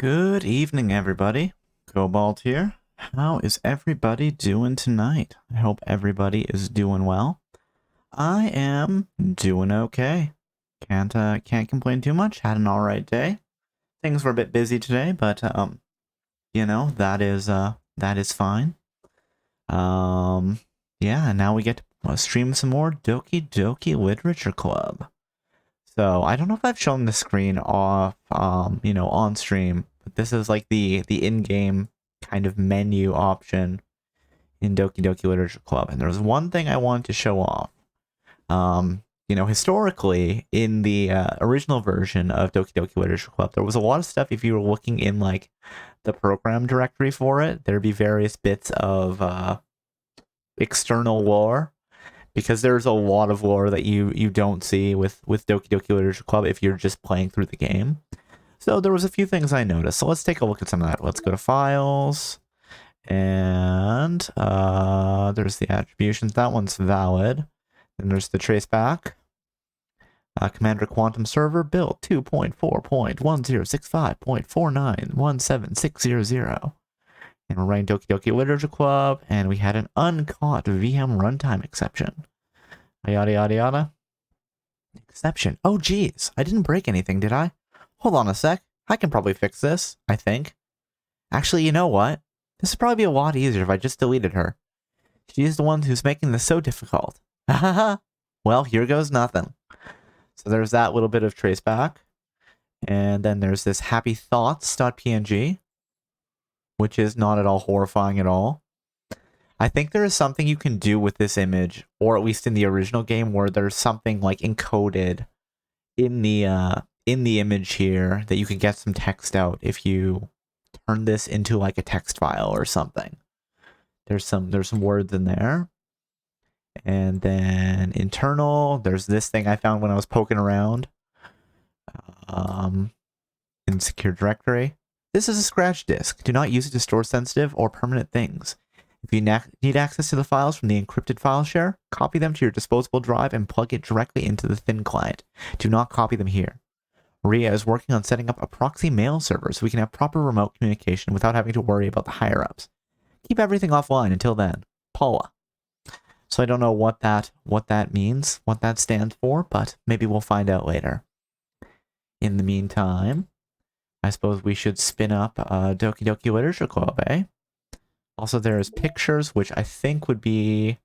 Good evening, everybody. Cobalt here. How is everybody doing tonight? I hope everybody is doing well. I am doing okay. Can't complain too much. Had an alright day. Things were a bit busy today, but that is fine. Yeah, and now we get to stream some more Doki Literature Club. So I don't know if I've shown the screen off, on stream, but this is like the in-game kind of menu option in Doki Literature Club. And there's one thing I wanted to show off. Historically, in the original version of Doki Literature Club, there was a lot of stuff. If you were looking in like the program directory for it, there'd be various bits of external lore. Because there's a lot of lore that you don't see with Doki Literature Club if you're just playing through the game. So there was a few things I noticed. So let's take a look at some of that. Let's go to Files. And there's the attributions. That one's valid. Then there's the traceback. Commander Quantum Server build 2.4.1065.491760. And we're running Doki Literature Club, and we had an uncaught VM runtime exception. Yada yada yada. Exception. Oh geez, I didn't break anything, did I? Hold on a sec. I can probably fix this, I think. Actually, you know what? This would probably be a lot easier if I just deleted her. She's the one who's making this so difficult. Well, here goes nothing. So there's that little bit of traceback. And then there's this happy thoughts.png. Which is not at all horrifying at all. I think there is something you can do with this image, or at least in the original game, where there's something like encoded in the image here that you can get some text out if you turn this into like a text file or something. There's some words in there. And then internal, there's this thing I found when I was poking around in secure directory. This is a scratch disk. Do not use it to store sensitive or permanent things. If you need access to the files from the encrypted file share, copy them to your disposable drive and plug it directly into the thin client. Do not copy them here. Maria is working on setting up a proxy mail server so we can have proper remote communication without having to worry about the higher-ups. Keep everything offline until then. Paula. So I don't know what that means, what that stands for, but maybe we'll find out later. In the meantime, I suppose we should spin up Doki Literature Club, eh? Also, there's pictures, which I think would be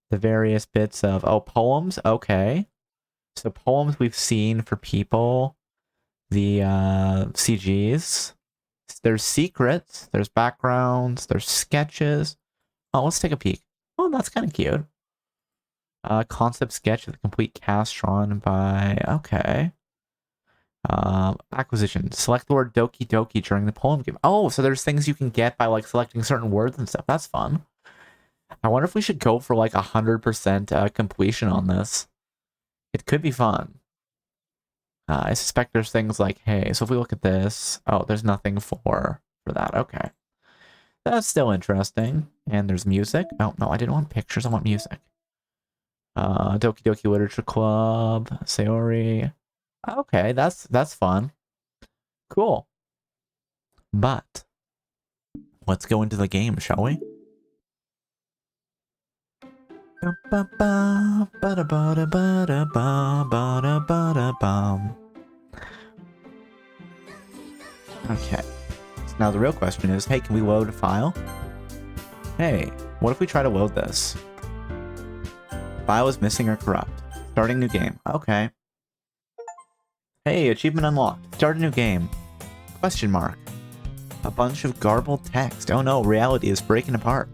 the various bits of... Oh, poems? Okay. So poems we've seen for people. The CGs. There's secrets. There's backgrounds. There's sketches. Oh, let's take a peek. Oh, that's kind of cute. Concept sketch of the complete cast drawn by... Okay. Acquisition. Select the word Doki during the poem game. Oh, so there's things you can get by like selecting certain words and stuff. That's fun. I wonder if we should go for like 100% completion on this. It could be fun. I suspect there's things like, hey, so if we look at this, oh, there's nothing for that. Okay. That's still interesting. And there's music. Oh, no, I didn't want pictures. I want music. Doki Literature Club. Sayori. Okay, that's fun. Cool. But let's go into the game, shall we? Okay. So now the real question is, hey, can we load a file? Hey, what if we try to load this? File is missing or corrupt. Starting new game. Okay. Hey, achievement unlocked. Start a new game. Question mark. A bunch of garbled text. Oh no, reality is breaking apart.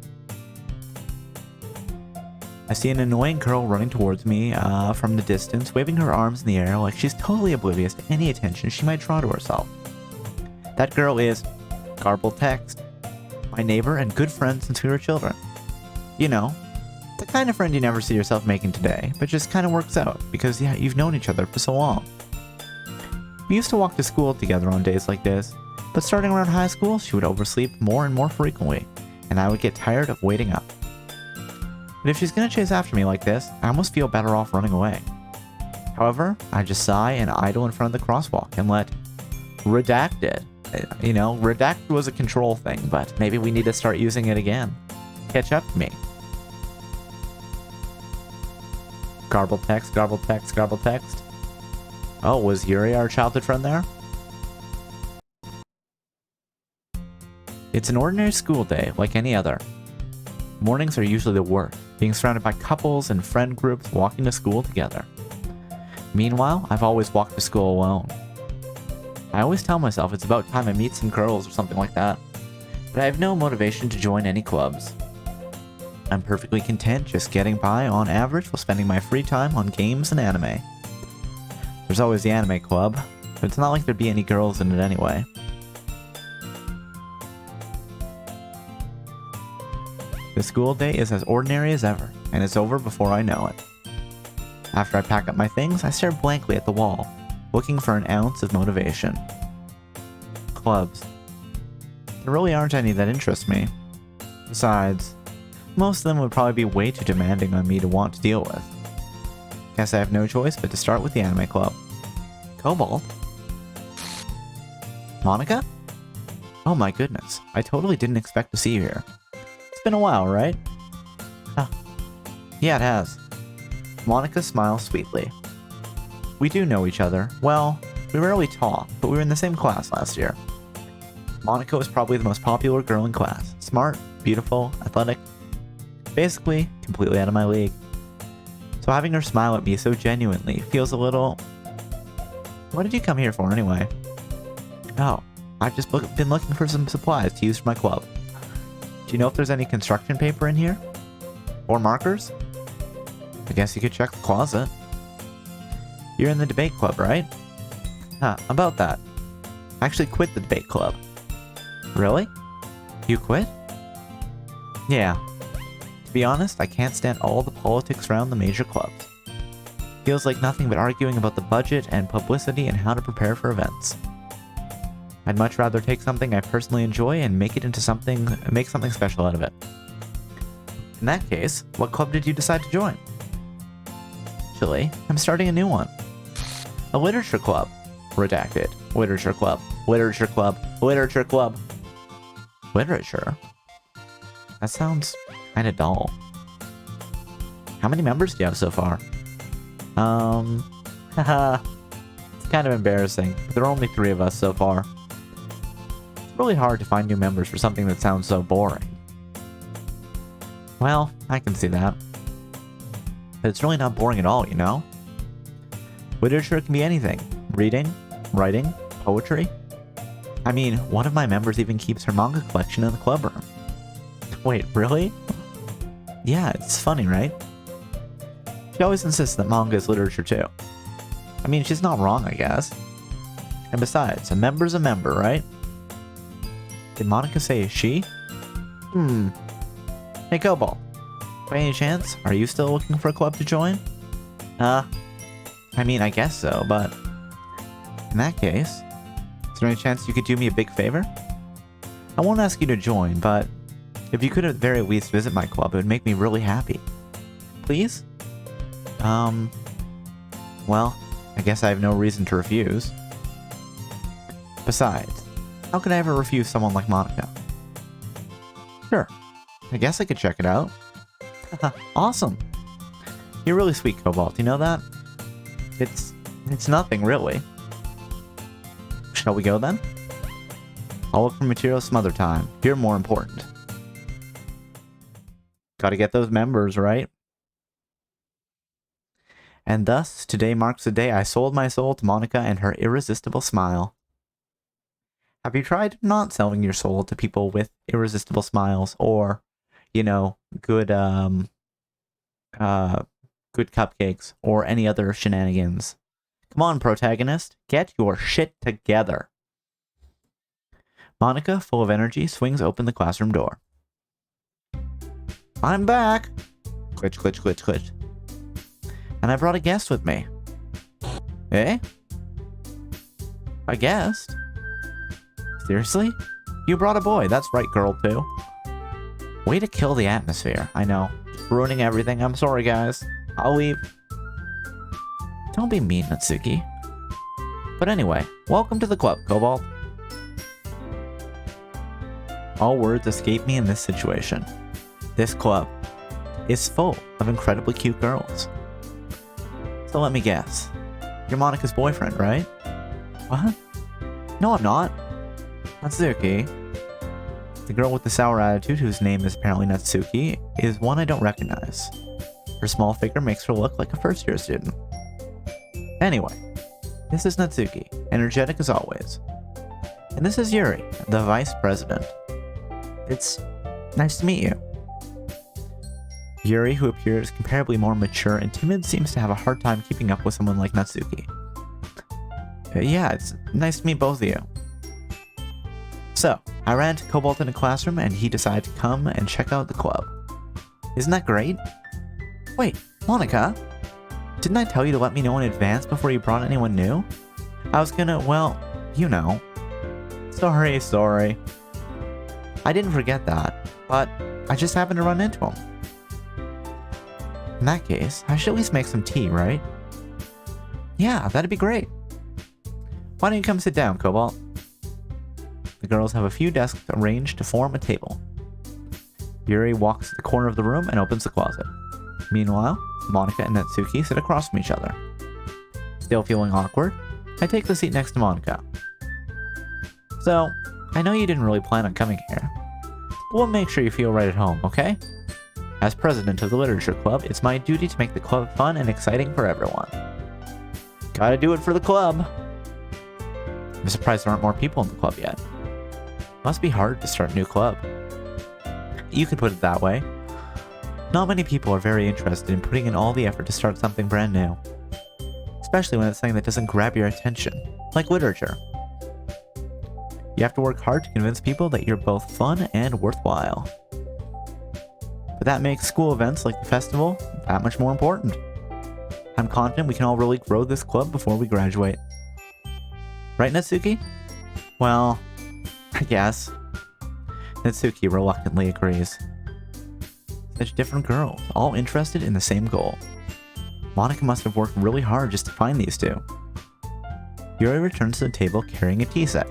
I see an annoying girl running towards me from the distance, waving her arms in the air like she's totally oblivious to any attention she might draw to herself. That girl is garbled text. My neighbor and good friend since we were children. You know, the kind of friend you never see yourself making today, but just kind of works out because yeah, you've known each other for so long. We used to walk to school together on days like this, but starting around high school, she would oversleep more and more frequently, and I would get tired of waiting up. But if she's gonna chase after me like this, I almost feel better off running away. However, I just sigh and idle in front of the crosswalk and let redacted You know, Redact was a control thing, but maybe we need to start using it again. Catch up to me. Garbled text, garbled text, garbled text. Oh, was Yuri our childhood friend there? It's an ordinary school day, like any other. Mornings are usually the worst, being surrounded by couples and friend groups walking to school together. Meanwhile, I've always walked to school alone. I always tell myself it's about time I meet some girls or something like that, but I have no motivation to join any clubs. I'm perfectly content just getting by on average while spending my free time on games and anime. There's always the anime club, but it's not like there'd be any girls in it anyway. The school day is as ordinary as ever, and it's over before I know it. After I pack up my things, I stare blankly at the wall, looking for an ounce of motivation. Clubs. There really aren't any that interest me. Besides, most of them would probably be way too demanding on me to want to deal with. Guess I have no choice but to start with the anime club. Cobalt? Monica? Oh my goodness, I totally didn't expect to see you here. It's been a while, right? Huh. Yeah, it has. Monica smiles sweetly. We do know each other. Well, we rarely talk, but we were in the same class last year. Monica was probably the most popular girl in class. Smart, beautiful, athletic. Basically, completely out of my league. So having her smile at me so genuinely feels a little... What did you come here for anyway? Oh, I've just been looking for some supplies to use for my club. Do you know if there's any construction paper in here? Or markers? I guess you could check the closet. You're in the debate club, right? Huh, about that. I actually quit the debate club. Really? You quit? Yeah. To be honest, I can't stand all the politics around the major clubs. Feels like nothing but arguing about the budget and publicity and how to prepare for events. I'd much rather take something I personally enjoy and make something special out of it. In that case, what club did you decide to join? Actually, I'm starting a new one. A literature club. Redacted. Literature club. Literature club. Literature club. Literature? That sounds kinda dull. How many members do you have so far? Haha. It's kind of embarrassing. There are only 3 of us so far. It's really hard to find new members for something that sounds so boring. Well, I can see that. But it's really not boring at all, you know? Literature can be anything. Reading, writing, poetry. I mean, one of my members even keeps her manga collection in the club room. Wait, really? Yeah, it's funny, right? She always insists that manga is literature too. I mean, she's not wrong, I guess. And besides, a member's a member, right? Did Monica say she? Hey, Cobalt. By any chance, are you still looking for a club to join? I mean, I guess so, but... In that case, is there any chance you could do me a big favor? I won't ask you to join, but if you could at the very least visit my club, it would make me really happy. Please? Well, I guess I have no reason to refuse. Besides, how could I ever refuse someone like Monica? Sure, I guess I could check it out. Awesome! You're really sweet, Cobalt, you know that? It's nothing, really. Shall we go then? I'll look for materials some other time. You're more important. Gotta get those members, right? And thus, today marks the day I sold my soul to Monica and her irresistible smile. Have you tried not selling your soul to people with irresistible smiles or, you know, good cupcakes or any other shenanigans? Come on, protagonist, get your shit together. Monica, full of energy, swings open the classroom door. I'm back! Glitch, glitch, glitch, glitch. And I brought a guest with me. Eh? A guest? Seriously? You brought a boy, that's right, girl, too. Way to kill the atmosphere, I know. Ruining everything, I'm sorry, guys. I'll leave. Don't be mean, Natsuki. But anyway, welcome to the club, Cobalt. All words escape me in this situation. This club is full of incredibly cute girls. So let me guess. You're Monika's boyfriend, right? What? No, I'm not. Natsuki. The girl with the sour attitude, whose name is apparently Natsuki, is one I don't recognize. Her small figure makes her look like a first-year student. Anyway, this is Natsuki, energetic as always. And this is Yuri, the vice president. It's nice to meet you. Yuri, who appears comparably more mature and timid, seems to have a hard time keeping up with someone like Natsuki. Yeah, it's nice to meet both of you. So, I ran to Cobalt in a classroom and he decided to come and check out the club. Isn't that great? Wait, Monika? Didn't I tell you to let me know in advance before you brought anyone new? I was gonna, well, you know. Sorry. I didn't forget that, but I just happened to run into him. In that case, I should at least make some tea, right? Yeah, that'd be great. Why don't you come sit down, Cobalt? The girls have a few desks arranged to form a table. Yuri walks to the corner of the room and opens the closet. Meanwhile, Monika and Natsuki sit across from each other. Still feeling awkward, I take the seat next to Monika. So, I know you didn't really plan on coming here, but we'll make sure you feel right at home, okay? As president of the literature club, it's my duty to make the club fun and exciting for everyone. Gotta do it for the club. I'm surprised there aren't more people in the club yet. Must be hard to start a new club. You could put it that way. Not many people are very interested in putting in all the effort to start something brand new. Especially when it's something that doesn't grab your attention, like literature. You have to work hard to convince people that you're both fun and worthwhile. But that makes school events like the festival that much more important. I'm confident we can all really grow this club before we graduate. Right, Natsuki? Well, I guess. Natsuki reluctantly agrees. Such different girls, all interested in the same goal. Monika must have worked really hard just to find these two. Yuri returns to the table carrying a tea set.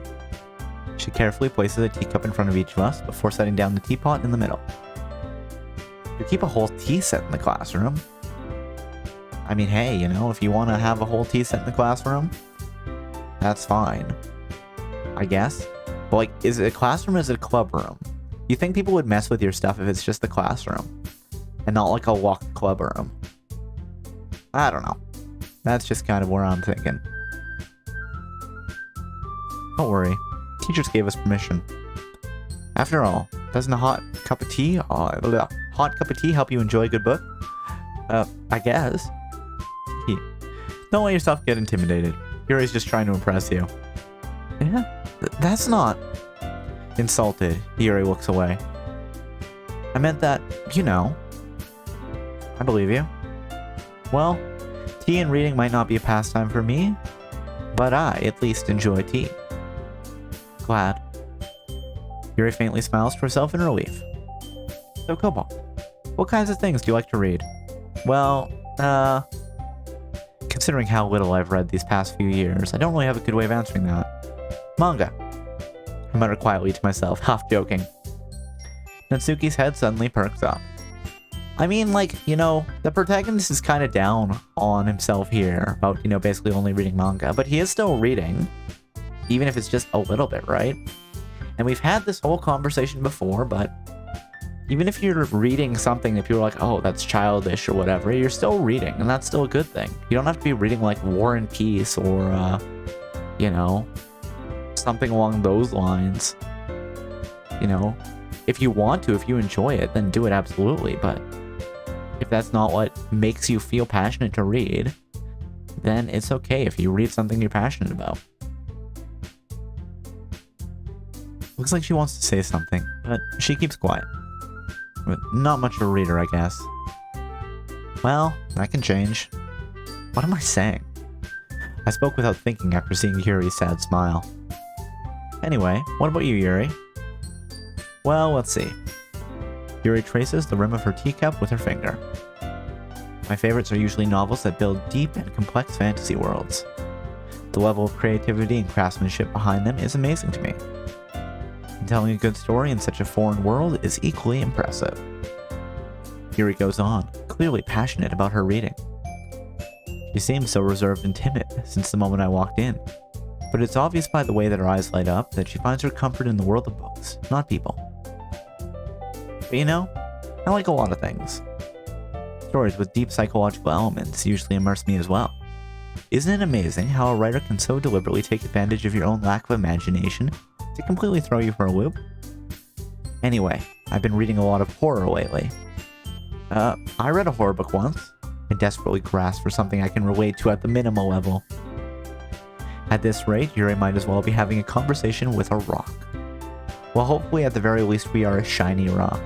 She carefully places a teacup in front of each of us before setting down the teapot in the middle. You keep a whole tea set in the classroom. I mean, hey, you know, if you want to have a whole tea set in the classroom, that's fine. I guess. But like, is it a classroom or is it a club room? You think people would mess with your stuff if it's just the classroom and not like a locked club room? I don't know. That's just kind of where I'm thinking. Don't worry. Teachers gave us permission. After all, doesn't a hot cup of tea help you enjoy a good book? I guess. Don't let yourself get intimidated. Yuri's just trying to impress you. Yeah, that's not... Insulted, Yuri looks away. I meant that, you know. I believe you. Well, tea and reading might not be a pastime for me, but I at least enjoy tea. Glad. Yuri faintly smiles to herself in relief. So, Cobalt, what kinds of things do you like to read? Well, considering how little I've read these past few years, I don't really have a good way of answering that. Manga. I mutter quietly to myself, half joking. Natsuki's head suddenly perks up. I mean, like, you know, the protagonist is kind of down on himself here about, you know, basically only reading manga, but he is still reading, even if it's just a little bit, right? And we've had this whole conversation before, but even if you're reading something that people are like, oh, that's childish or whatever, you're still reading, and that's still a good thing. You don't have to be reading like War and Peace or, you know, something along those lines. You know, if you want to, if you enjoy it, then do it absolutely, but if that's not what makes you feel passionate to read, then it's okay if you read something you're passionate about. Looks like she wants to say something, but she keeps quiet. But not much of a reader, I guess. Well, that can change. What am I saying? I spoke without thinking after seeing Yuri's sad smile. Anyway, what about you, Yuri? Well, let's see. Yuri traces the rim of her teacup with her finger. My favorites are usually novels that build deep and complex fantasy worlds. The level of creativity and craftsmanship behind them is amazing to me. and telling a good story in such a foreign world is equally impressive. Yuri goes on, clearly passionate about her reading. She seems so reserved and timid since the moment I walked in, but it's obvious by the way that her eyes light up that she finds her comfort in the world of books, not people. But you know, I like a lot of things. Stories with deep psychological elements usually immerse me as well. Isn't it amazing how a writer can so deliberately take advantage of your own lack of imagination to completely throw you for a loop? Anyway, I've been reading a lot of horror lately. I read a horror book once. I desperately grasp for something I can relate to at the minimal level. At this rate, Yuri might as well be having a conversation with a rock. Well, hopefully at the very least we are a shiny rock.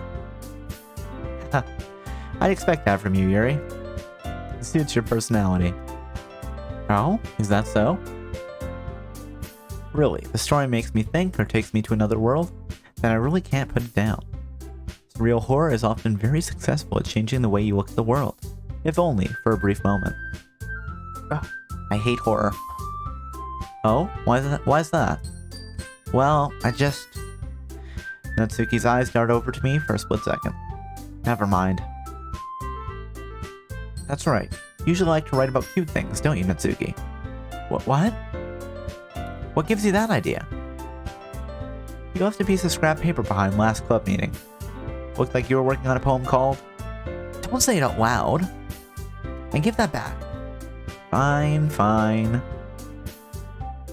I'd expect that from you, Yuri. It suits your personality. Oh? Is that so? Really, the story makes me think or takes me to another world, then I really can't put it down. Surreal horror is often very successful at changing the way you look at the world, if only for a brief moment. Ugh, I hate horror. Oh? Why is that? Well, Natsuki's eyes dart over to me for a split second. Never mind. That's right. You usually like to write about cute things, don't you, Natsuki? What? What gives you that idea? You left a piece of scrap paper behind last club meeting. Looked like you were working on a poem called... Don't say it out loud. And give that back. Fine.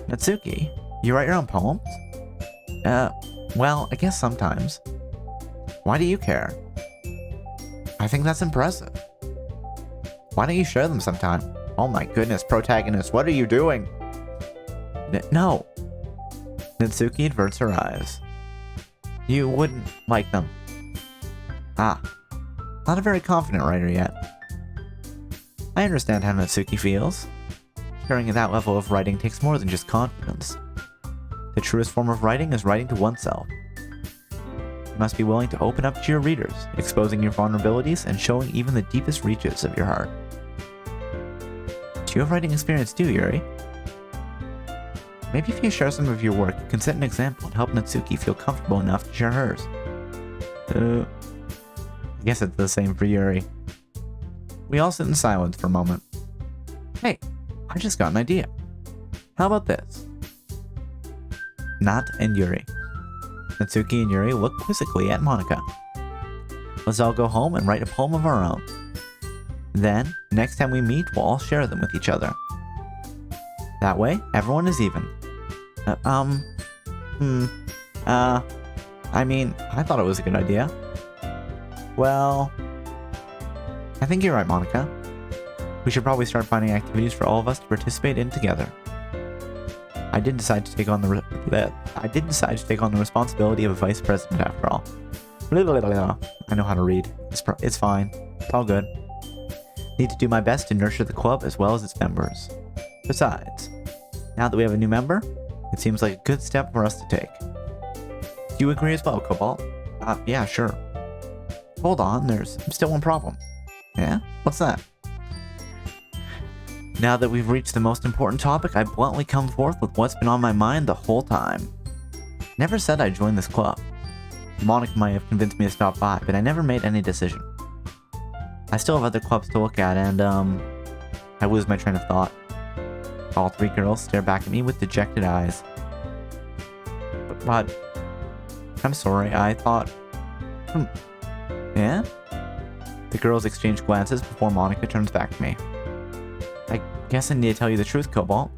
Natsuki, you write your own poems? Well, I guess sometimes. Why do you care? I think that's impressive. Why don't you share them sometime? Oh my goodness, protagonist, what are you doing? No. Natsuki averts her eyes. You wouldn't like them. Ah. Not a very confident writer yet. I understand how Natsuki feels. Sharing at that level of writing takes more than just confidence. The truest form of writing is writing to oneself. You must be willing to open up to your readers, exposing your vulnerabilities and showing even the deepest reaches of your heart. Do you have writing experience too, Yuri? Maybe if you share some of your work, you can set an example and help Natsuki feel comfortable enough to share hers. I guess it's the same for Yuri. We all sit in silence for a moment. Hey, I just got an idea. How about this? Nat and Yuri. Natsuki and Yuri look quizzically at Monika. Let's all go home and write a poem of our own. Then, next time we meet, we'll all share them with each other. That way, everyone is even. I mean, I thought it was a good idea. Well, I think you're right, Monika. We should probably start finding activities for all of us to participate in together. I did decide to take on the responsibility of a vice president after all. I know how to read. It's fine. It's all good. Need to do my best to nurture the club as well as its members. Besides, now that we have a new member, it seems like a good step for us to take. Do you agree as well, Cobalt? Yeah, sure. Hold on, there's still one problem. Yeah? What's that? Now that we've reached the most important topic, I bluntly come forth with what's been on my mind the whole time. Never said I'd join this club. Monika might have convinced me to stop by, but I never made any decision. I still have other clubs to look at, and, I lose my train of thought. All three girls stare back at me with dejected eyes. But, I'm sorry, I thought... Yeah? The girls exchange glances before Monika turns back to me. I guess I need to tell you the truth, Cobalt.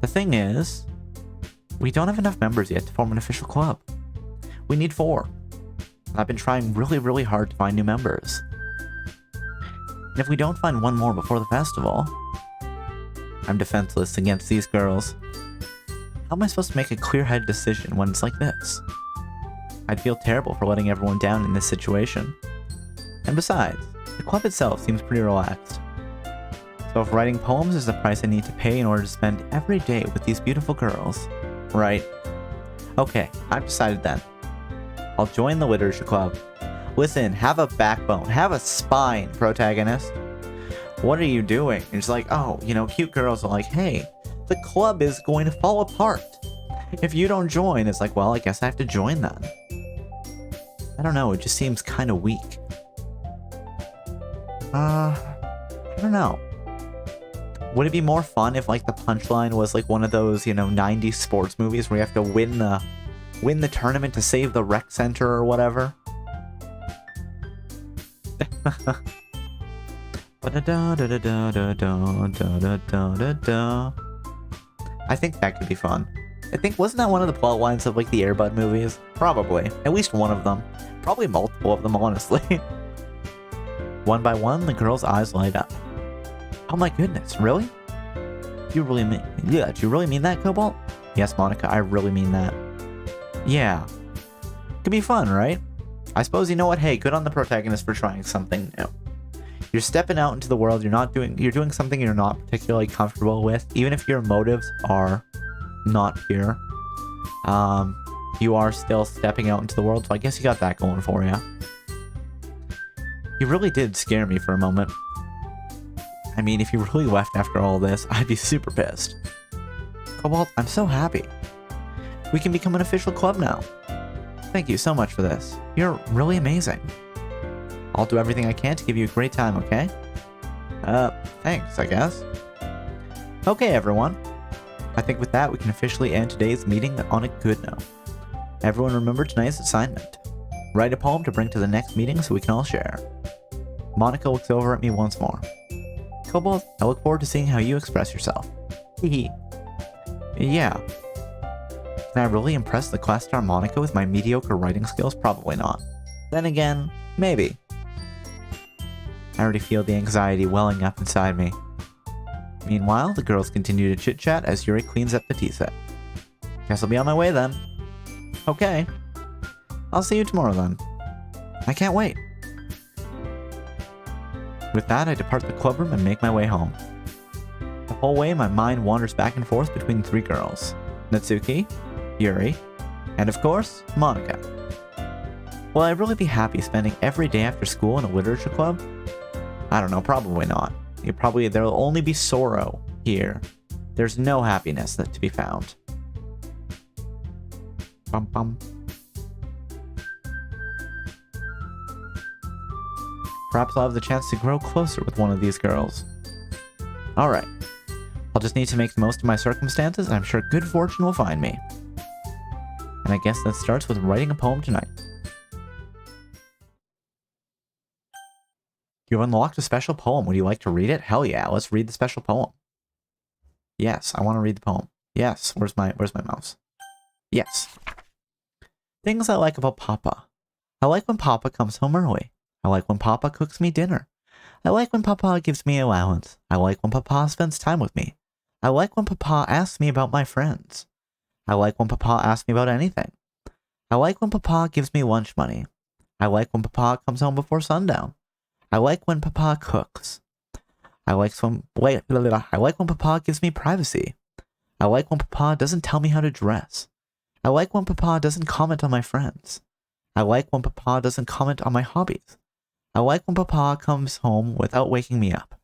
The thing is, we don't have enough members yet to form an official club. We need 4. I've been trying really hard to find new members. And if we don't find one more before the festival, I'm defenseless against these girls. How am I supposed to make a clear-headed decision when it's like this? I'd feel terrible for letting everyone down in this situation. And besides, the club itself seems pretty relaxed. So if writing poems is the price I need to pay in order to spend every day with these beautiful girls, right? Okay, I've decided then. I'll join the literature club. Listen, have a backbone, have a spine, protagonist. What are you doing? It's like, oh, cute girls are like, hey, the club is going to fall apart. If you don't join, it's like, well, I guess I have to join then. I don't know, it just seems kind of weak. I don't know. Would it be more fun if, like, the punchline was, like, one of those, you know, 90s sports movies where you have to win the tournament to save the rec center or whatever? I think that could be fun. I think, wasn't that one of the plot lines of, like, the Air Bud movies? Probably. At least one of them. Probably multiple of them, honestly. One by one, the girl's eyes light up. Oh my goodness, really? Do you really mean that, Cobalt? Yes, Monica, I really mean that. Yeah. Could be fun, right? I suppose, you know what? Hey, good on the protagonist for trying something new. You're stepping out into the world, you're doing something you're not particularly comfortable with, even if your motives are not pure. You are still stepping out into the world, so I guess you got that going for you. You really did scare me for a moment. I mean, if you really left after all this, I'd be super pissed. Cobalt, I'm so happy. We can become an official club now. Thank you so much for this. You're really amazing. I'll do everything I can to give you a great time, okay? Thanks, I guess. Okay, everyone. I think with that, we can officially end today's meeting on a good note. Everyone remember tonight's assignment. Write a poem to bring to the next meeting so we can all share. Monica looks over at me once more. Cobalt, I look forward to seeing how you express yourself. Hehe. Yeah. Can I really impress the class star Monica with my mediocre writing skills? Probably not. Then again, maybe. I already feel the anxiety welling up inside me. Meanwhile, the girls continue to chit-chat as Yuri cleans up the tea set. Guess I'll be on my way then. Okay. I'll see you tomorrow then. I can't wait. With that, I depart the clubroom and make my way home. The whole way, my mind wanders back and forth between the three girls. Natsuki, Yuri, and of course, Monica. Will I really be happy spending every day after school in a literature club? I don't know, probably not. There'll only be sorrow here. There's no happiness to be found. Bum bum. Perhaps I'll have the chance to grow closer with one of these girls. Alright. I'll just need to make the most of my circumstances, and I'm sure good fortune will find me. And I guess that starts with writing a poem tonight. You've unlocked a special poem. Would you like to read it? Hell yeah, let's read the special poem. Yes, I want to read the poem. Yes, where's my mouse? Yes. Things I like about Papa. I like when Papa comes home early. I like when Papa cooks me dinner. I like when Papa gives me allowance. I like when Papa spends time with me. I like when Papa asks me about my friends. I like when Papa asks me about anything. I like when Papa gives me lunch money. I like when Papa comes home before sundown. I like when Papa cooks. I like when Papa gives me privacy. I like when Papa doesn't tell me how to dress. I like when Papa doesn't comment on my friends. I like when Papa doesn't comment on my hobbies. I like when Papa comes home without waking me up.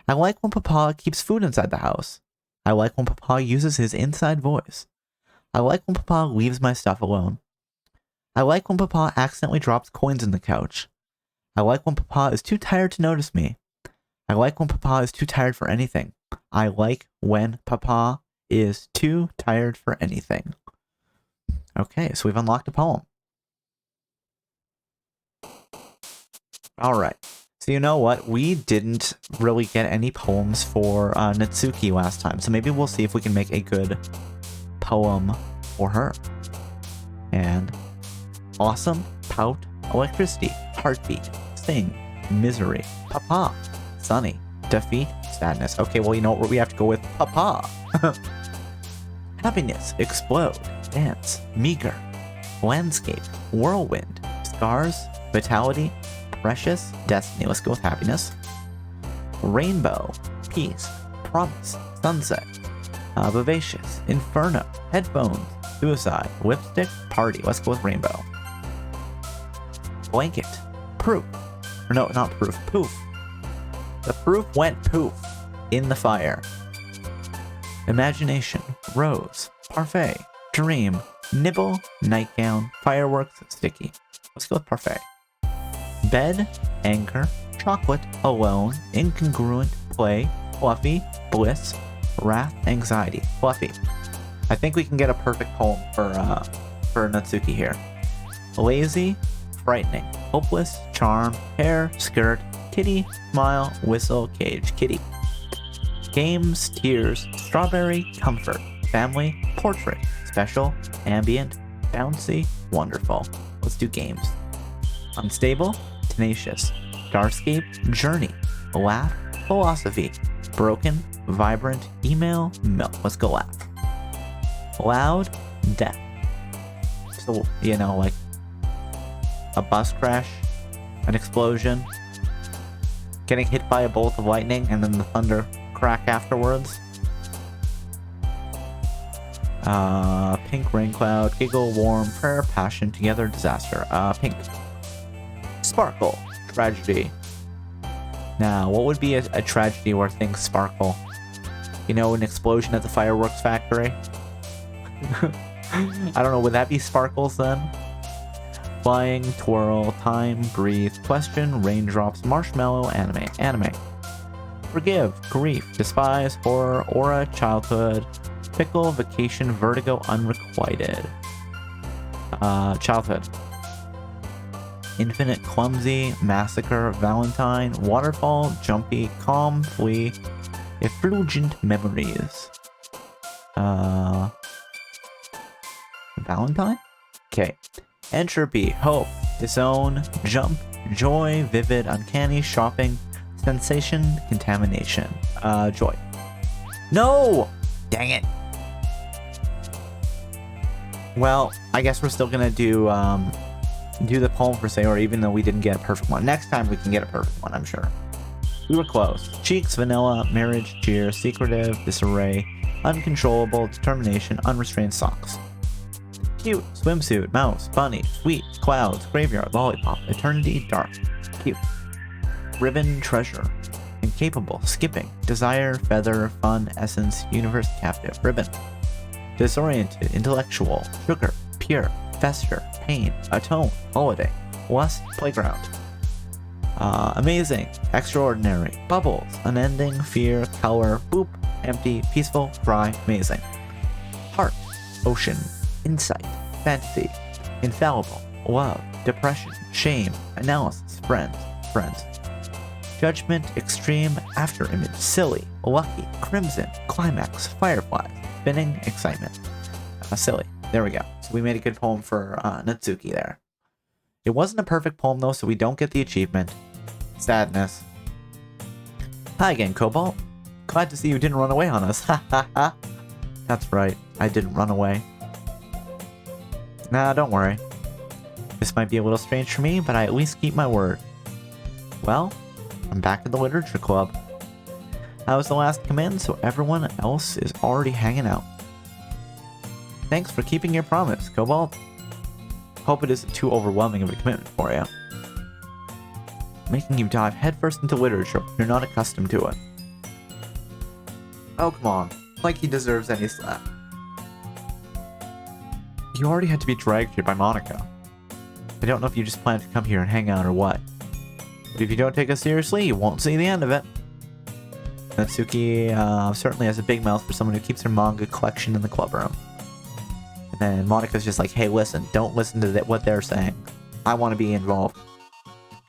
I like when Papa keeps food inside the house. I like when Papa uses his inside voice. I like when Papa leaves my stuff alone. I like when Papa accidentally drops coins in the couch. I like when Papa is too tired to notice me. I like when Papa is too tired for anything. I like when Papa is too tired for anything. Okay, so we've unlocked a poem. Alright, so you know what? We didn't really get any poems for Natsuki last time, so maybe we'll see if we can make a good poem for her. And awesome, pout, electricity, heartbeat, sing, misery, Papa, sunny, defeat, sadness. Okay, well, you know what? We have to go with Papa. Happiness, explode, dance, meager, landscape, whirlwind, scars, vitality, precious, destiny. Let's go with happiness. Rainbow, peace, promise, sunset, vivacious, inferno, headphones, suicide, lipstick, party. Let's go with rainbow. Blanket, proof. Or no, not proof, poof. The proof went poof in the fire. Imagination, rose, parfait, dream, nibble, nightgown, fireworks, sticky. Let's go with parfait. Bed, anchor, chocolate, alone, incongruent, play, fluffy, bliss, wrath, anxiety, fluffy. I think we can get a perfect poem for Natsuki here. Lazy, frightening, hopeless, charm, hair, skirt, kitty, smile, whistle, cage, kitty. Games, tears, strawberry, comfort, family, portrait, special, ambient, bouncy, wonderful. Let's do games. Unstable, tenacious, starscape, journey, laugh, philosophy, broken, vibrant, email, milk. Let's go laugh. Loud, death. So, you know, like a bus crash, an explosion, getting hit by a bolt of lightning, and then the thunder crack afterwards. Pink, rain cloud, giggle, warm, prayer, passion, together, disaster. Pink. Sparkle, tragedy. Now, what would be a tragedy where things sparkle? You know, an explosion at the fireworks factory? I don't know, would that be sparkles then? Flying, twirl, time, breathe, question, raindrops, marshmallow, anime. Forgive, grief, despise, horror, aura, childhood, pickle, vacation, vertigo, unrequited. Childhood. Infinite, clumsy, massacre, valentine, waterfall, jumpy, calm, flee, effulgent memories. Valentine? Okay. Entropy, hope, disown, jump, joy, vivid, uncanny, shopping, sensation, contamination. Joy. No! Dang it. Well, I guess we're still gonna do the poem for Sayori, even though we didn't get a perfect one. Next time we can get a perfect one, I'm sure. We were close. Cheeks, vanilla, marriage, cheer, secretive, disarray, uncontrollable, determination, unrestrained socks. Cute, swimsuit, mouse, bunny, sweet, clouds, graveyard, lollipop, eternity, dark. Cute. Ribbon, treasure. Incapable, skipping, desire, feather, fun, essence, universe, captive. Ribbon. Disoriented, intellectual, sugar, pure, fester, pain, atone, holiday, lust, playground. Amazing, extraordinary, bubbles, unending, fear, color, boop, empty, peaceful, cry, amazing. Heart, ocean, insight, fantasy, infallible, love, depression, shame, analysis, friends. Judgment, extreme, afterimage, silly, lucky, crimson, climax, fireflies, spinning, excitement. Silly. There we go. So we made a good poem for Natsuki there. It wasn't a perfect poem though, so we don't get the achievement. Sadness. Hi again, Cobalt. Glad to see you didn't run away on us. Ha ha ha. That's right, I didn't run away. Nah, don't worry. This might be a little strange for me, but I at least keep my word. Well, I'm back in the literature club. I was the last to come in, so everyone else is already hanging out. Thanks for keeping your promise, Cobalt. Hope it isn't too overwhelming of a commitment for you. Making you dive headfirst into literature, you're not accustomed to it. Oh, come on. Like he deserves any slack. You already had to be dragged here by Monica. I don't know if you just plan to come here and hang out or what. But if you don't take us seriously, you won't see the end of it. Natsuki certainly has a big mouth for someone who keeps her manga collection in the club room. And then Monica's just like, hey, listen, don't listen to what they're saying. I want to be involved.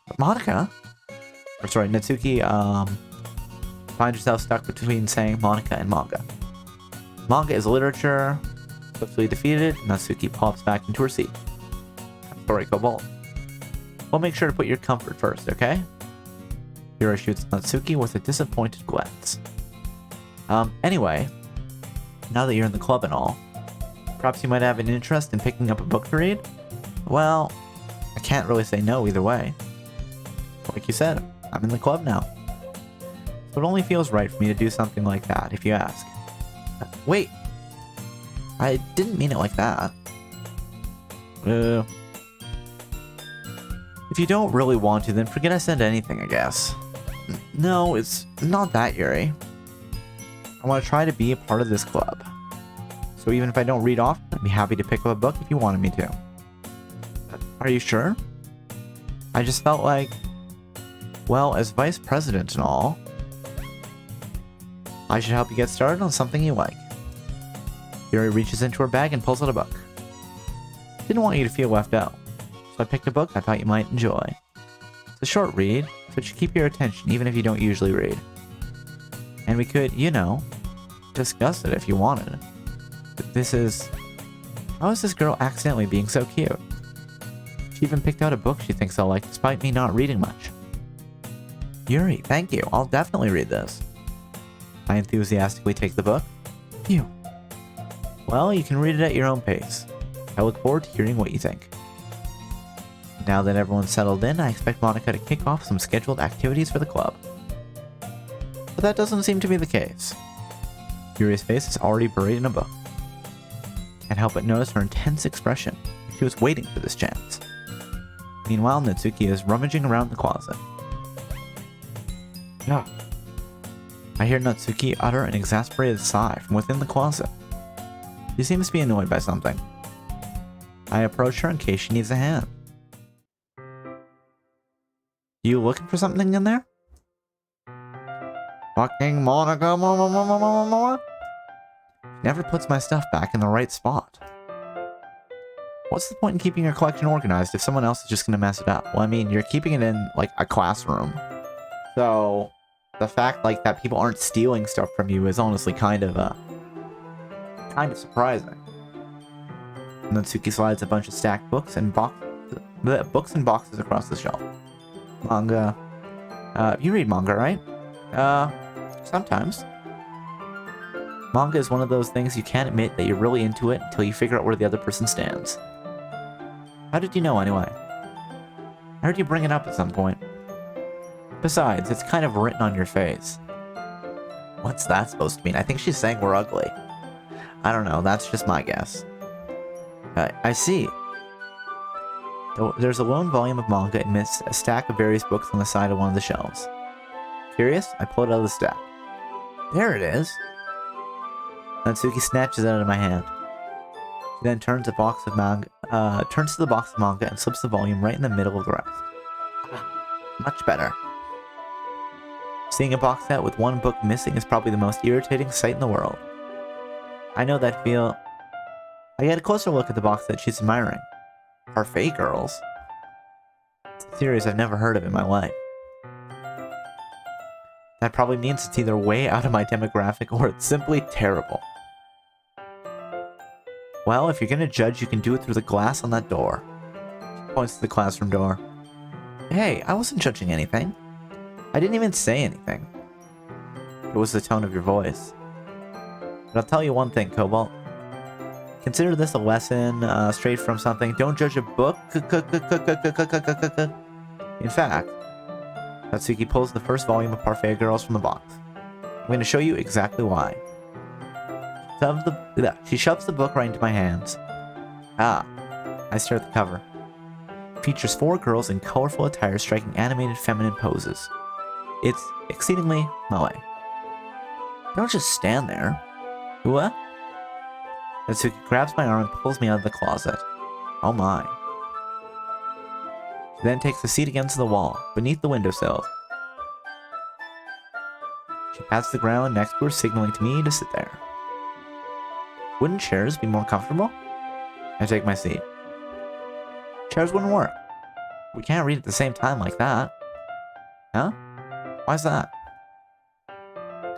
But Monica? Or sorry, Natsuki finds herself stuck between saying Monica and manga. Manga is literature. Swiftly defeated, Natsuki pops back into her seat. I'm sorry, Cobalt. We'll make sure to put your comfort first, okay? Hiro shoots Natsuki with a disappointed glance. Anyway, now that you're in the club and all, perhaps you might have an interest in picking up a book to read? Well, I can't really say no either way. Like you said, I'm in the club now. So it only feels right for me to do something like that, if you ask. Wait! I didn't mean it like that. If you don't really want to, then forget I said anything, I guess. No, it's not that, Yuri. I want to try to be a part of this club. So even if I don't read often, be happy to pick up a book if you wanted me to. Are you sure? I just felt like, well, as vice president and all, I should help you get started on something you like. Yuri reaches into her bag and pulls out a book. Didn't want you to feel left out, so I picked a book I thought you might enjoy. It's a short read, so it should keep your attention even if you don't usually read. And we could, you know, discuss it if you wanted. How is this girl accidentally being so cute? She even picked out a book she thinks I'll like despite me not reading much. Yuri, thank you. I'll definitely read this. I enthusiastically take the book. Phew. Well, you can read it at your own pace. I look forward to hearing what you think. Now that everyone's settled in, I expect Monica to kick off some scheduled activities for the club. But that doesn't seem to be the case. Yuri's face is already buried in a book. Can't help but notice her intense expression. She was waiting for this chance. Meanwhile, Natsuki is rummaging around the closet. Yeah. I hear Natsuki utter an exasperated sigh from within the closet. She seems to be annoyed by something. I approach her in case she needs a hand. You looking for something in there? Fucking Monica, never puts my stuff back in the right spot. What's the point in keeping your collection organized if someone else is just gonna mess it up? Well, I mean, you're keeping it in, like, a classroom. So, the fact, like, that people aren't stealing stuff from you is honestly kind of surprising. Natsuki slides a bunch of stacked books and boxes across the shelf. Manga. You read manga, right? Sometimes. Manga is one of those things you can't admit that you're really into it until you figure out where the other person stands. How did you know, anyway? I heard you bring it up at some point. Besides, it's kind of written on your face. What's that supposed to mean? I think she's saying we're ugly. I don't know, that's just my guess. I see. There's a lone volume of manga amidst a stack of various books on the side of one of the shelves. Curious? I pull it out of the stack. There it is! Natsuki snatches it out of my hand. She then turns to the box of manga and slips the volume right in the middle of the rest. Much better. Seeing a box set with one book missing is probably the most irritating sight in the world. I know that feel. I get a closer look at the box that she's admiring. Parfait Girls? It's a series I've never heard of in my life. That probably means it's either way out of my demographic or it's simply terrible. Well, if you're gonna judge, you can do it through the glass on that door. She points to the classroom door. Hey, I wasn't judging anything. I didn't even say anything. It was the tone of your voice. But I'll tell you one thing, Cobalt. Consider this a lesson straight from something. Don't judge a book. In fact, Natsuki pulls the first volume of Parfait Girls from the box. I'm going to show you exactly why. She shoves the book right into my hands. I stare at the cover. It features 4 girls in colorful attire striking animated feminine poses. It's exceedingly moe. Don't just stand there. What? Natsuki grabs my arm and pulls me out of the closet. Oh my. She then takes a seat against the wall, beneath the windowsill. She pats the ground next to her, signaling to me to sit there. Wouldn't chairs be more comfortable? I take my seat. Chairs wouldn't work. We can't read at the same time like that. Huh? Why's that?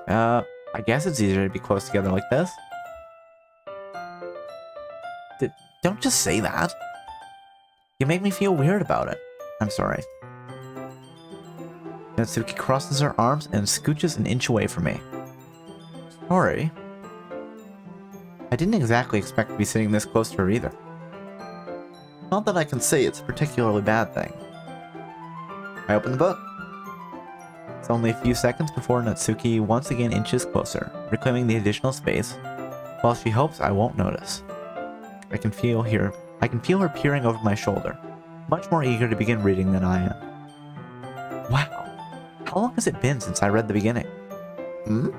I guess it's easier to be close together like this. Don't just say that. You make me feel weird about it. I'm sorry. Natsuki crosses her arms and scooches an inch away from me. Sorry. I didn't exactly expect to be sitting this close to her either. Not that I can say it's a particularly bad thing. I open the book. It's only a few seconds before Natsuki once again inches closer, reclaiming the additional space, while she hopes I won't notice. I can feel her peering over my shoulder, much more eager to begin reading than I am. Wow, how long has it been since I read the beginning? You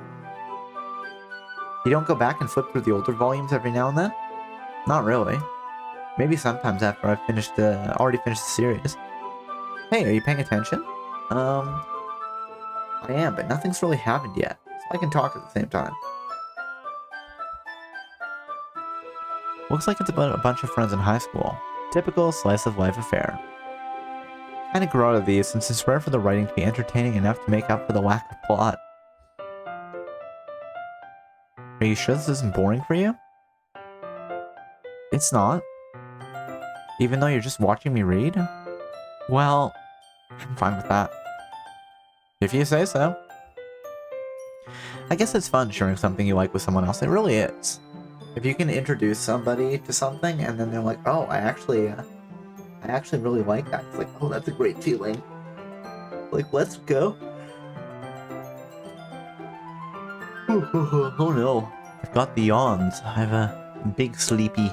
don't go back and flip through the older volumes every now and then? Not really. Maybe sometimes after I've already finished the series. Hey, are you paying attention? I am, but nothing's really happened yet, so I can talk at the same time. Looks like it's about a bunch of friends in high school. Typical slice of life affair. Kinda grew out of these since it's rare for the writing to be entertaining enough to make up for the lack of plot. Are you sure this isn't boring for you? It's not. Even though you're just watching me read? Well, I'm fine with that. If you say so. I guess it's fun sharing something you like with someone else. It really is. If you can introduce somebody to something and then they're like, oh, I actually really like that. It's like, oh, that's a great feeling. Like, let's go. Oh no. I've got the yawns. I have a big sleepy.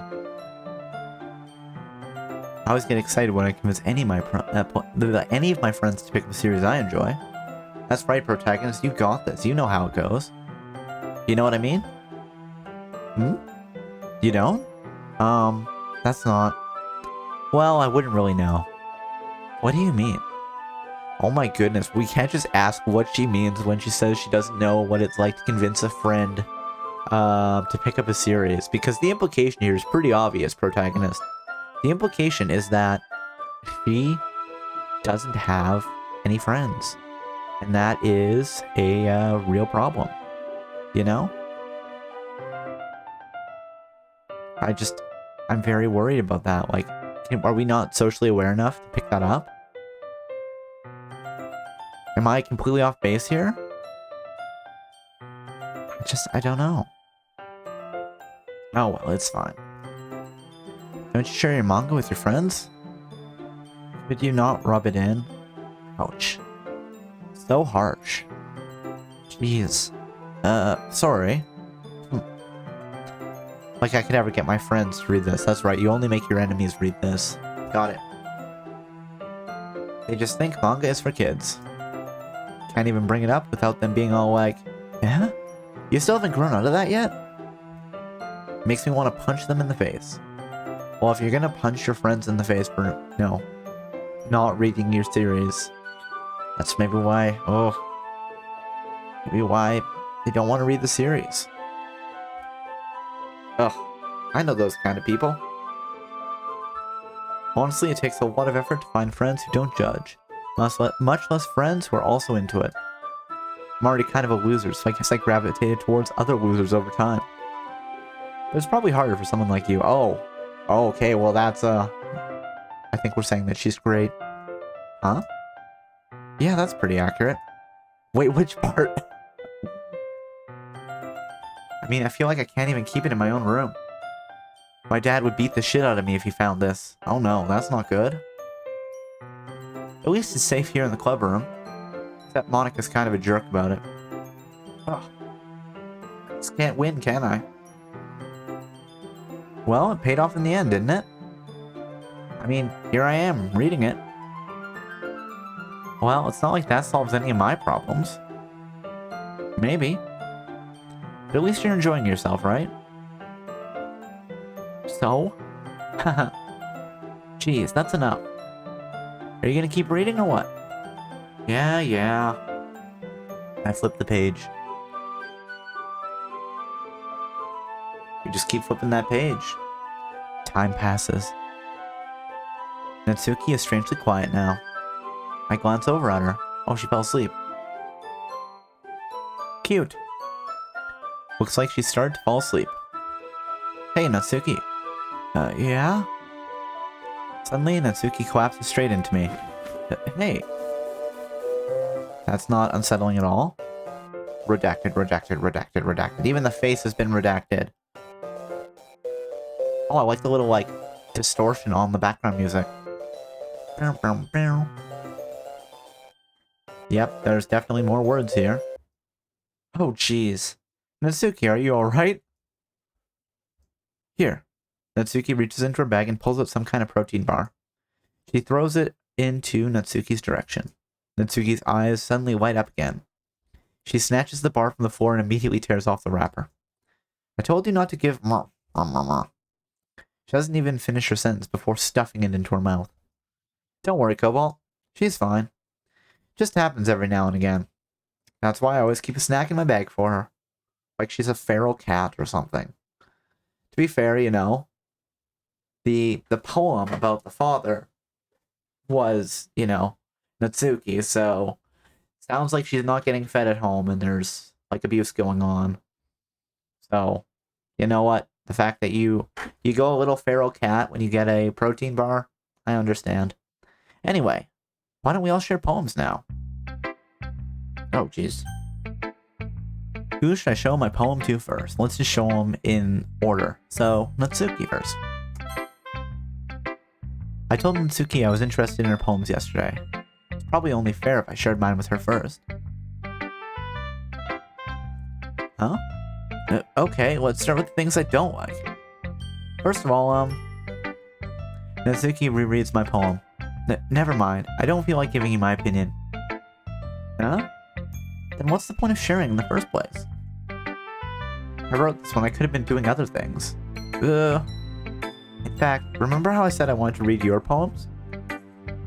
I always get excited when I convince any of my friends to pick up a series I enjoy. That's right, protagonist. You got this. You know how it goes. You know what I mean? You don't? That's not... Well, I wouldn't really know. What do you mean? Oh my goodness, we can't just ask what she means when she says she doesn't know what it's like to convince a friend to pick up a series, because the implication here is pretty obvious, protagonist. The implication is that she doesn't have any friends, and that is a real problem, you know? I'm very worried about that. Like, are we not socially aware enough to pick that up? Am I completely off base here? I don't know. Oh well, it's fine. Don't you share your manga with your friends? Could you not rub it in? Ouch. So harsh. Jeez. Sorry. Like I could ever get my friends to read this. That's right, you only make your enemies read this. Got it. They just think manga is for kids. Can't even bring it up without them being all like, yeah? You still haven't grown out of that yet? Makes me want to punch them in the face. Well, if you're gonna punch your friends in the face for, not reading your series, that's maybe why they don't want to read the series. Ugh, I know those kind of people. Honestly, it takes a lot of effort to find friends who don't judge. Much less friends who are also into it. I'm already kind of a loser, so I guess I gravitated towards other losers over time. But it's probably harder for someone like you. Oh, okay, well that's, I think we're saying that she's great. Huh? Yeah, that's pretty accurate. Wait, which part? I mean, I feel like I can't even keep it in my own room. My dad would beat the shit out of me if he found this. Oh no, that's not good. At least it's safe here in the club room. Except Monica's kind of a jerk about it. Oh. Just can't win, can I? Well, it paid off in the end, didn't it? I mean, here I am, reading it. Well, it's not like that solves any of my problems. Maybe. But at least you're enjoying yourself, right? So? Haha. Jeez, that's enough. Are you gonna keep reading or what? Yeah. I flipped the page. You just keep flipping that page. Time passes. Natsuki is strangely quiet now. I glance over at her. Oh, she fell asleep. Cute. Looks like she started to fall asleep. Hey, Natsuki. Yeah? Suddenly, Natsuki collapses straight into me. Hey. That's not unsettling at all. Redacted. Even the face has been redacted. Oh, I like the little, distortion on the background music. Yep, there's definitely more words here. Oh, jeez. Natsuki, are you alright? Here. Natsuki reaches into her bag and pulls out some kind of protein bar. She throws it into Natsuki's direction. Natsuki's eyes suddenly light up again. She snatches the bar from the floor and immediately tears off the wrapper. I told you not to give She doesn't even finish her sentence before stuffing it into her mouth. Don't worry, Cobalt. She's fine. Just happens every now and again. That's why I always keep a snack in my bag for her. Like she's a feral cat or something. To be fair, you know, the poem about the father was, you know, Natsuki, so sounds like she's not getting fed at home and there's like abuse going on. So, you know what? The fact that you go a little feral cat when you get a protein bar, I understand. Anyway, why don't we all share poems now? Oh, jeez. Who should I show my poem to first? Let's just show them in order. So, Natsuki first. I told Natsuki I was interested in her poems yesterday. It's probably only fair if I shared mine with her first. Huh? Okay, let's start with the things I don't like. First of all, Natsuki rereads my poem. Never mind, I don't feel like giving you my opinion. Huh? Then what's the point of sharing in the first place? I wrote this when I could have been doing other things. Ugh. In fact, remember how I said I wanted to read your poems?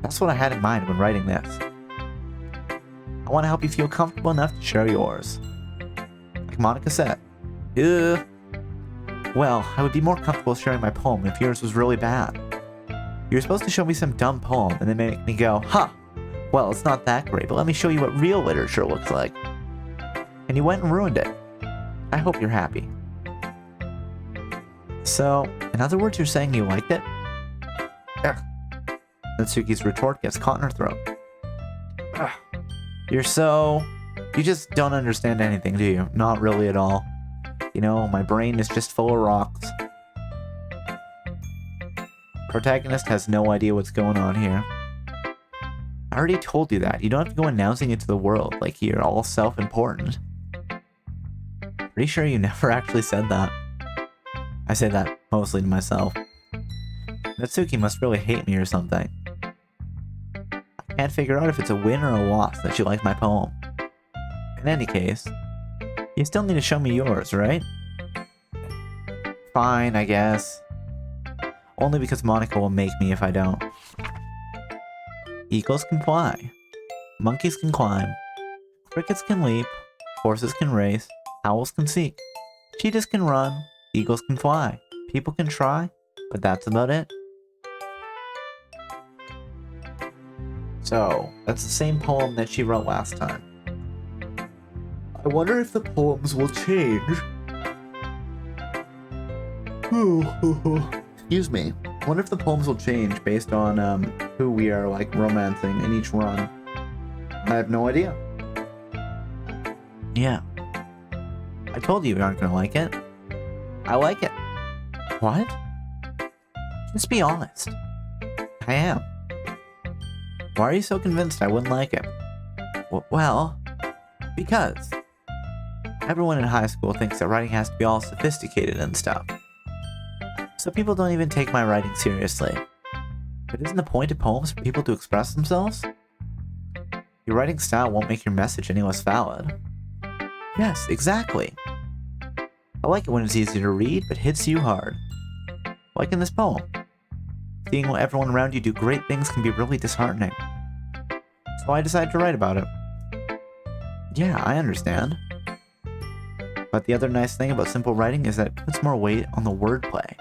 That's what I had in mind when writing this. I want to help you feel comfortable enough to share yours. Like Monica said. Ugh. Well, I would be more comfortable sharing my poem if yours was really bad. You were supposed to show me some dumb poem and then make me go, huh, well, it's not that great, but let me show you what real literature looks like. And you went and ruined it. I hope you're happy. So, in other words, you're saying you liked it? Ugh. Natsuki's retort gets caught in her throat. Ugh. You just don't understand anything, do you? Not really at all. You know, my brain is just full of rocks. Protagonist has no idea what's going on here. I already told you that. You don't have to go announcing it to the world like you're all self-important. Pretty sure you never actually said that. I say that mostly to myself. Natsuki must really hate me or something. I can't figure out if it's a win or a loss that you like my poem. In any case, you still need to show me yours, right? Fine, I guess. Only because Monica will make me if I don't. Eagles can fly. Monkeys can climb. Crickets can leap. Horses can race. Owls can seek. Cheetahs can run. Eagles can fly. People can try, but that's about it. So, that's the same poem that she wrote last time. I wonder if the poems will change. Excuse me. I wonder if the poems will change based on who we are like romancing in each run. I have no idea. Yeah. I told you aren't gonna like it. I like it. What? Just be honest. I am. Why are you so convinced I wouldn't like it? Well, because everyone in high school thinks that writing has to be all sophisticated and stuff. So people don't even take my writing seriously. But isn't the point of poems for people to express themselves? Your writing style won't make your message any less valid. Yes, exactly. I like it when it's easy to read, but hits you hard. Like in this poem. Seeing everyone around you do great things can be really disheartening. So I decided to write about it. Yeah, I understand. But the other nice thing about simple writing is that it puts more weight on the wordplay.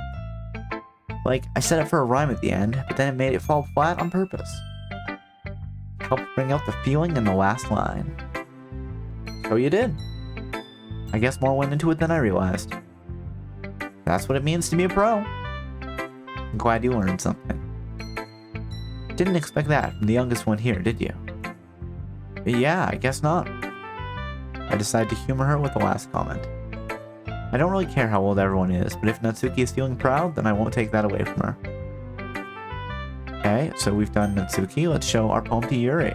Like, I set it for a rhyme at the end, but then it made it fall flat on purpose. Helped bring out the feeling in the last line. So you did. I guess more went into it than I realized. That's what it means to be a pro. I'm glad you learned something. Didn't expect that from the youngest one here, did you? Yeah, I guess not. I decided to humor her with the last comment. I don't really care how old everyone is, but if Natsuki is feeling proud, then I won't take that away from her. Okay, so we've done Natsuki. Let's show our poem to Yuri.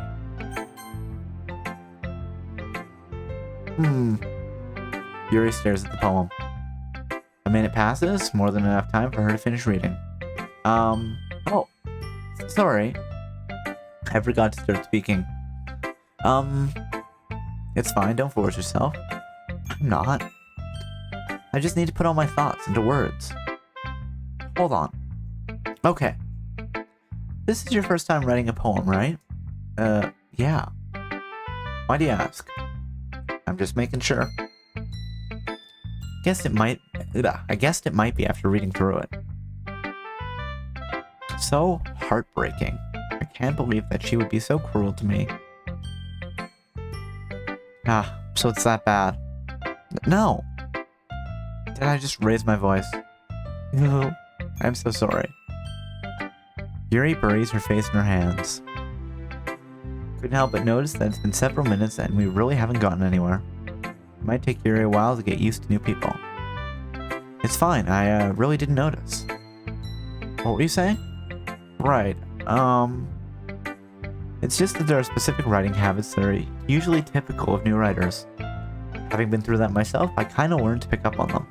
Yuri stares at the poem. A minute passes, more than enough time for her to finish reading. Oh, sorry. I forgot to start speaking. It's fine, don't force yourself. I'm not. I just need to put all my thoughts into words. Hold on. Okay. This is your first time writing a poem, right? Yeah. Why do you ask? I'm just making sure. I guessed it might be after reading through it. So heartbreaking. I can't believe that she would be so cruel to me. So it's that bad. No. Did I just raise my voice? No. I'm so sorry. Yuri buries her face in her hands. Couldn't help but notice that it's been several minutes and we really haven't gotten anywhere. It might take Yuri a while to get used to new people. It's fine, I really didn't notice. What were you saying? Right, it's just that there are specific writing habits that are usually typical of new writers. Having been through that myself, I kinda learned to pick up on them.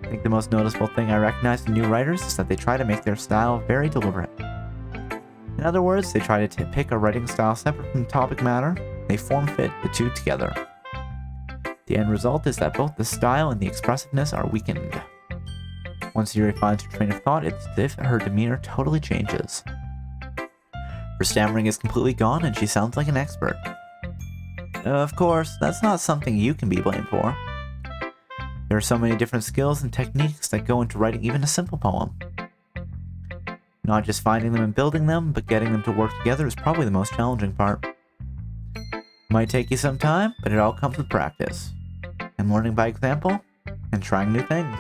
I think the most noticeable thing I recognize in new writers is that they try to make their style very deliberate. In other words, they try to pick a writing style separate from the topic matter. They form-fit the two together. The end result is that both the style and the expressiveness are weakened. Once Yuri finds her train of thought, it's as if her demeanor totally changes. Her stammering is completely gone and she sounds like an expert. Of course, that's not something you can be blamed for. There are so many different skills and techniques that go into writing even a simple poem. Not just finding them and building them, but getting them to work together is probably the most challenging part. Might take you some time, but it all comes with practice. And learning by example, and trying new things.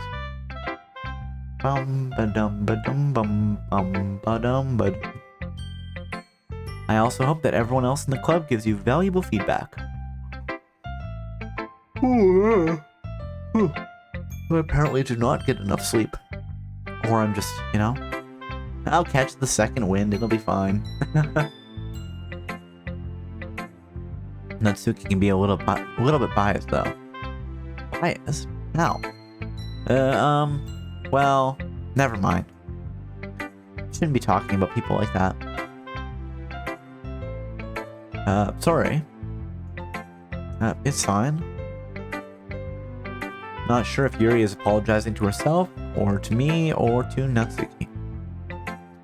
I also hope that everyone else in the club gives you valuable feedback. I apparently do not get enough sleep. Or I'm just, I'll catch the second wind, it'll be fine. Natsuki can be a little bit biased though. Biased? How? Well, never mind. Shouldn't be talking about people like that. Sorry. It's fine. Not sure if Yuri is apologizing to herself, or to me, or to Natsuki. Do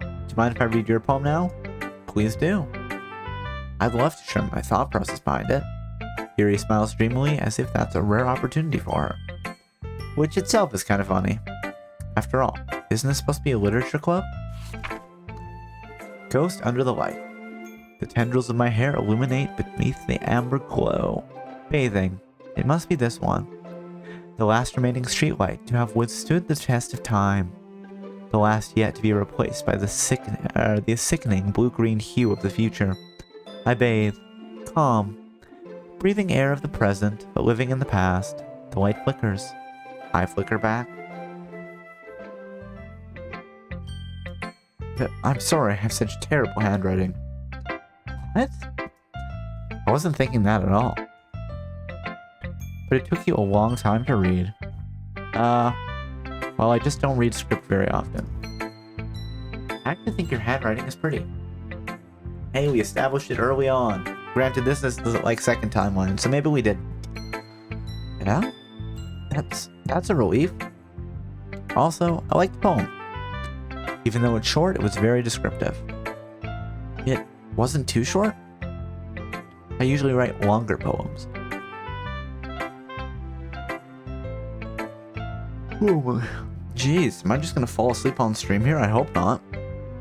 you mind if I read your poem now? Please do. I'd love to share my thought process behind it. Yuri smiles dreamily as if that's a rare opportunity for her. Which itself is kind of funny. After all, isn't this supposed to be a literature club? Ghost under the light. The tendrils of my hair illuminate beneath the amber glow. Bathing. It must be this one. The last remaining streetlight to have withstood the test of time. The last yet to be replaced by the sickening blue-green hue of the future. I bathe. Calm. Breathing air of the present, but living in the past. The light flickers. I flicker back. I'm sorry, I have such terrible handwriting. What? I wasn't thinking that at all. But it took you a long time to read. Well, I just don't read script very often. I actually think your handwriting is pretty. Hey, we established it early on. Granted, this is the, second timeline, so maybe we did. Yeah? That's a relief. Also, I like the poem. Even though it's short, it was very descriptive. It wasn't too short? I usually write longer poems. Oh my. Jeez, am I just gonna fall asleep on stream here? I hope not.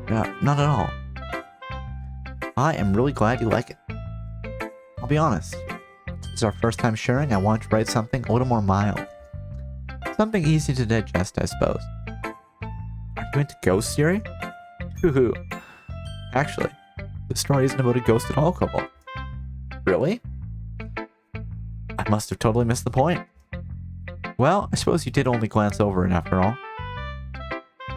Yeah, not at all. I am really glad you like it. I'll be honest. It's our first time sharing, I wanted to write something a little more mild. Something easy to digest, I suppose. Are you into ghosts, Yuri? Hoo-hoo. Actually, the story isn't about a ghost at all, Cobalt. Really? I must have totally missed the point. Well, I suppose you did only glance over it after all.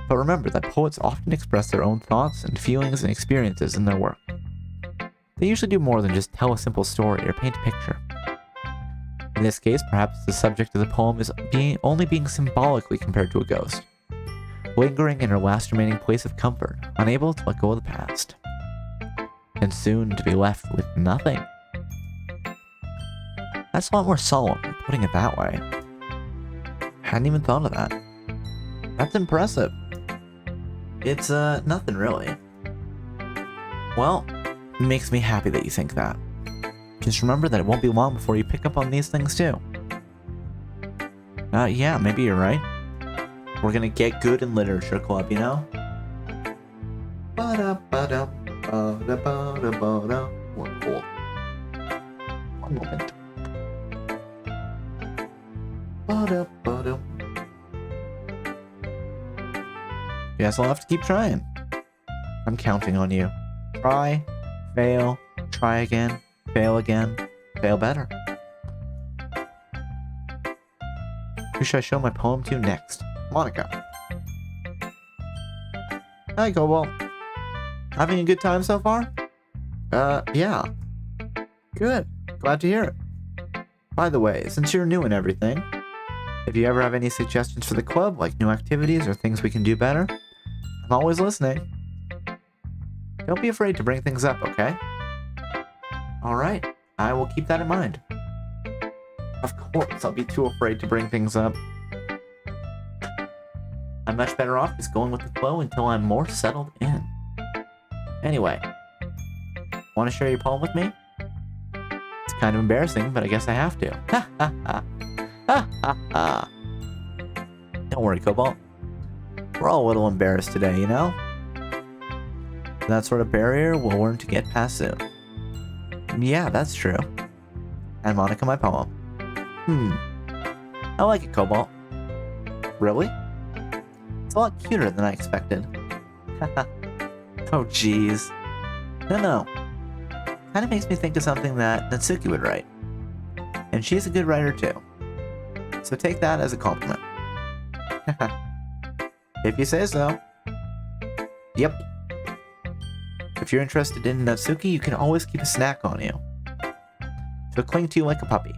But remember that poets often express their own thoughts and feelings and experiences in their work. They usually do more than just tell a simple story or paint a picture. In this case, perhaps the subject of the poem is only being symbolically compared to a ghost, lingering in her last remaining place of comfort, unable to let go of the past, and soon to be left with nothing. That's a lot more solemn, putting it that way. Hadn't even thought of that. That's impressive. It's, nothing really. Well, it makes me happy that you think that. Just remember that it won't be long before you pick up on these things too. Yeah, maybe you're right. We're gonna get good in literature club, you know? We're cool. One moment. Guess I'll have to keep trying. I'm counting on you. Try, fail, try again, fail better. Who should I show my poem to next? Monica. Hi, Cobalt. Having a good time so far? Yeah. Good. Glad to hear it. By the way, since you're new and everything, if you ever have any suggestions for the club, like new activities or things we can do better, I'm always listening. Don't be afraid to bring things up, okay? Alright, I will keep that in mind. Of course, I'll be too afraid to bring things up. I'm much better off just going with the flow until I'm more settled in. Anyway, want to share your poem with me? It's kind of embarrassing, but I guess I have to. Ha ha ha. Ha ha ha. Don't worry, Cobalt. We're all a little embarrassed today, you know? That sort of barrier we'll learn to get past soon. Yeah, that's true. And Monica, my poem. I like it, Cobalt. Really? It's a lot cuter than I expected. Haha. Oh, jeez. No. Kind of makes me think of something that Natsuki would write. And she's a good writer, too. So take that as a compliment. If you say so. Yep. If you're interested in Natsuki, you can always keep a snack on you. She'll cling to you like a puppy.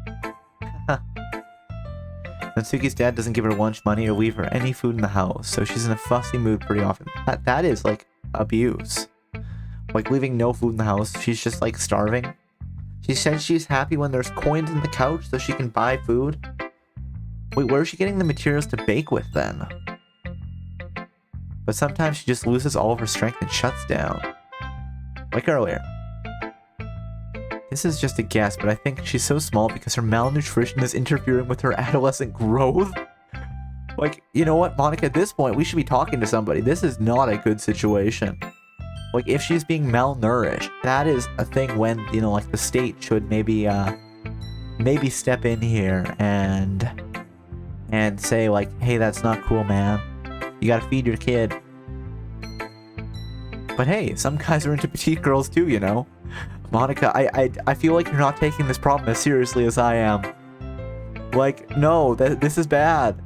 Natsuki's dad doesn't give her lunch money or leave her any food in the house, so she's in a fussy mood pretty often. That is, like, abuse. Like, leaving no food in the house, she's just, like, starving. She says she's happy when there's coins in the couch so she can buy food. Wait, where is she getting the materials to bake with, then? But sometimes she just loses all of her strength and shuts down. Like earlier. This is just a guess, but I think she's so small because her malnutrition is interfering with her adolescent growth. Like, you know what, Monica, at this point, we should be talking to somebody. This is not a good situation. Like, if she's being malnourished, that is a thing when, you know, like, the state should maybe step in here and say, like, hey, that's not cool, man. You gotta feed your kid. But hey, some guys are into petite girls too, you know? Monica, I feel like you're not taking this problem as seriously as I am. Like, no, this is bad.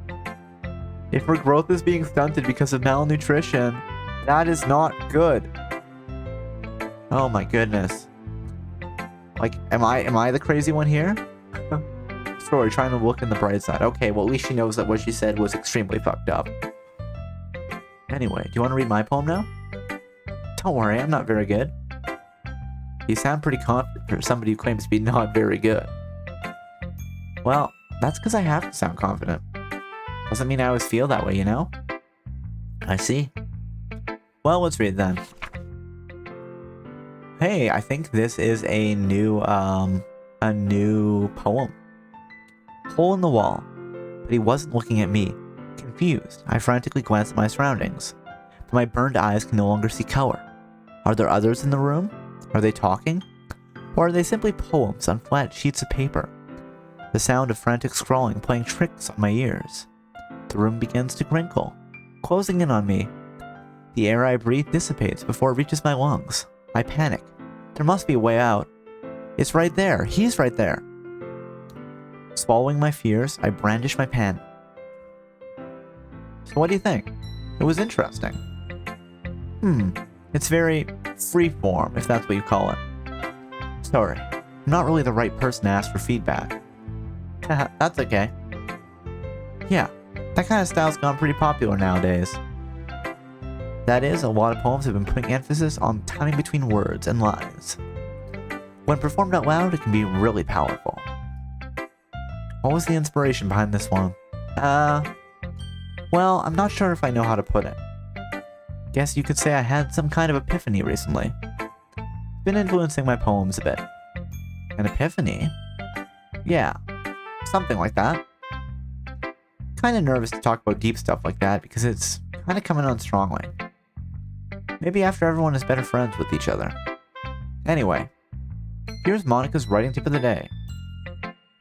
If her growth is being stunted because of malnutrition, that is not good. Oh my goodness. Like, am I the crazy one here? Sorry, trying to look in the bright side. Okay, well, at least she knows that what she said was extremely fucked up. Anyway, do you want to read my poem now? Don't worry, I'm not very good. You sound pretty confident for somebody who claims to be not very good. Well, that's because I have to sound confident. Doesn't mean I always feel that way, you know? I see. Well, let's read then. Hey, I think this is a new poem. Hole in the wall. But he wasn't looking at me. Confused, I frantically glanced at my surroundings. But my burned eyes can no longer see color. Are there others in the room? Are they talking? Or are they simply poems on flat sheets of paper? The sound of frantic scrawling playing tricks on my ears. The room begins to crinkle, closing in on me. The air I breathe dissipates before it reaches my lungs. I panic. There must be a way out. It's right there. He's right there. Swallowing my fears, I brandish my pen. So what do you think? It was interesting. It's very freeform, if that's what you call it. Sorry, I'm not really the right person to ask for feedback. That's okay. Yeah, that kind of style's gone pretty popular nowadays. That is, a lot of poems have been putting emphasis on timing between words and lines. When performed out loud, it can be really powerful. What was the inspiration behind this one? Well, I'm not sure if I know how to put it. Guess you could say I had some kind of epiphany recently. It's been influencing my poems a bit. An epiphany? Yeah, something like that. Kinda nervous to talk about deep stuff like that because it's kinda coming on strongly. Maybe after everyone is better friends with each other. Anyway, here's Monica's writing tip of the day.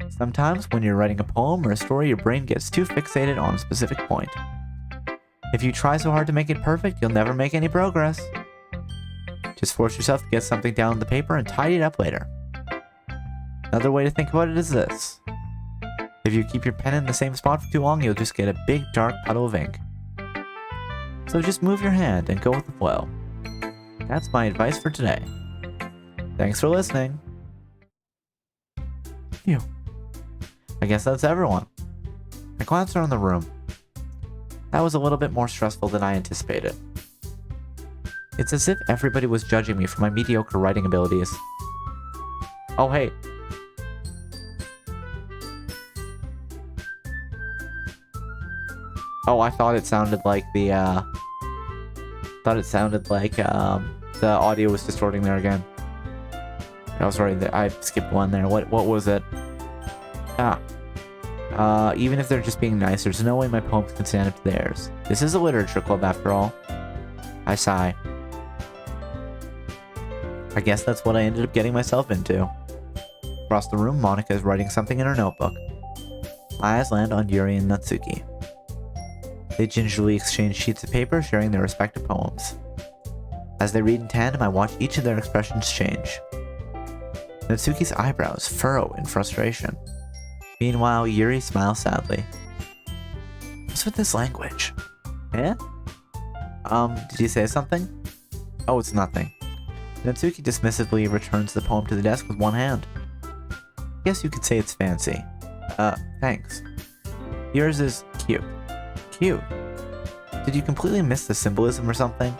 Sometimes when you're writing a poem or a story, your brain gets too fixated on a specific point. If you try so hard to make it perfect, you'll never make any progress. Just force yourself to get something down on the paper and tidy it up later. Another way to think about it is this. If you keep your pen in the same spot for too long, you'll just get a big dark puddle of ink. So just move your hand and go with the flow. That's my advice for today. Thanks for listening. Phew. I guess that's everyone. I glanced around the room. That was a little bit more stressful than I anticipated. It's as if everybody was judging me for my mediocre writing abilities. Oh hey. Oh, I thought it sounded like the audio was distorting there again. I was sorry, I skipped one there. What was it? Even if they're just being nice, there's no way my poems can stand up to theirs. This is a literature club after all. I sigh. I guess that's what I ended up getting myself into. Across the room, Monica is writing something in her notebook. My eyes land on Yuri and Natsuki. They gingerly exchange sheets of paper, sharing their respective poems. As they read in tandem, I watch each of their expressions change. Natsuki's eyebrows furrow in frustration. Meanwhile, Yuri smiles sadly. What's with this language? Eh? Did you say something? Oh, it's nothing. Natsuki dismissively returns the poem to the desk with one hand. Guess you could say it's fancy. Thanks. Yours is cute. Cute. Did you completely miss the symbolism or something?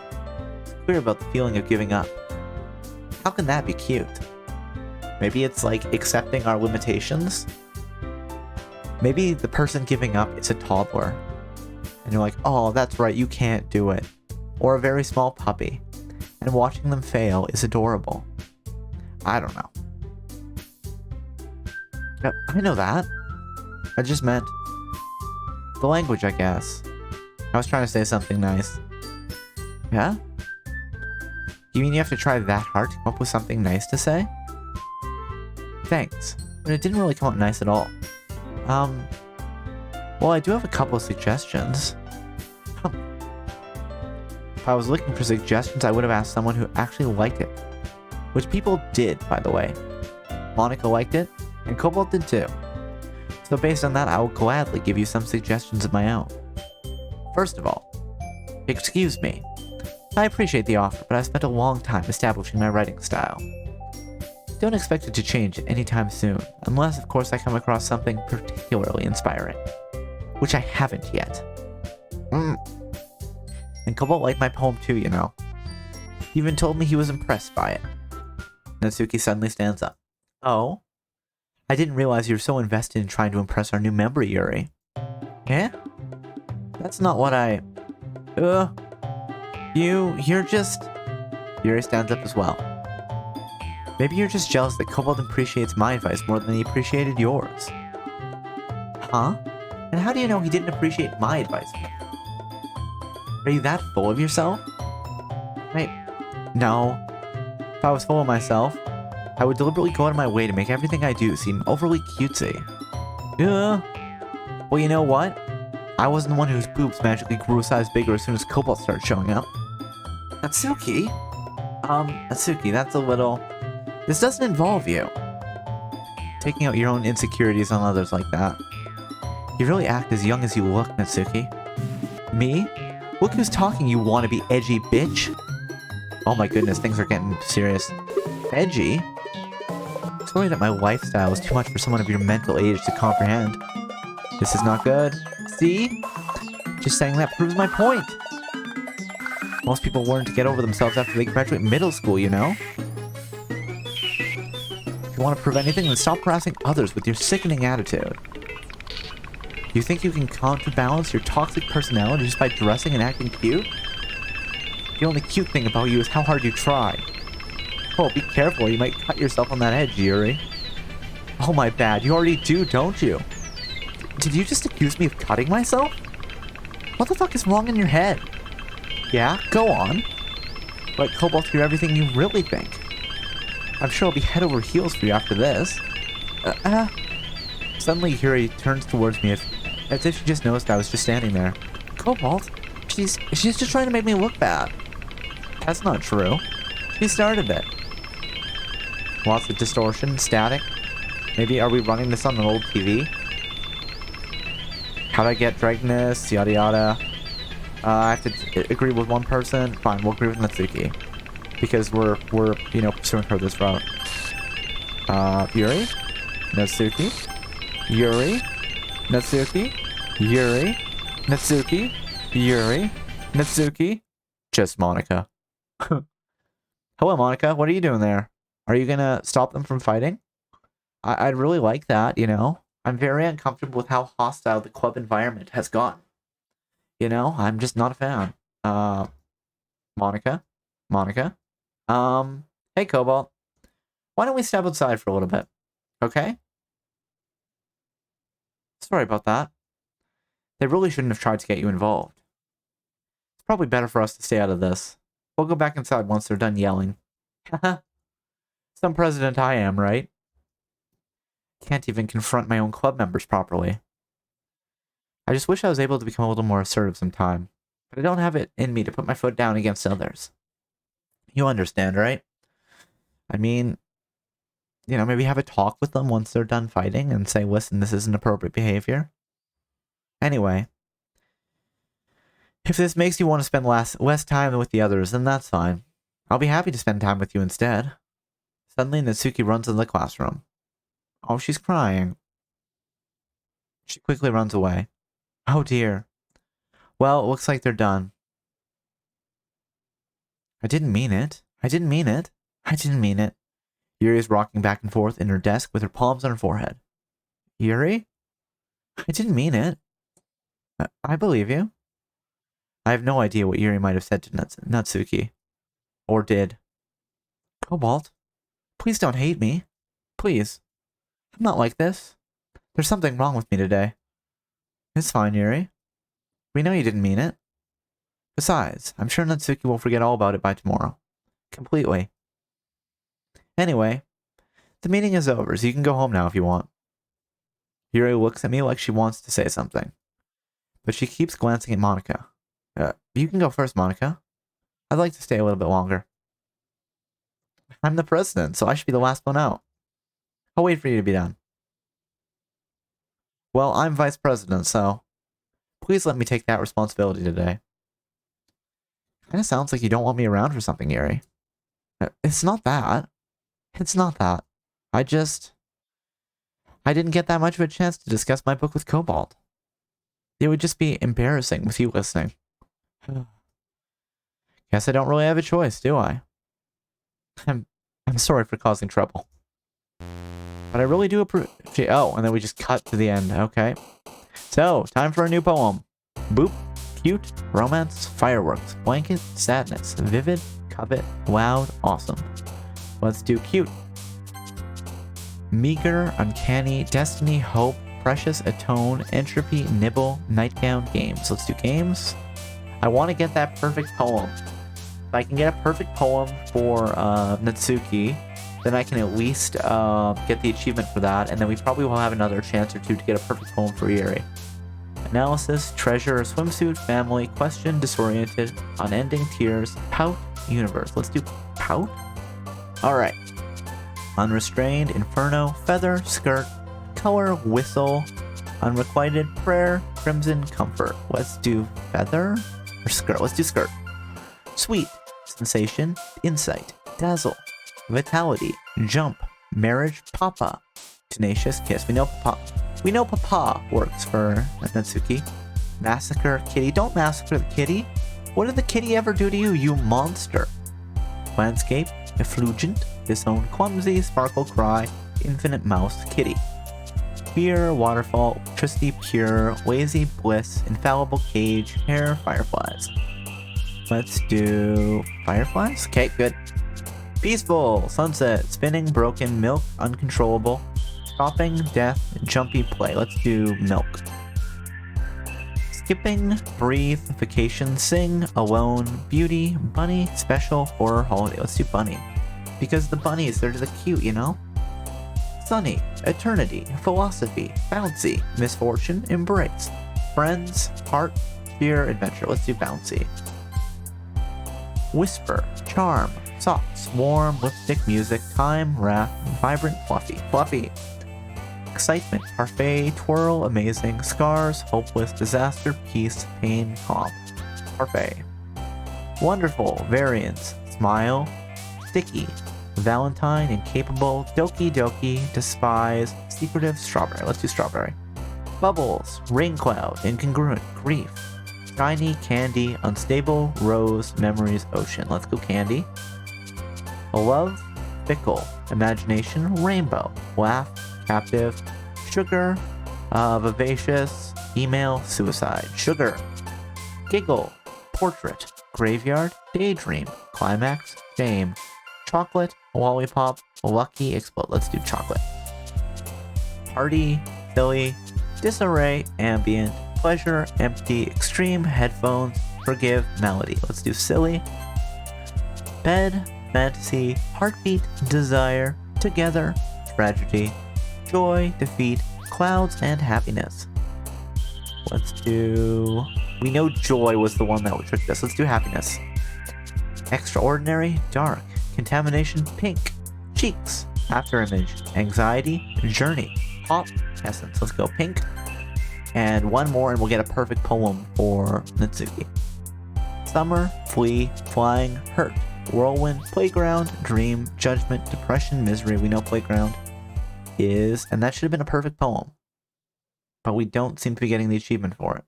It's clear about the feeling of giving up. How can that be cute? Maybe it's like accepting our limitations? Maybe the person giving up is a toddler. And you're like, oh, that's right, you can't do it. Or a very small puppy. And watching them fail is adorable. I don't know. Yep, I know that. I just meant the language, I guess. I was trying to say something nice. Yeah? You mean you have to try that hard to come up with something nice to say? Thanks, but it didn't really come out nice at all. Well, I do have a couple of suggestions. If I was looking for suggestions, I would have asked someone who actually liked it. Which people did, by the way. Monica liked it, and Cobalt did too. So based on that, I will gladly give you some suggestions of my own. First of all, excuse me. I appreciate the offer, but I've spent a long time establishing my writing style. Don't expect it to change anytime soon, unless of course I come across something particularly inspiring. Which I haven't yet. And Cobalt liked my poem too, you know. He even told me he was impressed by it. Natsuki suddenly stands up. Oh? I didn't realize you were so invested in trying to impress our new member, Yuri. Eh? That's not what I... You're just... Yuri stands up as well. Maybe you're just jealous that Cobalt appreciates my advice more than he appreciated yours. Huh? And how do you know he didn't appreciate my advice? Are you that full of yourself? Wait, no. If I was full of myself, I would deliberately go out of my way to make everything I do seem overly cutesy. Well, you know what? I wasn't the one whose boobs magically grew a size bigger as soon as Cobalt started showing up. Natsuki? Natsuki, that's a little... This doesn't involve you. Taking out your own insecurities on others like that. You really act as young as you look, Natsuki. Me? Look who's talking, you wannabe edgy bitch! Oh my goodness, things are getting serious. Edgy? It's worried that my lifestyle is too much for someone of your mental age to comprehend. This is not good. See? Just saying that proves my point. Most people learn to get over themselves after they graduate middle school, you know? If you want to prove anything, then stop harassing others with your sickening attitude. You think you can counterbalance your toxic personality just by dressing and acting cute? The only cute thing about you is how hard you try. Oh, be careful, you might cut yourself on that edge, Yuri. Oh, my bad. You already do, don't you? Did you just accuse me of cutting myself? What the fuck is wrong in your head? Yeah, go on. Let Cobalt hear everything you really think. I'm sure I'll be head over heels for you after this. Suddenly, Yuri turns towards me as if she just noticed I was just standing there. Cobalt? She's just trying to make me look bad. That's not true. She started it. Lots of distortion, static. Maybe are we running this on an old TV? How'd I get Dragness, yada yada. I have to agree with one person. Fine, we'll agree with Natsuki. Because we're pursuing her this route. Yuri? Natsuki? Yuri? Natsuki? Yuri? Natsuki? Yuri? Natsuki? Just Monica. Hello, Monica. What are you doing there? Are you gonna stop them from fighting? I'd really like that, you know? I'm very uncomfortable with how hostile the club environment has gotten. You know, I'm just not a fan. Monica? Monica? Hey, Cobalt. Why don't we step outside for a little bit? Okay? Sorry about that. They really shouldn't have tried to get you involved. It's probably better for us to stay out of this. We'll go back inside once they're done yelling. Haha. Some president I am, right? Can't even confront my own club members properly. I just wish I was able to become a little more assertive sometime, but I don't have it in me to put my foot down against others. You understand, right? I mean, you know, maybe have a talk with them once they're done fighting and say, listen, this isn't appropriate behavior. Anyway, if this makes you want to spend less time with the others, then that's fine. I'll be happy to spend time with you instead. Suddenly, Natsuki runs into the classroom. Oh, she's crying. She quickly runs away. Oh dear. Well, it looks like they're done. I didn't mean it. I didn't mean it. I didn't mean it. Yuri is rocking back and forth in her desk with her palms on her forehead. Yuri? I didn't mean it. I believe you. I have no idea what Yuri might have said to Natsuki. Or did. Cobalt, please don't hate me. Please. I'm not like this. There's something wrong with me today. It's fine, Yuri. We know you didn't mean it. Besides, I'm sure Natsuki will forget all about it by tomorrow. Completely. Anyway, the meeting is over, so you can go home now if you want. Yuri looks at me like she wants to say something, but she keeps glancing at Monica. You can go first, Monica. I'd like to stay a little bit longer. I'm the president, so I should be the last one out. I'll wait for you to be done. Well, I'm vice president, so please let me take that responsibility today. Kinda sounds like you don't want me around for something, Yuri. It's not that. It's not that. I didn't get that much of a chance to discuss my book with Cobalt. It would just be embarrassing with you listening. Guess I don't really have a choice, do I? I'm sorry for causing trouble. But I really do appreciate... Oh, and then we just cut to the end. Okay. So, time for a new poem. Boop. Cute. Romance. Fireworks. Blanket. Sadness. Vivid. Covet. Loud. Awesome. Let's do cute. Meager. Uncanny. Destiny. Hope. Precious. Atone. Entropy. Nibble. Nightgown. Games. Let's do games. I want to get that perfect poem. If I can get a perfect poem for Natsuki, then I can at least get the achievement for that, and then we probably will have another chance or two to get a perfect poem for Yuri. Analysis, treasure, swimsuit, family, question, disoriented, unending, tears, pout, universe. Let's do pout? Alright. Unrestrained, inferno, feather, skirt, color, whistle, unrequited, prayer, crimson, comfort. Let's do feather or skirt? Let's do skirt. Sweet, sensation, insight, dazzle, vitality, jump, marriage, papa, tenacious kiss. We know papa works for Natsuki. Massacre, kitty. Don't massacre the kitty. What did the kitty ever do to you, you monster? Landscape, effulgent, disown, clumsy, sparkle, cry, infinite mouse, kitty. Fear, waterfall, electricity, pure, lazy, bliss, infallible, cage, hair, fireflies. Let's do fireflies. Okay, good. Peaceful, sunset, spinning, broken, milk, uncontrollable, stopping, death, jumpy play. Let's do milk. Skipping, breathe, vacation, sing, alone, beauty, bunny, special, horror, holiday. Let's do bunny. Because the bunnies, they're the cute, you know? Sunny, eternity, philosophy, bouncy, misfortune, embrace, friends, heart, fear, adventure. Let's do bouncy. Whisper, charm, socks, warm, lipstick, music, time, wrath, vibrant, fluffy. Fluffy. Excitement, parfait, twirl, amazing, scars, hopeless, disaster, peace, pain, calm. Parfait. Wonderful, variance, smile, sticky, valentine, incapable, doki doki, despise, secretive, strawberry. Let's do strawberry. Bubbles, rain cloud, incongruent, grief, shiny, candy, unstable, rose, memories, ocean. Let's go candy. Love, fickle, imagination, rainbow, laugh, captive, sugar, vivacious, email, suicide, sugar, giggle, portrait, graveyard, daydream, climax, shame, chocolate, lollipop, lucky, explode. Let's do chocolate. Party, silly, disarray, ambient, pleasure, empty, extreme, headphones, forgive, melody. Let's do silly. Bed, fantasy, heartbeat, desire, together, tragedy, joy, defeat, clouds, and happiness. Let's do... We know joy was the one that would trick us. Let's do happiness. Extraordinary, dark, contamination, pink, cheeks, afterimage, anxiety, journey, pop, essence. Let's go pink. And one more and we'll get a perfect poem for Natsuki. Summer, flee, flying, hurt, whirlwind, playground, dream, judgment, depression, misery. We know playground is, and that should have been a perfect poem. But we don't seem to be getting the achievement for it.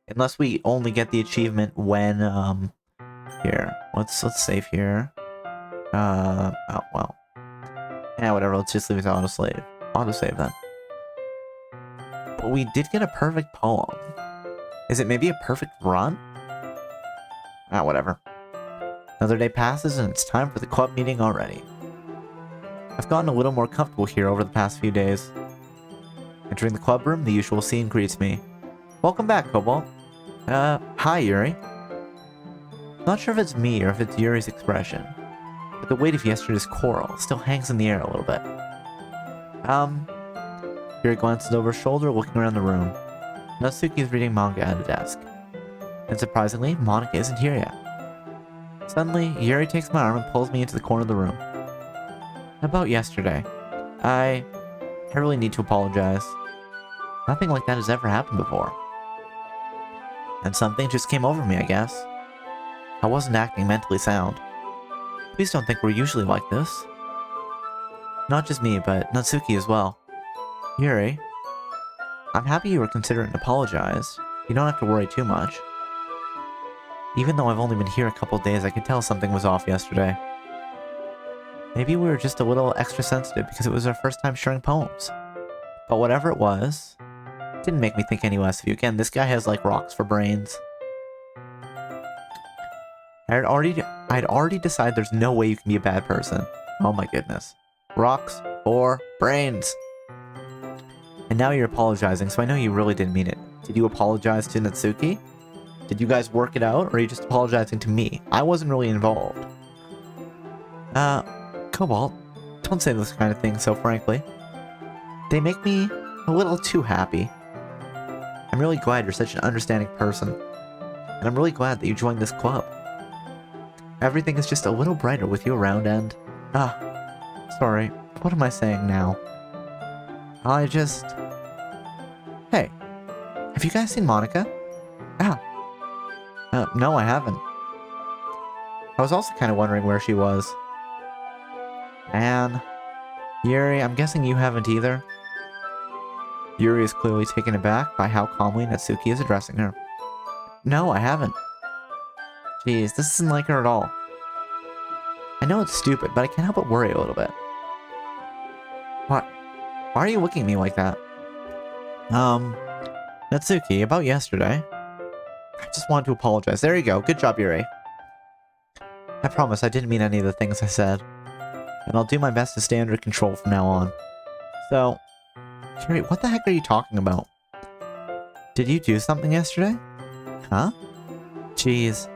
Unless we only get the achievement when, here. Let's save here. Oh, well. Yeah, whatever, let's just leave it to autosave. Autosave then. But we did get a perfect poem. Is it maybe a perfect run? Ah, whatever. Another day passes and it's time for the club meeting already. I've gotten a little more comfortable here over the past few days. Entering the club room, the usual scene greets me. Welcome back, Cobalt. Hi, Yuri. Not sure if it's me or if it's Yuri's expression, but the weight of yesterday's quarrel still hangs in the air a little bit. Yuri glances over his shoulder, looking around the room. Natsuki is reading manga at a desk. And surprisingly, Monika isn't here yet. Suddenly, Yuri takes my arm and pulls me into the corner of the room. About yesterday, I really need to apologize. Nothing like that has ever happened before. And something just came over me, I guess. I wasn't acting mentally sound. Please don't think we're usually like this. Not just me, but Natsuki as well. Yuri, I'm happy you were considering to apologize. You don't have to worry too much. Even though I've only been here a couple days, I could tell something was off yesterday. Maybe we were just a little extra sensitive because it was our first time sharing poems. But whatever it was, it didn't make me think any less of you. Again, this guy has like rocks for brains. I'd already decided there's no way you can be a bad person. Oh my goodness. Rocks or brains. And now you're apologizing, so I know you really didn't mean it. Did you apologize to Natsuki? Did you guys work it out, or are you just apologizing to me? I wasn't really involved. Cobalt, don't say this kind of thing so frankly. They make me a little too happy. I'm really glad you're such an understanding person. And I'm really glad that you joined this club. Everything is just a little brighter with you around and... sorry, what am I saying now? I just... Hey, have you guys seen Monika? No, I haven't. I was also kind of wondering where she was. And... Yuri, I'm guessing you haven't either? Yuri is clearly taken aback by how calmly Natsuki is addressing her. No, I haven't. Jeez, this isn't like her at all. I know it's stupid, but I can't help but worry a little bit. What? Why are you looking at me like that? Natsuki, about yesterday. I just wanted to apologize. There you go. Good job, Yuri. I promise I didn't mean any of the things I said. And I'll do my best to stay under control from now on. So, Yuri, what the heck are you talking about? Did you do something yesterday? Huh? Jeez.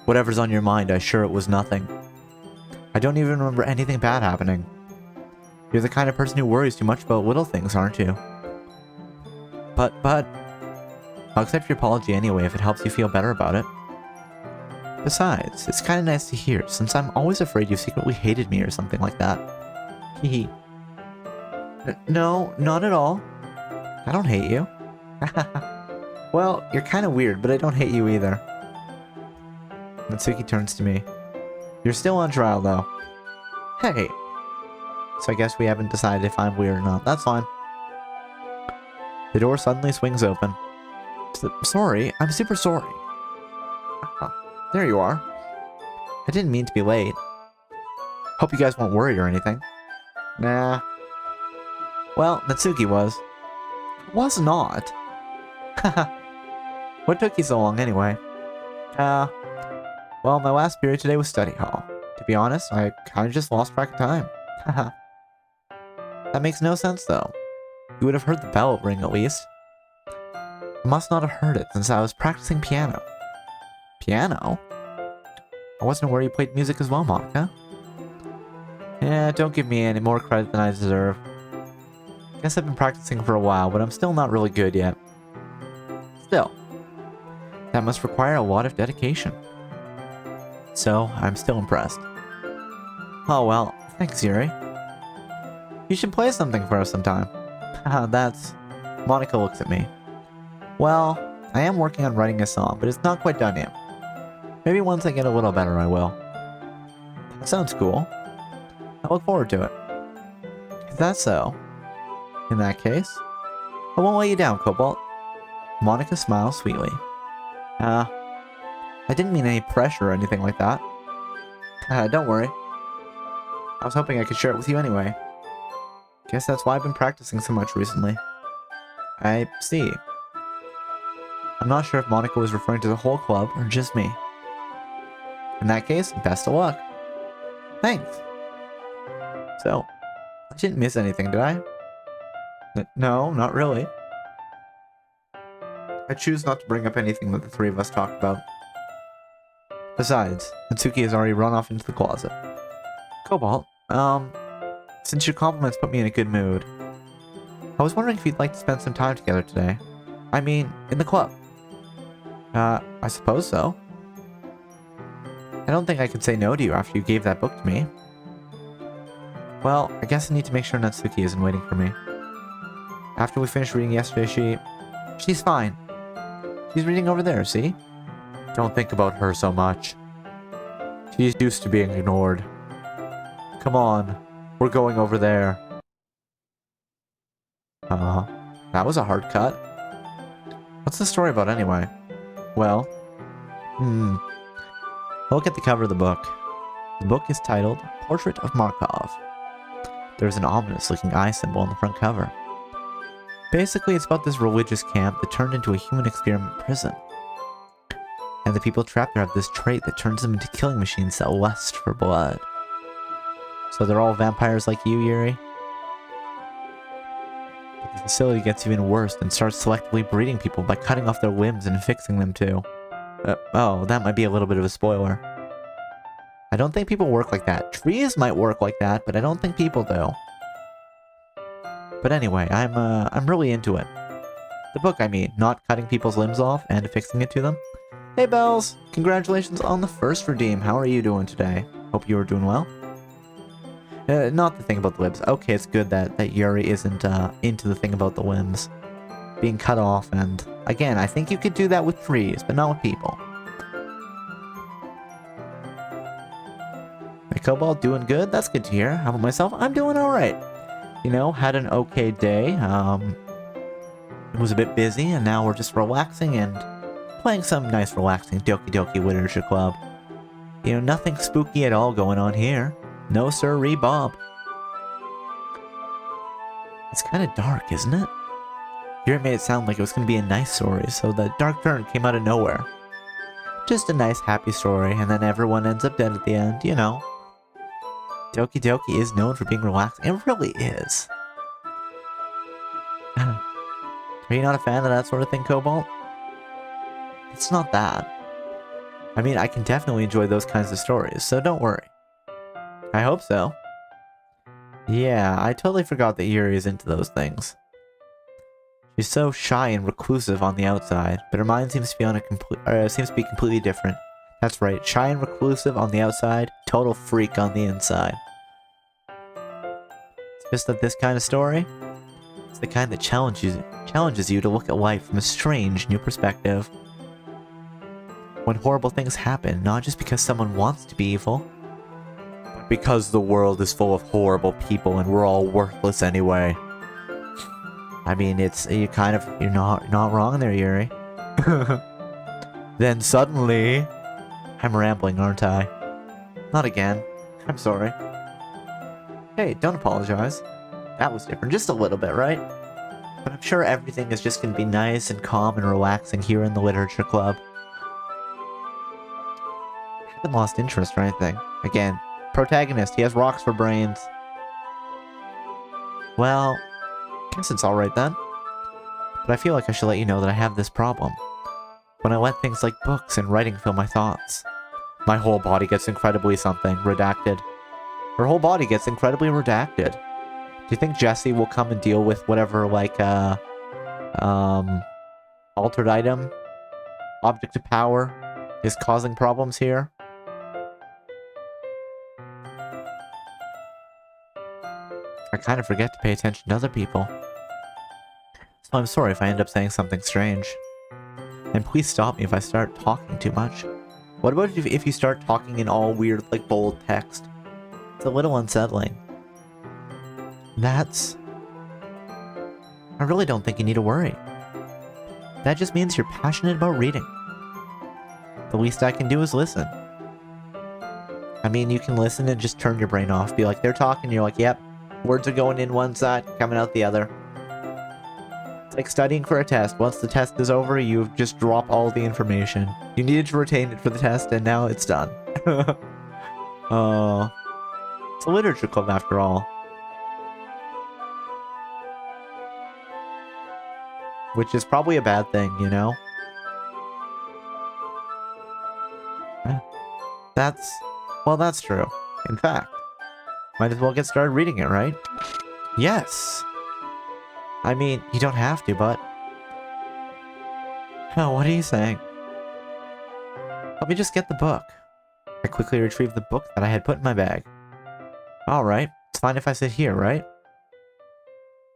Whatever's on your mind, I'm sure it was nothing. I don't even remember anything bad happening. You're the kind of person who worries too much about little things, aren't you? But... I'll accept your apology anyway if it helps you feel better about it. Besides, it's kind of nice to hear, since I'm always afraid you secretly hated me or something like that. Hehe. No, not at all. I don't hate you. Well, you're kind of weird, but I don't hate you either. Natsuki turns to me. You're still on trial, though. Hey! So I guess we haven't decided if I'm weird or not. That's fine. The door suddenly swings open. Sorry, I'm super sorry. There you are. I didn't mean to be late. Hope you guys won't worry or anything. Nah. Well, Natsuki was. Was not. Haha. What took you so long anyway? Well, my last period today was study hall. To be honest, I kinda just lost track of time. Haha. That makes no sense though. You would have heard the bell ring at least. I must not have heard it since I was practicing piano. Piano? I wasn't aware you played music as well, Monica. Yeah, don't give me any more credit than I deserve. Guess I've been practicing for a while, but I'm still not really good yet. Still, that must require a lot of dedication. So, I'm still impressed. Oh well, thanks, Yuri. You should play something for us sometime. That's... Monica looks at me. Well, I am working on writing a song, but it's not quite done yet. Maybe once I get a little better, I will. That sounds cool. I look forward to it. Is that so? In that case, I won't let you down, Cobalt. Monica smiles sweetly. I didn't mean any pressure or anything like that. Don't worry. I was hoping I could share it with you anyway. Guess that's why I've been practicing so much recently. I see. I'm not sure if Monica was referring to the whole club or just me. In that case, best of luck. Thanks. So, I didn't miss anything, did I? No, not really. I choose not to bring up anything that the three of us talked about. Besides, Natsuki has already run off into the closet. Cobalt, since your compliments put me in a good mood, I was wondering if you'd like to spend some time together today. I mean, in the club. I suppose so. I don't think I could say no to you after you gave that book to me. Well, I guess I need to make sure Natsuki isn't waiting for me. After we finished reading yesterday, she's fine. She's reading over there, see? Don't think about her so much. She's used to being ignored. Come on, we're going over there. That was a hard cut. What's the story about anyway? Well, look at the cover of the book. The book is titled Portrait of Markov. There's an ominous looking eye symbol on the front cover. Basically, it's about this religious camp that turned into a human experiment prison. And the people trapped there have this trait that turns them into killing machines that lust for blood. So they're all vampires like you, Yuri? But the facility gets even worse and starts selectively breeding people by cutting off their limbs and fixing them too. Oh, that might be a little bit of a spoiler. I don't think people work like that. Trees might work like that, but I don't think people do. But anyway, I'm really into it. The book, I mean, not cutting people's limbs off and fixing it to them. Hey, Bells! Congratulations on the first redeem. How are you doing today? Hope you are doing well. Not the thing about the limbs. Okay, it's good that Yuri isn't into the thing about the limbs being cut off, and again, I think you could do that with trees, but not with people. My Cobalt doing good? That's good to hear. How about myself? I'm doing alright. You know, had an okay day. It was a bit busy, and now we're just relaxing and playing some nice relaxing Doki Literature Club. You know, nothing spooky at all going on here. No sirree, Bob. It's kind of dark, isn't it? Yuri made it sound like it was going to be a nice story, so the dark turn came out of nowhere. Just a nice happy story, and then everyone ends up dead at the end, you know. Doki Doki is known for being relaxed. It really is. Are you not a fan of that sort of thing, Cobalt? It's not that. I mean, I can definitely enjoy those kinds of stories, so don't worry. I hope so. Yeah, I totally forgot that Yuri is into those things. She's so shy and reclusive on the outside, but her mind seems to be completely different. That's right, shy and reclusive on the outside, total freak on the inside. It's just that this kind of story, it's the kind that challenges you to look at life from a strange new perspective. When horrible things happen, not just because someone wants to be evil, but because the world is full of horrible people and we're all worthless anyway. I mean, you're not wrong there, Yuri. Then suddenly, I'm rambling, aren't I? Not again. I'm sorry. Hey, don't apologize. That was different, just a little bit, right? But I'm sure everything is just gonna be nice and calm and relaxing here in the literature club. I haven't lost interest or anything. Again, protagonist, he has rocks for brains. Well, guess it's alright then. But I feel like I should let you know that I have this problem. When I let things like books and writing fill my thoughts, my whole body gets incredibly redacted. Her whole body gets incredibly redacted. Do you think Jesse will come and deal with whatever, altered item, object of power, is causing problems here? I kind of forget to pay attention to other people. So I'm sorry if I end up saying something strange. And please stop me if I start talking too much. What about if you start talking in all weird, bold text? It's a little unsettling. I really don't think you need to worry. That just means you're passionate about reading. The least I can do is listen. I mean, you can listen and just turn your brain off. Be like, they're talking, you're like, yep, words are going in one side, coming out the other. It's like studying for a test. Once the test is over, you just drop all the information. You needed to retain it for the test, and now it's done. It's a literature club after all. Which is probably a bad thing, you know? That's true. In fact, might as well get started reading it, right? Yes! I mean, you don't have to, but... Oh, what are you saying? Let me just get the book. I quickly retrieved the book that I had put in my bag. Alright, it's fine if I sit here, right?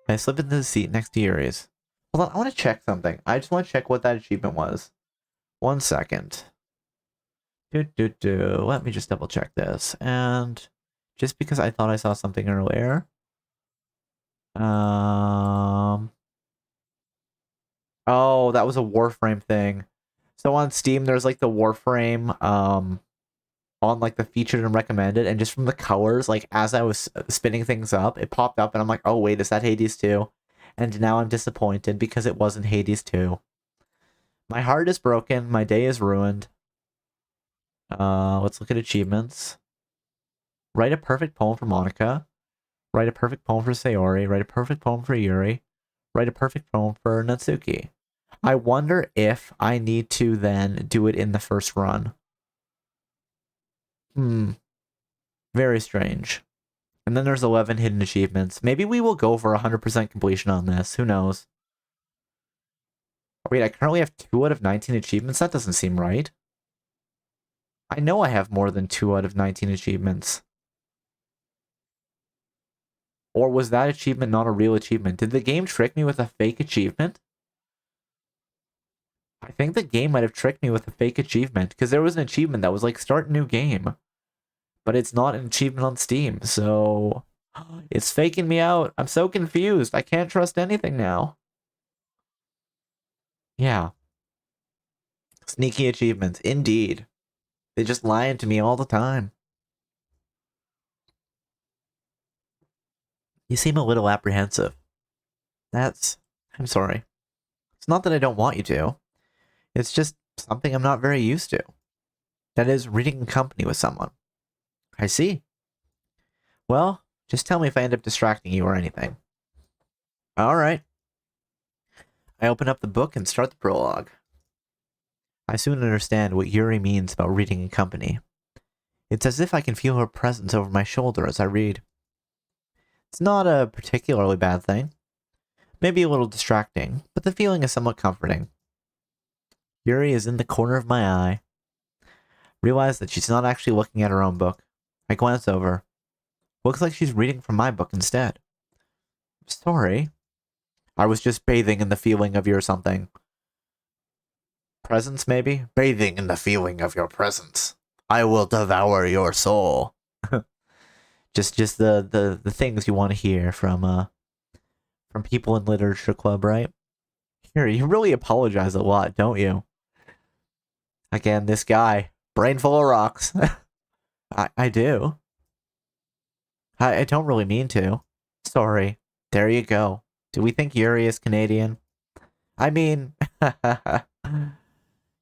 I slipped into the seat next to Yuri's. Hold on, I want to check something. I just want to check what that achievement was. 1 second. Let me just double check this. And just because I thought I saw something earlier. Oh, that was a Warframe thing. So on Steam, there's the Warframe on the featured and recommended, and just from the colors, as I was spinning things up, it popped up, and I'm like, oh wait, is that Hades 2? And now I'm disappointed because it wasn't Hades 2. My heart is broken. My day is ruined. Let's look at achievements. Write a perfect poem for Monica. Write a perfect poem for Sayori. Write a perfect poem for Yuri. Write a perfect poem for Natsuki. I wonder if I need to then do it in the first run. Very strange. And then there's 11 hidden achievements. Maybe we will go for 100% completion on this. Who knows? Wait, I currently have 2 out of 19 achievements? That doesn't seem right. I know I have more than 2 out of 19 achievements. Or was that achievement not a real achievement? Did the game trick me with a fake achievement? I think the game might have tricked me with a fake achievement, because there was an achievement that was start new game. But it's not an achievement on Steam, so... It's faking me out. I'm so confused. I can't trust anything now. Yeah. Sneaky achievements, indeed. They just lying to me all the time. You seem a little apprehensive. I'm sorry. It's not that I don't want you to. It's just something I'm not very used to. That is, reading in company with someone. I see. Well, just tell me if I end up distracting you or anything. Alright. I open up the book and start the prologue. I soon understand what Yuri means about reading in company. It's as if I can feel her presence over my shoulder as I read. It's not a particularly bad thing. Maybe a little distracting, but the feeling is somewhat comforting. Yuri is in the corner of my eye. Realize that she's not actually looking at her own book. I glance over. Looks like she's reading from my book instead. Sorry. I was just bathing in the feeling of your something. Presence, maybe? Bathing in the feeling of your presence. I will devour your soul. just the things you want to hear from people in literature club, right? Here, you really apologize a lot, don't you? Again, this guy, brain full of rocks. I do. I don't really mean to. Sorry. There you go. Do we think Yuri is Canadian? I mean,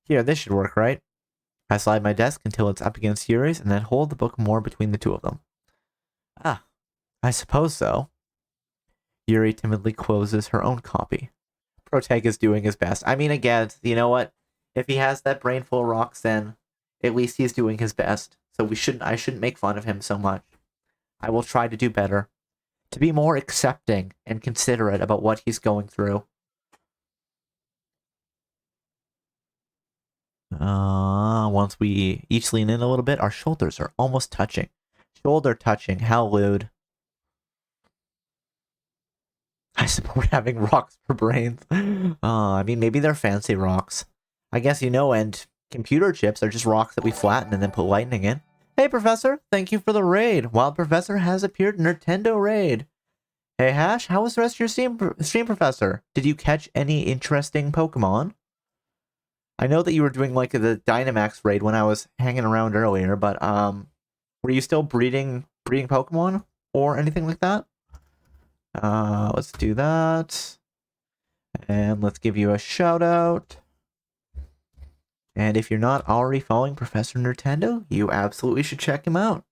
here, this should work, right? I slide my desk until it's up against Yuri's and then hold the book more between the two of them. Ah, I suppose so. Yuri timidly closes her own copy. Protag is doing his best. I mean, again, you know what? If he has that brain full of rocks, then at least he's doing his best. So I shouldn't make fun of him so much. I will try to do better. To be more accepting and considerate about what he's going through. Once we each lean in a little bit, our shoulders are almost touching. Shoulder touching, how lewd. I support having rocks for brains. I mean, maybe they're fancy rocks. I guess and computer chips are just rocks that we flatten and then put lightning in. Hey, Professor, thank you for the raid. Wild Professor has appeared in Nintendo raid. Hey, Hash, how was the rest of your stream, Professor? Did you catch any interesting Pokemon? I know that you were doing like the Dynamax raid when I was hanging around earlier, but were you still breeding Pokemon or anything like that? Let's do that. And let's give you a shout out. And if you're not already following Professor Nintendo, you absolutely should check him out.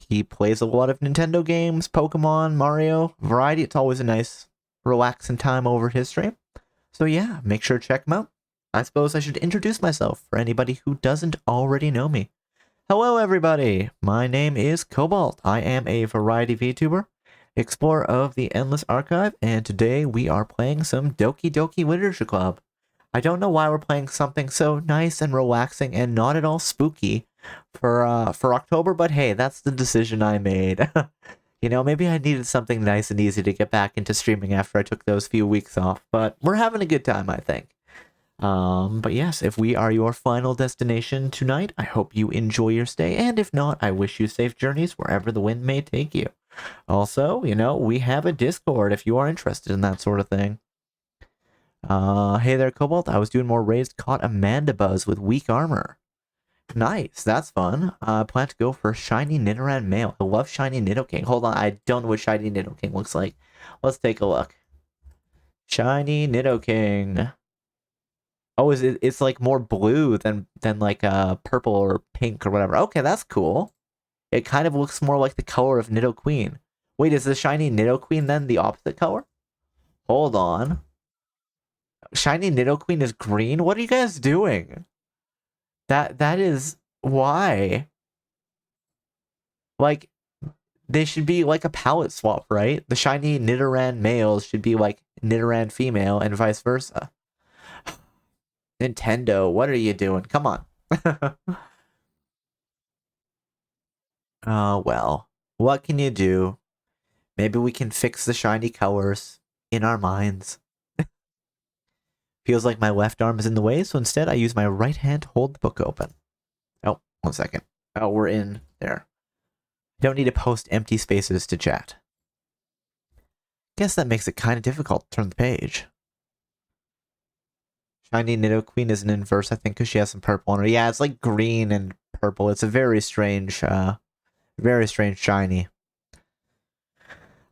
He plays a lot of Nintendo games, Pokemon, Mario, variety. It's always a nice, relaxing time over his stream. So yeah, make sure to check him out. I suppose I should introduce myself for anybody who doesn't already know me. Hello everybody, my name is Cobalt. I am a variety VTuber, explorer of the Endless Archive, and today we are playing some Doki Doki Literature Club. I don't know why we're playing something so nice and relaxing and not at all spooky for October, but hey, that's the decision I made. Maybe I needed something nice and easy to get back into streaming after I took those few weeks off, but we're having a good time, I think. But yes, if we are your final destination tonight, I hope you enjoy your stay, and if not, I wish you safe journeys wherever the wind may take you. Also, we have a Discord if you are interested in that sort of thing. Hey there, Cobalt. I was doing more raids, caught a Mandibuzz with weak armor. Nice, that's fun. Plan to go for Shiny Nidoran male. I love Shiny Nidoking. Hold on, I don't know what Shiny Nidoking looks like. Let's take a look. Shiny Nidoking. Oh, it's like more blue than like purple or pink or whatever. Okay, that's cool. It kind of looks more like the color of Nidoqueen. Wait, is the Shiny Nidoqueen then the opposite color? Hold on. Shiny Nidoqueen is green? What are you guys doing? That is why. Like, they should be like a palette swap, right? The Shiny Nidoran males should be like Nidoran female and vice versa. Nintendo, what are you doing? Come on. Well, what can you do? Maybe we can fix the shiny colors in our minds. Feels like my left arm is in the way, so instead I use my right hand to hold the book open. Oh, 1 second. Oh, we're in there. Don't need to post empty spaces to chat. Guess that makes it kind of difficult to turn the page. Shiny Nidoqueen is an inverse, I think, because she has some purple on her. Yeah, it's like green and purple. It's a very strange shiny.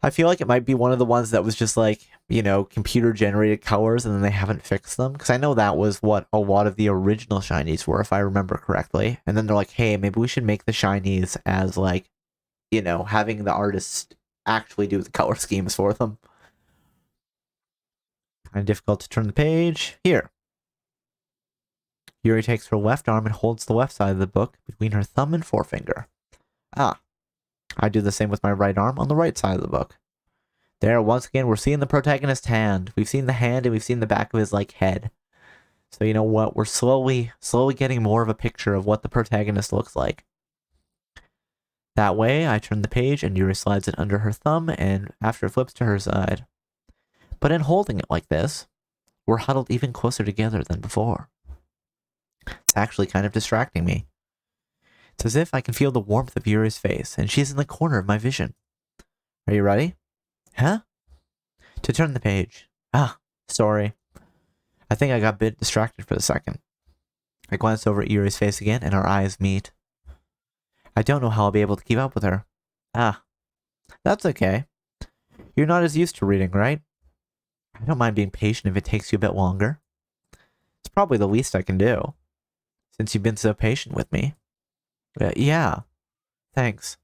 I feel like it might be one of the ones that was just like, you know, computer generated colors and then they haven't fixed them. Because I know that was what a lot of the original shinies were, if I remember correctly. And then they're like, hey, maybe we should make the shinies as like, you know, having the artist actually do the color schemes for them. Kind of difficult to turn the page. Here. Yuri takes her left arm and holds the left side of the book between her thumb and forefinger. Ah, I do the same with my right arm on the right side of the book. There, once again, we're seeing the protagonist's hand. We've seen the hand and we've seen the back of his, like, head. So you know what? We're slowly getting more of a picture of what the protagonist looks like. That way, I turn the page and Yuri slides it under her thumb and after it flips to her side. But in holding it like this, we're huddled even closer together than before. It's actually kind of distracting me. It's as if I can feel the warmth of Yuri's face, and she's in the corner of my vision. Are you ready? Huh? To turn the page. Ah, sorry. I think I got a bit distracted for a second. I glance over at Yuri's face again, and our eyes meet. I don't know how I'll be able to keep up with her. Ah, that's okay. You're not as used to reading, right? I don't mind being patient if it takes you a bit longer. It's probably the least I can do, since you've been so patient with me. Yeah, thanks.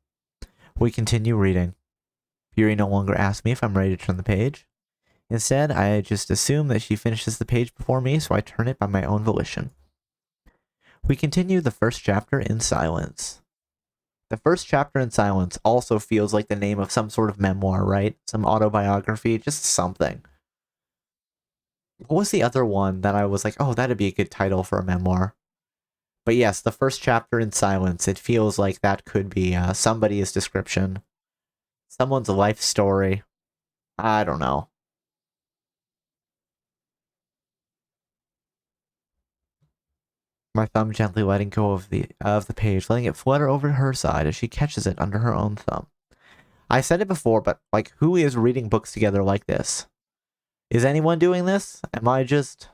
We continue reading. Yuri no longer asks me if I'm ready to turn the page. Instead, I just assume that she finishes the page before me, so I turn it by my own volition. We continue the first chapter in silence. The first chapter in silence also feels like the name of some sort of memoir, right? Some autobiography, just something. What was the other one that I was like, oh, that'd be a good title for a memoir? But yes, the first chapter in silence, it feels like that could be somebody's description. Someone's life story. I don't know. My thumb gently letting go of the page, letting it flutter over to her side as she catches it under her own thumb. I said it before, but like, who is reading books together like this? Is anyone doing this? Am I just...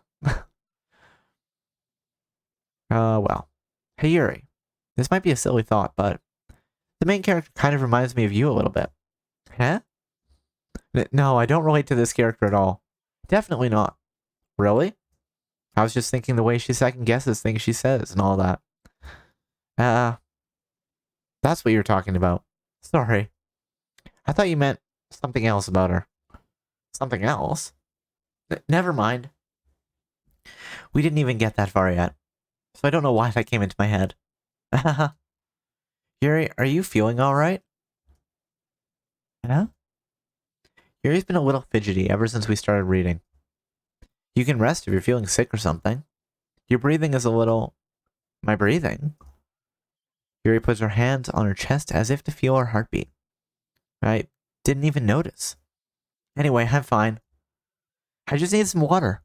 well. Hey, Yuri. This might be a silly thought, but the main character kind of reminds me of you a little bit. Huh? No, I don't relate to this character at all. Definitely not. Really? I was just thinking the way she second guesses things she says and all that. That's what you're talking about. Sorry. I thought you meant something else about her. Something else? Never mind. We didn't even get that far yet. So I don't know why that came into my head. Yuri, are you feeling alright? Huh? Yuri's been a little fidgety ever since we started reading. You can rest if you're feeling sick or something. Your breathing is a little... My breathing? Yuri puts her hands on her chest as if to feel her heartbeat. I didn't even notice. Anyway, I'm fine. I just need some water.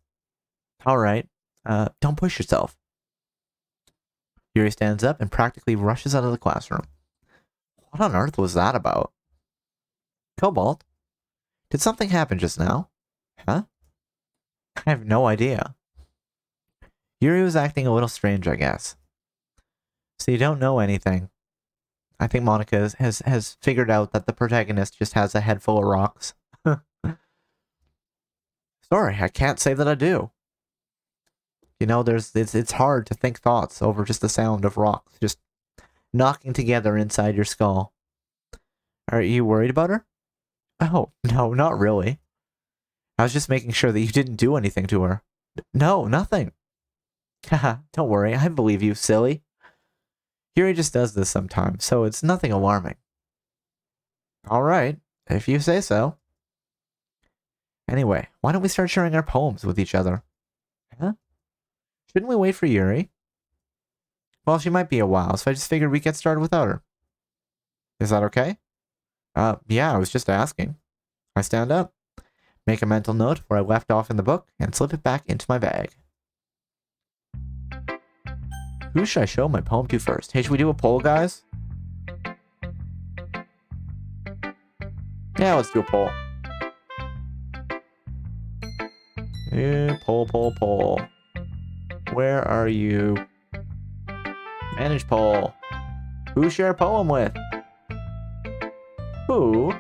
Alright. Don't push yourself. Yuri stands up and practically rushes out of the classroom. What on earth was that about? Cobalt? Did something happen just now? Huh? I have no idea. Yuri was acting a little strange, I guess. So you don't know anything. I think Monica has figured out that the protagonist just has a head full of rocks. Sorry, I can't say that I do. You know, it's hard to think thoughts over just the sound of rocks just knocking together inside your skull. Are you worried about her? Oh, no, not really. I was just making sure that you didn't do anything to her. No, nothing. Haha, don't worry, I believe you, silly. Yuri just does this sometimes, so it's nothing alarming. Alright, if you say so. Anyway, why don't we start sharing our poems with each other? Huh? Shouldn't we wait for Yuri? Well, she might be a while, so I just figured we'd get started without her. Is that okay? Yeah, I was just asking. I stand up, make a mental note where I left off in the book, and slip it back into my bag. Who should I show my poem to first? Hey, should we do a poll, guys? Yeah, let's do a poll. Yeah, poll. Where are you? Manage poll. Who share a poem with? Who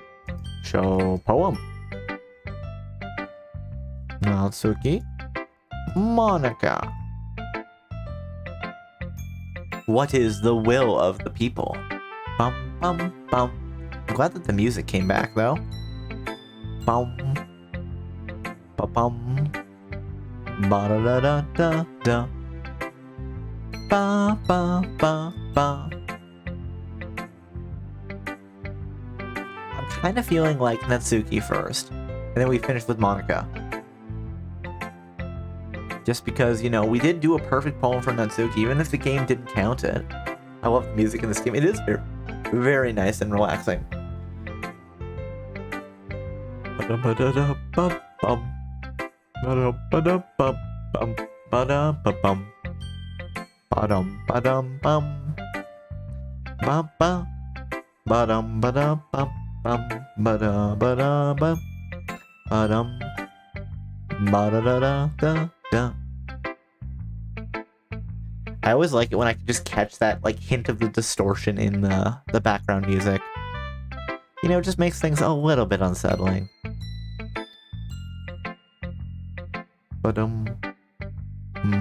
should show poem. Natsuki. Monica. What is the will of the people? Bum, bum, bum. I'm glad that the music came back, though. Bum. Ba-bum. Ba-da-da-da-da-da. Ba-ba-ba-ba. I'm kind of feeling like Natsuki first, and then we finish with Monica. Just because, you know, we did do a perfect poem for Natsuki, even if the game didn't count it. I love the music in this game. It is very, very nice and relaxing. Ba-da-ba-da-da-bum-bum. Ba-da-ba-da-bum-bum. Ba-da-ba-bum. Ba-dum-ba-dum-bum. Ba-ba. Ba-dum-ba-da-bum-bum. Ba-da-ba-da-bum. Ba-dum. Ba-da-da-da-da. I always like it when I can just catch that like hint of the distortion in the background music. You know, it just makes things a little bit unsettling. Ba-dum.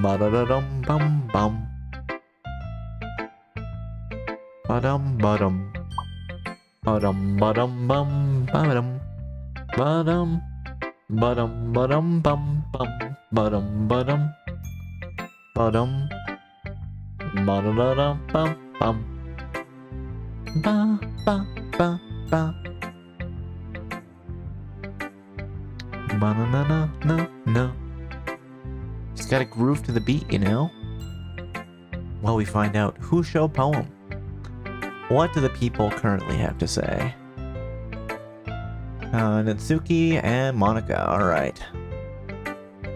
Ba-da-da-dum bum bum. Ba-dum ba-dum. Ba-dum ba-dum bum ba-dum. Ba-dum. Ba-dum ba-dum bum bum. Ba-dum ba-dum. Ba-dum. Ba-da-da-dum bum bum. Ba ba ba ba. Ba-na-na-na-na-na. Just gotta groove to the beat, you know? While we find out who show poem. What do the people currently have to say? Natsuki and Monica, alright.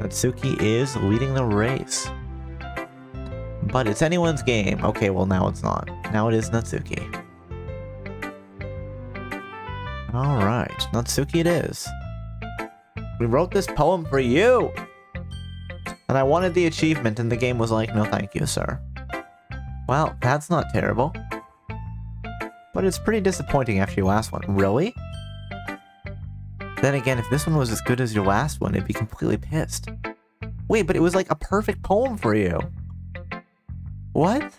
Natsuki is leading the race. But it's anyone's game. Okay, well now it's not. Now it is Natsuki. Alright, Natsuki it is. We wrote this poem for you! And I wanted the achievement and the game was like, no thank you, sir. Well, that's not terrible. But it's pretty disappointing after your last one. Really? Then again, if this one was as good as your last one, it'd be completely pissed. Wait, but it was like a perfect poem for you. What?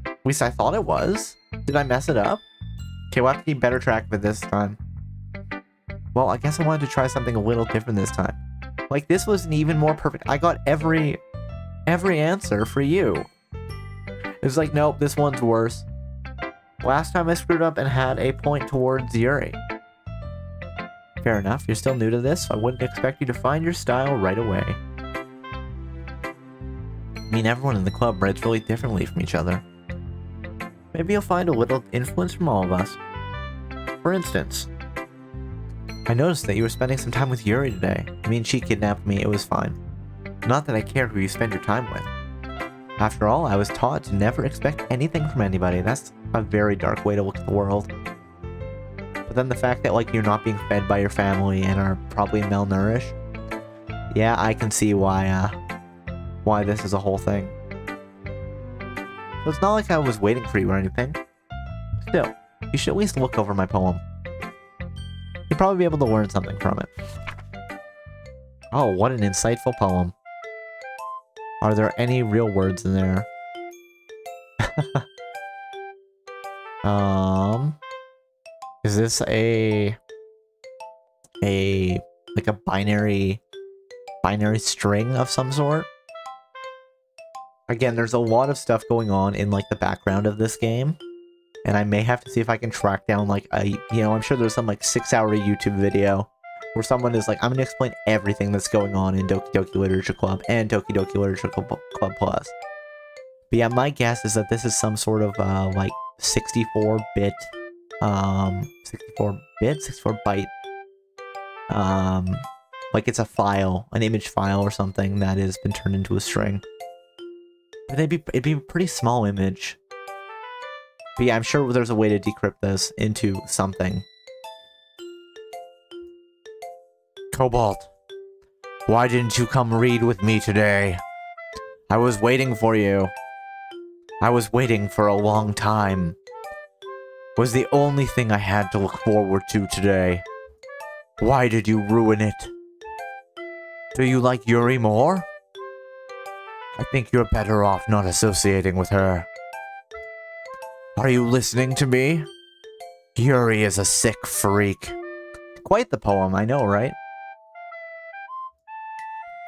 At least I thought it was. Did I mess it up? Okay, we'll have to keep better track of it this time. Well, I guess I wanted to try something a little different this time. Like, this was an even more perfect... I got every answer for you. It was like, nope, this one's worse. Last time I screwed up and had a point towards Yuri. Fair enough, you're still new to this, so I wouldn't expect you to find your style right away. I mean, everyone in the club writes really differently from each other. Maybe you'll find a little influence from all of us. For instance, I noticed that you were spending some time with Yuri today. I mean, she kidnapped me, it was fine. Not that I care who you spend your time with. After all, I was taught to never expect anything from anybody. That's a very dark way to look at the world. But then the fact that, like, you're not being fed by your family and are probably malnourished. Yeah, I can see why this is a whole thing. So it's not like I was waiting for you or anything. Still, you should at least look over my poem. You'll probably be able to learn something from it. Oh, what an insightful poem. Are there any real words in there? Is this like a binary string of some sort? Again, there's a lot of stuff going on in like the background of this game. And I may have to see if I can track down like I'm sure there's some like 6-hour YouTube video where someone is like, I'm going to explain everything that's going on in Doki Doki Literature Club and Doki Doki Literature Club Plus. But yeah, my guess is that this is some sort of like 64-bit 64-byte like it's a file, an image file or something that has been turned into a string. It'd be a pretty small image. But yeah, I'm sure there's a way to decrypt this into something. Cobalt, why didn't you come read with me today? I was waiting for you. I was waiting for a long time. was the only thing I had to look forward to today. Why did you ruin it? Do you like Yuri more? I think you're better off not associating with her. Are you listening to me? Yuri is a sick freak. Quite the poem, I know, right?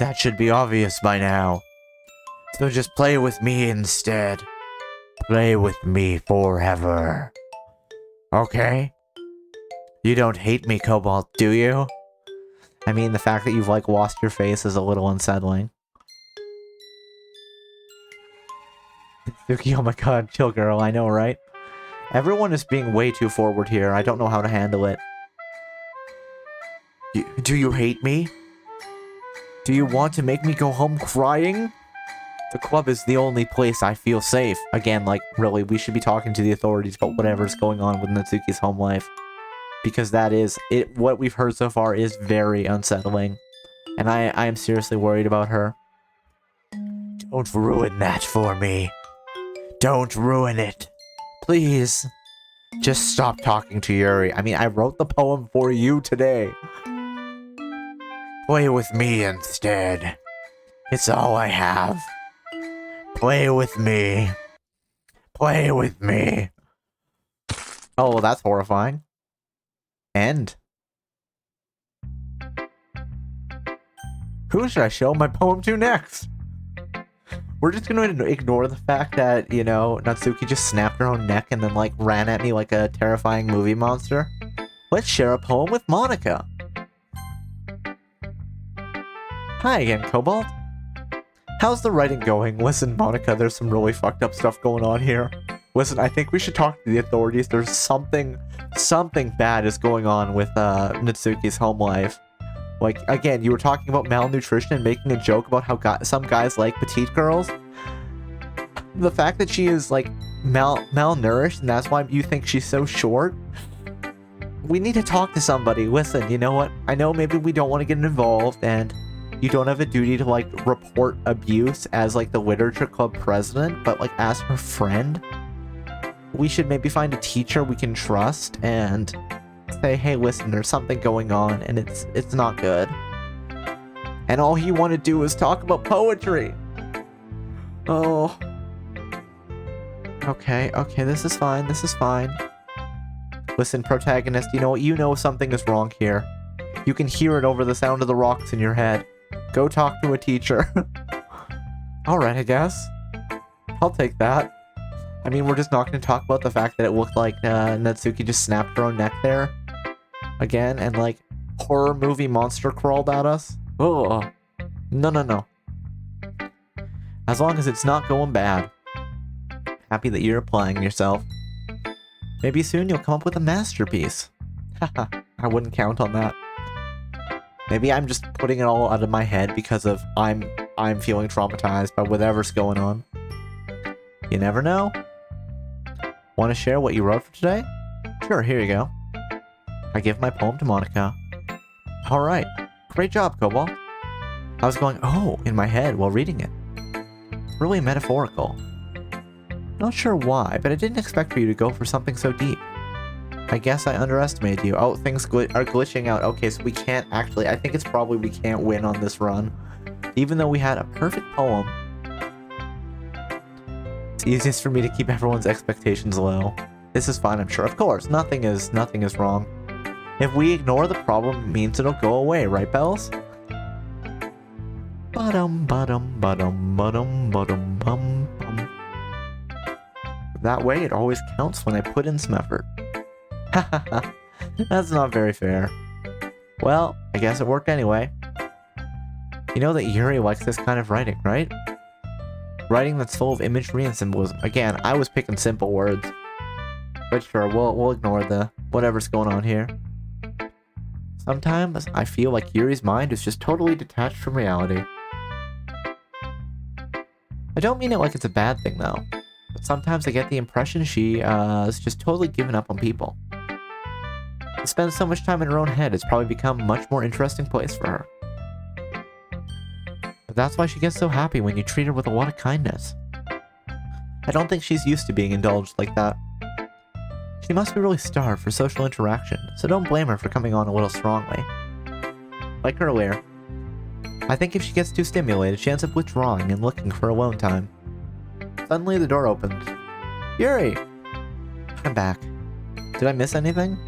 That should be obvious by now. So just play with me instead. Play with me forever. Okay? You don't hate me, Cobalt, do you? I mean, the fact that you've, like, lost your face is a little unsettling. Doki, oh my god, chill girl, I know, right? Everyone is being way too forward here. I don't know how to handle it. Do you hate me? Do you want to make me go home crying? The club is the only place I feel safe. Again, like, really, we should be talking to the authorities about whatever's going on with Natsuki's home life. Because that is, what we've heard so far is very unsettling. And I am seriously worried about her. Don't ruin that for me. Don't ruin it. Please. Just stop talking to Yuri. I mean, I wrote the poem for you today. Play with me instead. It's all I have. Play with me. Play with me. Oh, that's horrifying. End. Who should I show my poem to next? We're just gonna ignore the fact that, you know, Natsuki just snapped her own neck and then, like, ran at me like a terrifying movie monster. Let's share a poem with Monica. Hi again, Cobalt. How's the writing going? Listen, Monica, there's some really fucked up stuff going on here. Listen, I think we should talk to the authorities. There's something bad is going on with Natsuki's home life. Like, again, you were talking about malnutrition and making a joke about how some guys like petite girls. The fact that she is, like, malnourished and that's why you think she's so short. We need to talk to somebody. Listen, you know what? I know maybe we don't want to get involved and you don't have a duty to, like, report abuse as, like, the literature club president, but, like, as her friend, we should maybe find a teacher we can trust and say, hey, listen, there's something going on and it's not good. And all you want to do is talk about poetry. Oh. Okay, this is fine, Listen, protagonist, you know what? You know something is wrong here. You can hear it over the sound of the rocks in your head. Go talk to a teacher. Alright, I guess. I'll take that. I mean, we're just not going to talk about the fact that it looked like Natsuki just snapped her own neck there. Again, and, like, horror movie monster crawled at us. Oh, no. As long as it's not going bad. Happy that you're applying yourself. Maybe soon you'll come up with a masterpiece. Haha, I wouldn't count on that. Maybe I'm just putting it all out of my head because of I'm feeling traumatized by whatever's going on. You never know. Want to share what you wrote for today? Sure, here you go. I give my poem to Monica. Alright, great job, Cobalt. I was going, oh, in my head while reading it. It's really metaphorical. Not sure why, but I didn't expect for you to go for something so deep. I guess I underestimated you. Oh, things are glitching out. Okay, so we can't actually... I think it's probably we can't win on this run. Even though we had a perfect poem. It's easiest for me to keep everyone's expectations low. This is fine, I'm sure. Of course, nothing is wrong. If we ignore the problem, it means it'll go away, right, Bells? That way, it always counts when I put in some effort. Hahaha, that's not very fair. Well, I guess it worked anyway. You know that Yuri likes this kind of writing, right? Writing that's full of imagery and symbolism. Again, I was picking simple words. But sure, we'll ignore the whatever's going on here. Sometimes I feel like Yuri's mind is just totally detached from reality. I don't mean it like it's a bad thing though, but sometimes I get the impression she is just totally given up on people. To spend so much time in her own head, it's probably become a much more interesting place for her. But that's why she gets so happy when you treat her with a lot of kindness. I don't think she's used to being indulged like that. She must be really starved for social interaction, so don't blame her for coming on a little strongly. Like earlier, I think if she gets too stimulated, she ends up withdrawing and looking for alone time. Suddenly the door opens. Yuri! I'm back. Did I miss anything?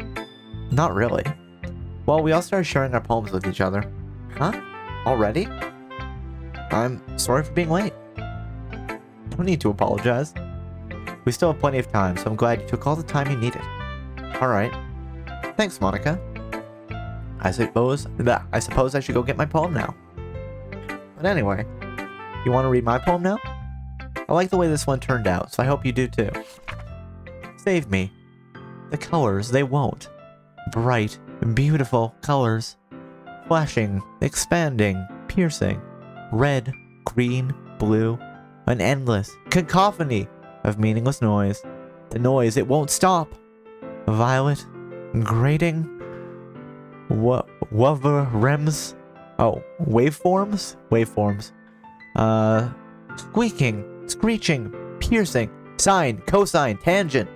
Not really. Well, we all started sharing our poems with each other. Huh? Already? I'm sorry for being late. No need to apologize. We still have plenty of time, so I'm glad you took all the time you needed. Alright. Thanks, Monica. I suppose I should go get my poem now. But anyway, you want to read my poem now? I like the way this one turned out, so I hope you do too. Save me. The colors, they won't. Bright, beautiful colors. Flashing, expanding, piercing. Red, green, blue. An endless cacophony of meaningless noise. The noise, it won't stop. Violet, grating. Waveforms? Oh, waveforms? Waveforms. Squeaking, screeching, piercing, sine, cosine, tangent.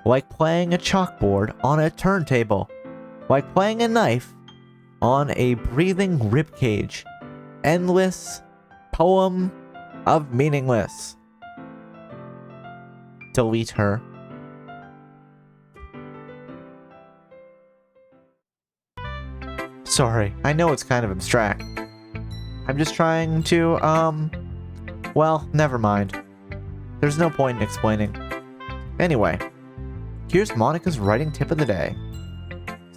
Like playing a chalkboard on a turntable. Like playing a knife on a breathing ribcage. Endless poem of meaningless. Delete her. Sorry, I know it's kind of abstract. I'm just trying to, well, never mind. There's no point in explaining. Anyway, here's Monica's writing tip of the day.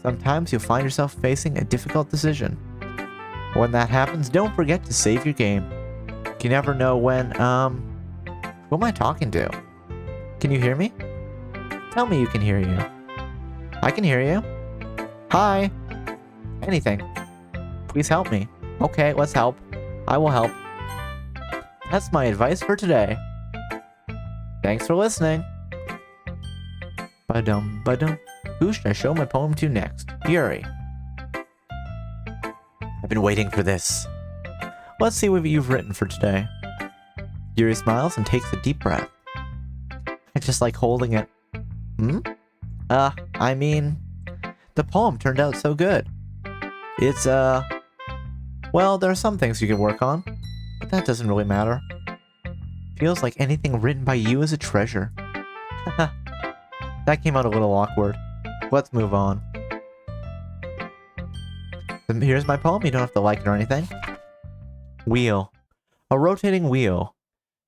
Sometimes you'll find yourself facing a difficult decision. When that happens, don't forget to save your game. You never know when, who am I talking to? Can you hear me? Tell me you can hear you. I can hear you. Hi. Anything. Please help me. Okay, let's help. I will help. That's my advice for today. Thanks for listening. Ba-dum, ba-dum. Who should I show my poem to next? Yuri. I've been waiting for this. Let's see what you've written for today. Yuri smiles and takes a deep breath. I just like holding it. I mean, the poem turned out so good. It's, well, there are some things you can work on, but that doesn't really matter. Feels like anything written by you is a treasure. That came out a little awkward. Let's move on. Here's my poem, you don't have to like it or anything. Wheel. A rotating wheel.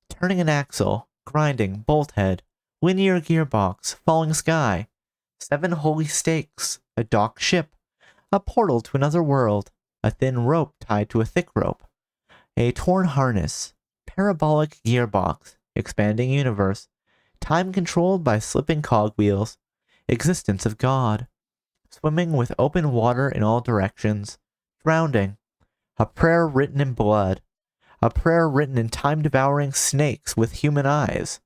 Turning an axle. Grinding. Bolt head. Linear gearbox. Falling sky. 7 holy stakes. A docked ship. A portal to another world. A thin rope tied to a thick rope. A torn harness. Parabolic gearbox. Expanding universe. Time controlled by slipping cogwheels. Existence of God. Swimming with open water in all directions. Drowning. A prayer written in blood. A prayer written in time-devouring snakes with human eyes.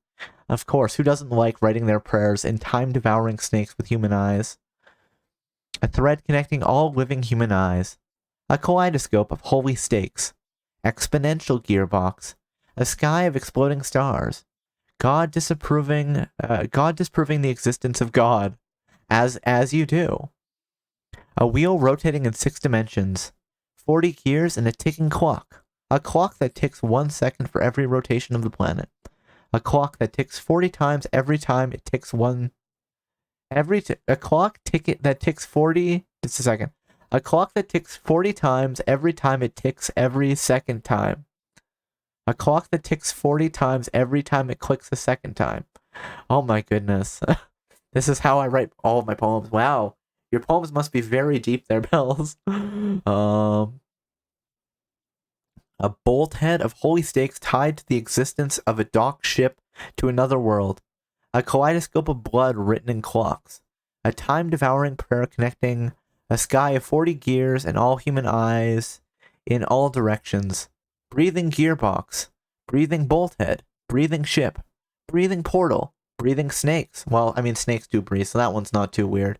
Of course, who doesn't like writing their prayers in time-devouring snakes with human eyes? A thread connecting all living human eyes. A kaleidoscope of holy stakes. Exponential gearbox. A sky of exploding stars. God disproving the existence of God. As you do. A wheel rotating in 6 dimensions. 40 gears and a ticking clock. A clock that ticks 1 second for every rotation of the planet. A clock that ticks 40 times every time it ticks one... a clock ticket that ticks 40... Just a second. A clock that ticks 40 times every time it ticks every second time. A clock that ticks 40 times every time it clicks a second time. Oh my goodness. This is how I write all of my poems. Wow. Your poems must be very deep there, Bells. A bolt head of holy stakes tied to the existence of a docked ship to another world. A kaleidoscope of blood written in clocks. A time-devouring prayer connecting a sky of 40 gears and all human eyes in all directions. Breathing gearbox. Breathing bolt head. Breathing ship. Breathing portal. Breathing snakes. Well, I mean, snakes do breathe, so that one's not too weird.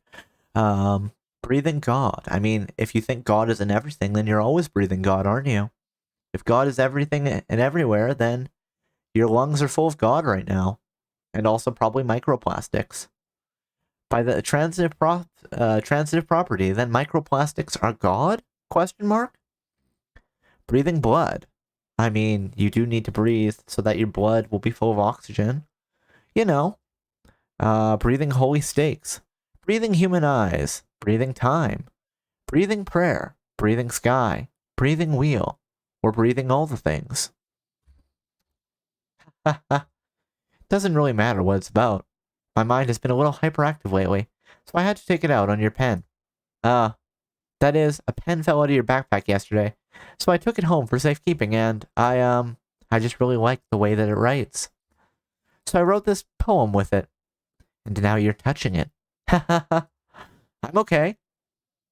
Breathing God. I mean, if you think God is in everything, then you're always breathing God, aren't you? If God is everything and everywhere, then your lungs are full of God right now. And also probably microplastics. By the transitive property, then microplastics are God? Question mark? Breathing blood. I mean, you do need to breathe so that your blood will be full of oxygen. You know. Breathing holy stakes. Breathing human eyes. Breathing time. Breathing prayer. Breathing sky. Breathing wheel. Or breathing all the things. Doesn't really matter what it's about. My mind has been a little hyperactive lately, so I had to take it out on your pen. That is, a pen fell out of your backpack yesterday, so I took it home for safekeeping, and I just really liked the way that it writes. So I wrote this poem with it, and now you're touching it. I'm okay.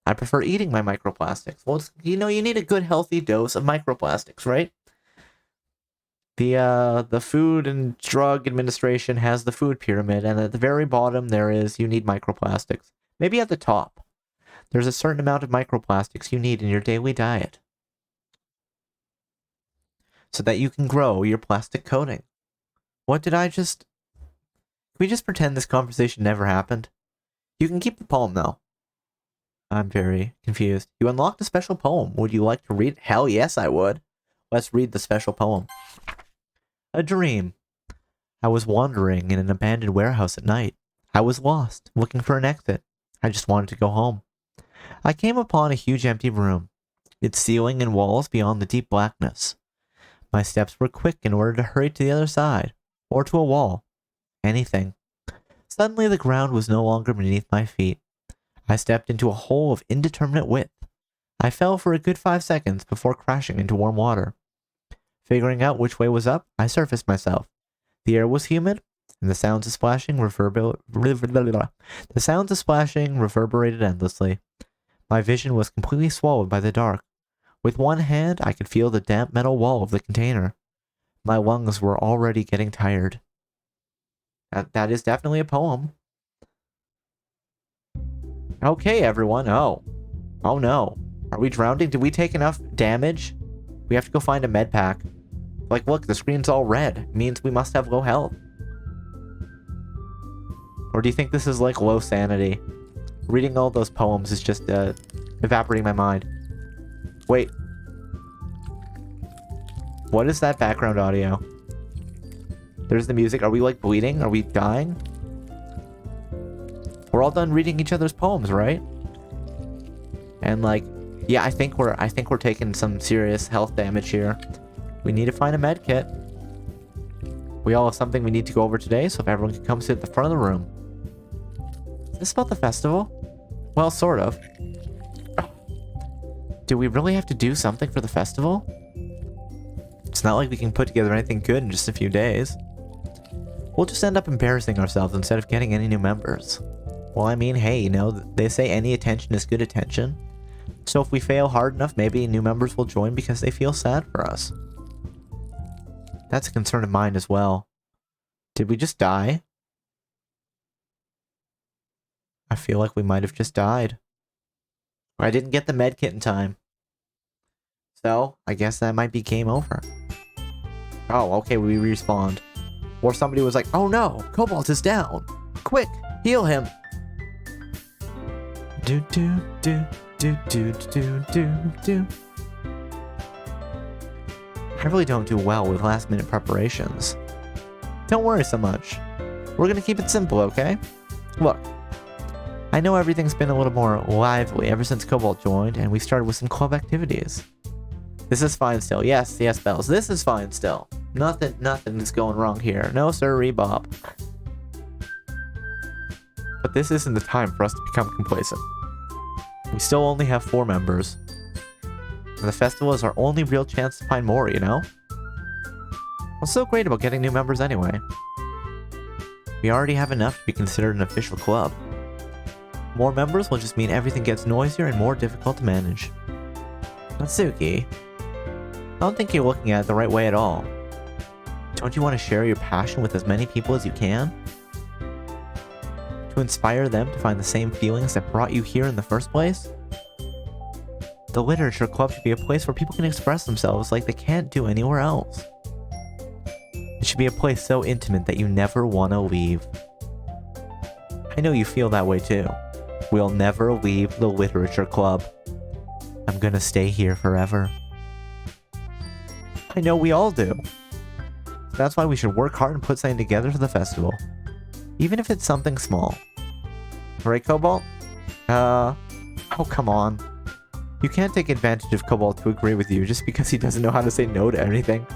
I prefer eating my microplastics. Well, you need a good healthy dose of microplastics, right? The Food and Drug Administration has the food pyramid, and at the very bottom you need microplastics. Maybe at the top. There's a certain amount of microplastics you need in your daily diet. So that you can grow your plastic coating. What did I just... Can we just pretend this conversation never happened? You can keep the poem, though. I'm very confused. You unlocked a special poem. Would you like to read? Hell yes, I would. Let's read the special poem. A dream. I was wandering in an abandoned warehouse at night. I was lost, looking for an exit. I just wanted to go home. I came upon a huge empty room, its ceiling and walls beyond the deep blackness. My steps were quick in order to hurry to the other side, or to a wall. Anything. Suddenly the ground was no longer beneath my feet. I stepped into a hole of indeterminate width. I fell for a good 5 seconds before crashing into warm water. Figuring out which way was up, I surfaced myself. The air was humid, and the sounds of splashing reverberated endlessly. My vision was completely swallowed by the dark. With one hand, I could feel the damp metal wall of the container. My lungs were already getting tired. That is definitely a poem. Okay, everyone. Oh no. Are we drowning? Did we take enough damage? We have to go find a med pack. Like, look, the screen's all red. It means we must have low health. Or do you think this is like low sanity? Reading all those poems is just evaporating my mind. Wait. What is that background audio? There's the music. Are we like bleeding? Are we dying? We're all done reading each other's poems, right? And like, yeah, I think we're taking some serious health damage here. We need to find a med kit. We all have something we need to go over today, so if everyone can come sit at the front of the room. Is this about the festival? Well, sort of. Do we really have to do something for the festival? It's not like we can put together anything good in just a few days. We'll just end up embarrassing ourselves instead of getting any new members. Well, I mean, hey, they say any attention is good attention. So if we fail hard enough, maybe new members will join because they feel sad for us. That's a concern of mine as well. Did we just die? I feel like we might have just died. I didn't get the med kit in time. So, I guess that might be game over. Oh, okay, we respawned. Or somebody was like, oh no, Cobalt is down. Quick, heal him. Do do do do do do do do. I really don't do well with last minute preparations. Don't worry so much. We're gonna keep it simple, okay? Look, I know everything's been a little more lively ever since Cobalt joined, and we started with some club activities. This is fine still. Yes, Bells. This is fine still. Nothing is going wrong here. No, sir, Bob. But this isn't the time for us to become complacent. We still only have 4 members. And the festival is our only real chance to find more, you know? What's so great about getting new members anyway? We already have enough to be considered an official club. More members will just mean everything gets noisier and more difficult to manage. Natsuki, I don't think you're looking at it the right way at all. Don't you want to share your passion with as many people as you can? To inspire them to find the same feelings that brought you here in the first place? The literature club should be a place where people can express themselves like they can't do anywhere else. It should be a place so intimate that you never want to leave. I know you feel that way too. We'll never leave the literature club. I'm gonna stay here forever. I know we all do. So that's why we should work hard and put something together for the festival. Even if it's something small. Right, Cobalt? Oh, come on. You can't take advantage of Cobalt to agree with you just because he doesn't know how to say no to anything.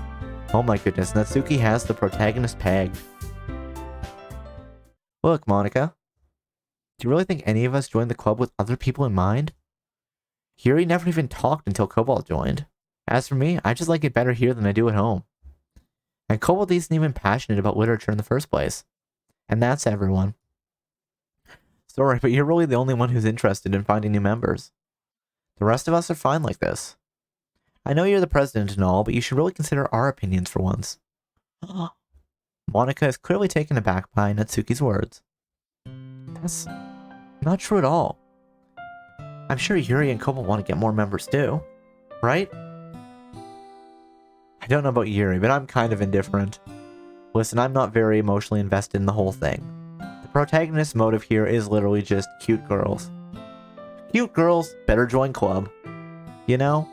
Oh my goodness, Natsuki has the protagonist pegged. Look, Monica. Do you really think any of us joined the club with other people in mind? Yuri never even talked until Cobalt joined. As for me, I just like it better here than I do at home. And Cobalt isn't even passionate about literature in the first place. And that's everyone. Sorry, but you're really the only one who's interested in finding new members. The rest of us are fine like this. I know you're the president and all, but you should really consider our opinions for once. Monica is clearly taken aback by Natsuki's words. That's not true at all. I'm sure Yuri and Cobalt want to get more members too, right? I don't know about Yuri, but I'm kind of indifferent. Listen, I'm not very emotionally invested in the whole thing. The protagonist's motive here is literally just cute girls. Cute girls better join club. You know?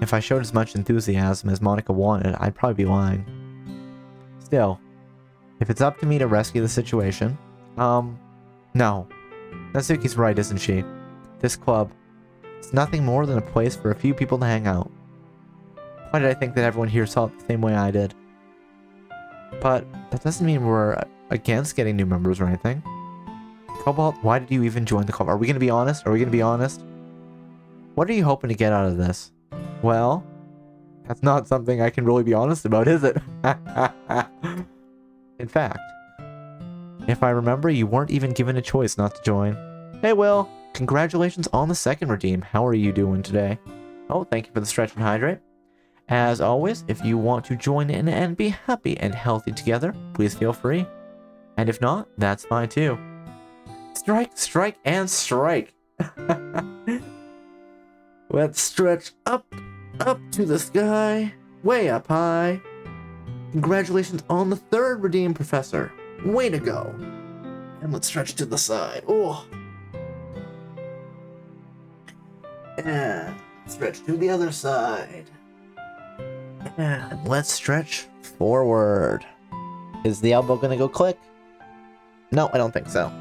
If I showed as much enthusiasm as Monica wanted, I'd probably be lying. Still, if it's up to me to rescue the situation, no. Natsuki's right, isn't she? This club, it's nothing more than a place for a few people to hang out. Why did I think that everyone here saw it the same way I did? But that doesn't mean we're against getting new members or anything. Cobalt, why did you even join the club? Are we going to be honest? What are you hoping to get out of this? Well, that's not something I can really be honest about, is it? In fact, if I remember, you weren't even given a choice not to join. Hey, Will, congratulations on the second redeem. How are you doing today? Oh, thank you for the stretch and hydrate. As always, if you want to join in and be happy and healthy together, please feel free. And if not, that's fine too. Strike, strike, and strike. Let's stretch up to the sky, way up high. Congratulations on the third redeem, Professor. Way to go. And let's stretch to the side. Oh. And stretch to the other side. And let's stretch forward. Is the elbow gonna go click? No, I don't think so.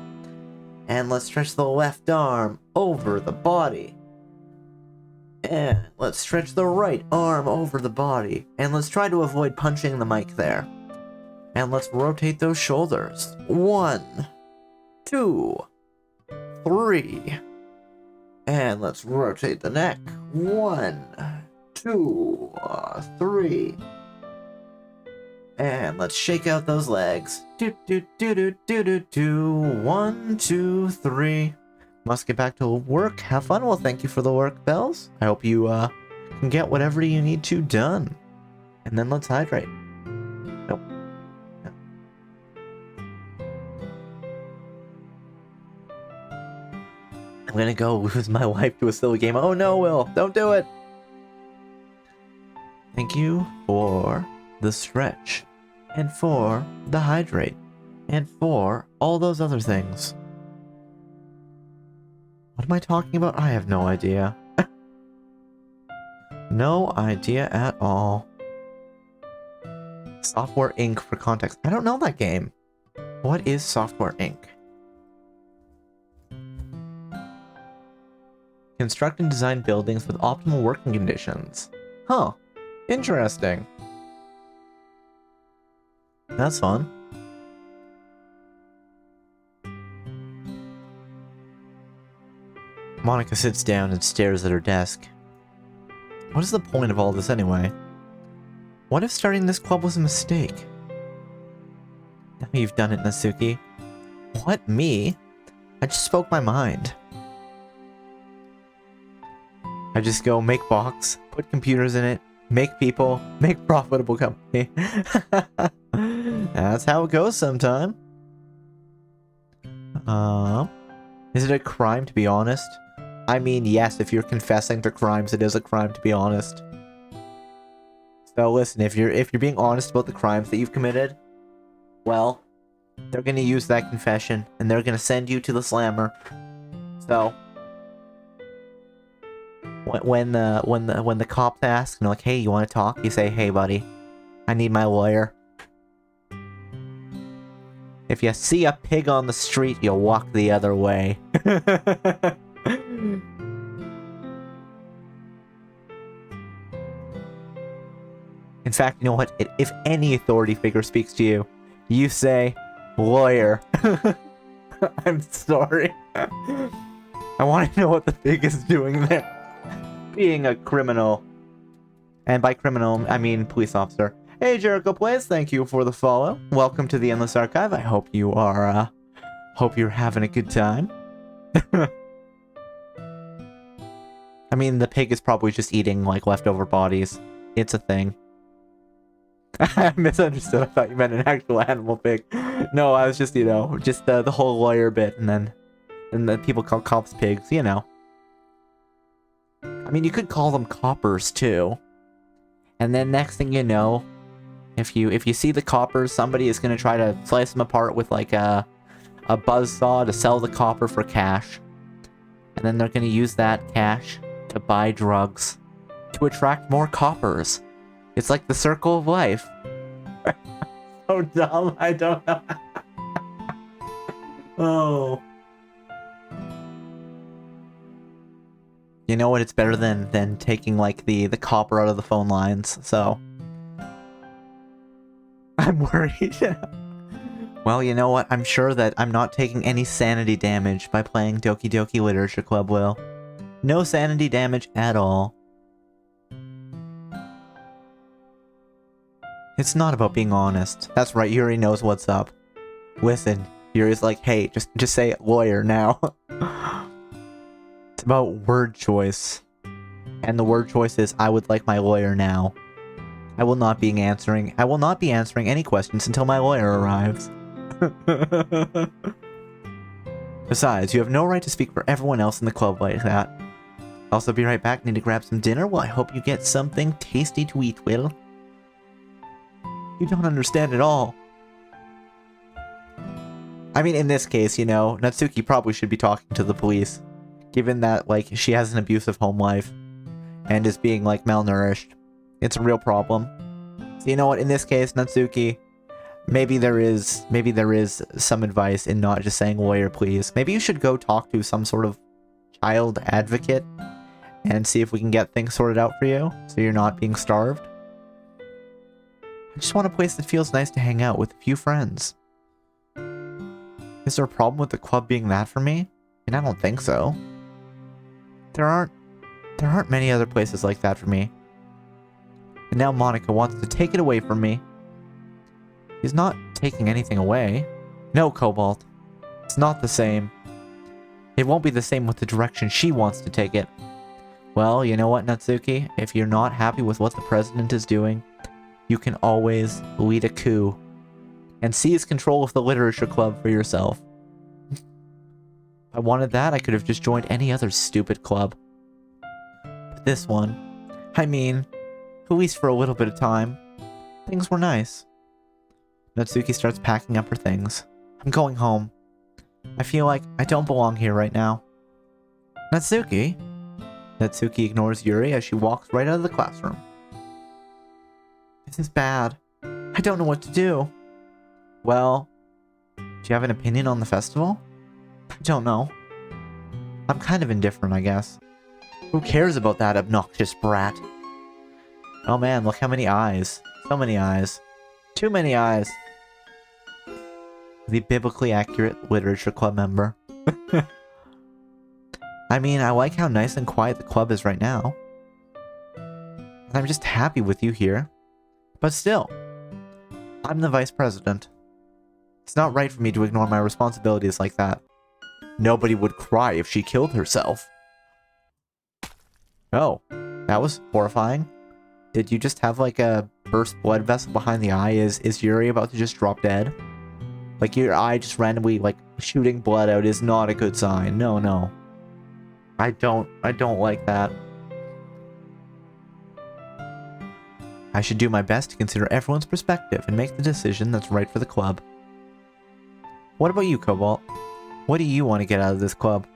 And let's stretch the left arm over the body. And let's stretch the right arm over the body. And let's try to avoid punching the mic there. And let's rotate those shoulders. 1, 2, 3. And let's rotate the neck. 1, 2, 3. And let's shake out those legs. Do do do do do do do. 1, 2, 3. Must get back to work. Have fun. Well, thank you for the work, Bells. I hope you can get whatever you need to done. And then let's hydrate. Nope. No. I'm gonna go lose my life to a silly game. Oh no, Will. Don't do it. Thank you for the stretch. And for the hydrate. And for all those other things. What am I talking about? I have no idea. No idea at all. Software Inc. for context. I don't know that game. What is Software Inc.? Construct and design buildings with optimal working conditions. Huh. Interesting. That's fun. Monica sits down and stares at her desk. What is the point of all this anyway? What if starting this club was a mistake? Now you've done it, Natsuki. What, me? I just spoke my mind. I just go make box, put computers in it, make people, make profitable company. That's how it goes sometime. Is it a crime to be honest? I mean, yes, if you're confessing to crimes, it is a crime to be honest. So listen, if you're being honest about the crimes that you've committed, well, They're gonna use that confession, and they're gonna send you to the slammer. So when the cops ask, and they're like, "Hey, you want to talk?" You say, "Hey, buddy, I need my lawyer." If you see a pig on the street, you'll walk the other way. In fact, you know what? If any authority figure speaks to you, you say, "Lawyer." I'm sorry. I want to know what the pig is doing there. Being a criminal. And by criminal, I mean police officer. Hey, Jericho Plays, thank you for the follow. Welcome to the Endless Archive. I hope you are, hope you're having a good time. I mean, the pig is probably just eating, like, leftover bodies. It's a thing. I misunderstood. I thought you meant an actual animal pig. No, I was just, you know, just the whole lawyer bit, and then people call cops pigs, you know. I mean, you could call them coppers, too. And then next thing you know, if you see the coppers, somebody is going to try to slice them apart with, like, a buzzsaw to sell the copper for cash. And then they're going to use that cash to buy drugs to attract more coppers. It's like the circle of life. So dumb, I don't know. Oh. You know what? It's better than taking, like, the copper out of the phone lines, so. I'm worried. Well, you know what? I'm sure that I'm not taking any sanity damage by playing Doki Doki Literature Club, Will. No sanity damage at all. It's not about being honest. That's right, Yuri knows what's up. Listen, Yuri's like, hey, just say lawyer now. It's about word choice. And the word choice is, I would like my lawyer now. I will not be answering any questions until my lawyer arrives. Besides, you have no right to speak for everyone else in the club like that. Also, be right back. Need to grab some dinner? Well, I hope you get something tasty to eat, Will. You don't understand at all. I mean, in this case, you know, Natsuki probably should be talking to the police, given that, like, she has an abusive home life and is being, like, malnourished. It's a real problem. So you know what, in this case, Natsuki, maybe there is some advice in not just saying lawyer, please. Maybe you should go talk to some sort of child advocate and see if we can get things sorted out for you, so you're not being starved. I just want a place that feels nice to hang out with a few friends. Is there a problem with the club being that for me? I mean, I don't think so. There aren't many other places like that for me. And now Monica wants to take it away from me. He's not taking anything away. No, Cobalt. It's not the same. It won't be the same with the direction she wants to take it. Well, you know what, Natsuki? If you're not happy with what the president is doing, you can always lead a coup and seize control of the literature club for yourself. If I wanted that, I could have just joined any other stupid club. But this one, I mean, at least for a little bit of time, things were nice. Natsuki starts packing up her things. I'm going home. I feel like I don't belong here right now. Natsuki? Natsuki ignores Yuri as she walks right out of the classroom. This is bad. I don't know what to do. Well, do you have an opinion on the festival? I don't know. I'm kind of indifferent, I guess. Who cares about that obnoxious brat? Oh man, look how many eyes. So many eyes. Too many eyes. The biblically accurate literature club member. I mean, I like how nice and quiet the club is right now. And I'm just happy with you here. But still, I'm the vice president. It's not right for me to ignore my responsibilities like that. Nobody would cry if she killed herself. Oh, that was horrifying. Did you just have like a burst blood vessel behind the eye? Is Yuri about to just drop dead? Like your eye just randomly like shooting blood out is not a good sign. No, no. I don't like that. I should do my best to consider everyone's perspective and make the decision that's right for the club. What about you, Cobalt? What do you want to get out of this club?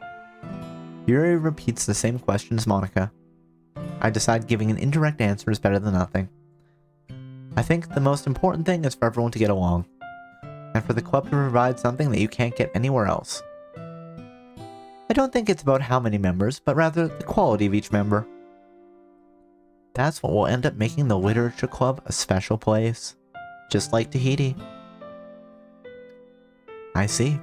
Yuri repeats the same question as Monica. I decide giving an indirect answer is better than nothing. I think the most important thing is for everyone to get along, and for the club to provide something that you can't get anywhere else. I don't think it's about how many members, but rather the quality of each member. That's what will end up making the Literature Club a special place, just like Tahiti. I see.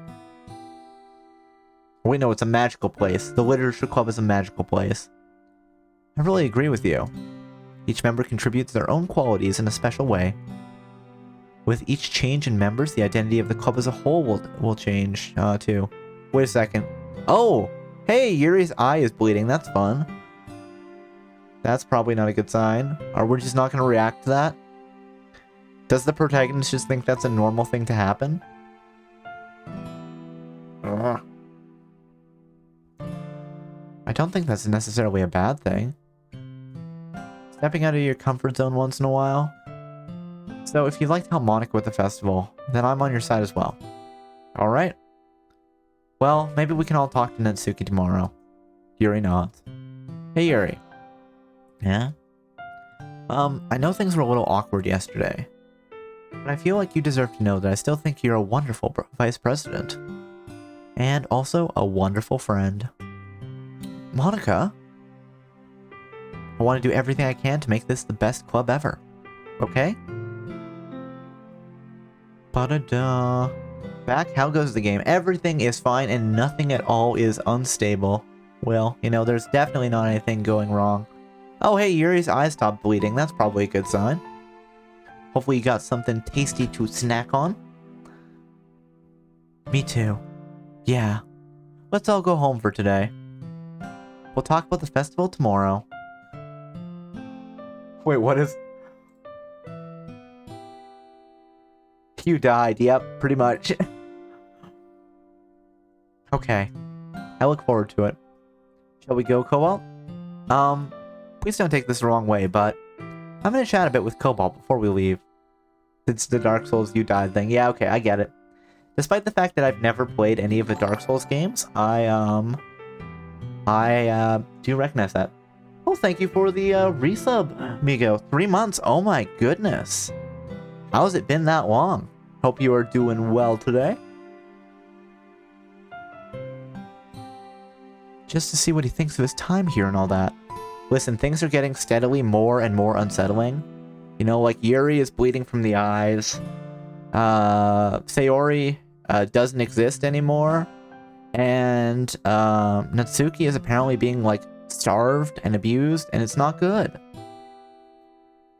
Wait, no, it's a magical place. The Literature Club is a magical place. I really agree with you. Each member contributes their own qualities in a special way. With each change in members, the identity of the club as a whole will change, too. Wait a second. Oh! Hey, Yuri's eye is bleeding. That's fun. That's probably not a good sign. Or we're just not going to react to that? Does the protagonist just think that's a normal thing to happen? Ugh. I don't think that's necessarily a bad thing. Stepping out of your comfort zone once in a while. So if you liked how Monica with the festival, then I'm on your side as well. Alright. Well, maybe we can all talk to Natsuki tomorrow. Yuri nods. Hey Yuri. Yeah? I know things were a little awkward yesterday, but I feel like you deserve to know that I still think you're a wonderful vice president. And also a wonderful friend. Monica? I want to do everything I can to make this the best club ever. Okay? Ba-da-da. Back, how goes the game? Everything is fine and nothing at all is unstable. Well, you know, there's definitely not anything going wrong. Oh, hey, Yuri's eyes stopped bleeding. That's probably a good sign. Hopefully you got something tasty to snack on. Me too. Yeah. Let's all go home for today. We'll talk about the festival tomorrow. Wait, what is... You died, yep, pretty much. Okay. I look forward to it. Shall we go, Cobalt? Please don't take this the wrong way, but I'm gonna chat a bit with Cobalt before we leave. It's the Dark Souls you died thing. Yeah, okay, I get it. Despite the fact that I've never played any of the Dark Souls games, I do recognize that. Well, thank you for the resub, Migo. 3 months, oh my goodness. How's it been that long? Hope you are doing well today. Just to see what he thinks of his time here and all that. Listen, things are getting steadily more and more unsettling. You know, like Yuri is bleeding from the eyes. Sayori doesn't exist anymore. And Natsuki is apparently being, like, starved and abused, and it's not good.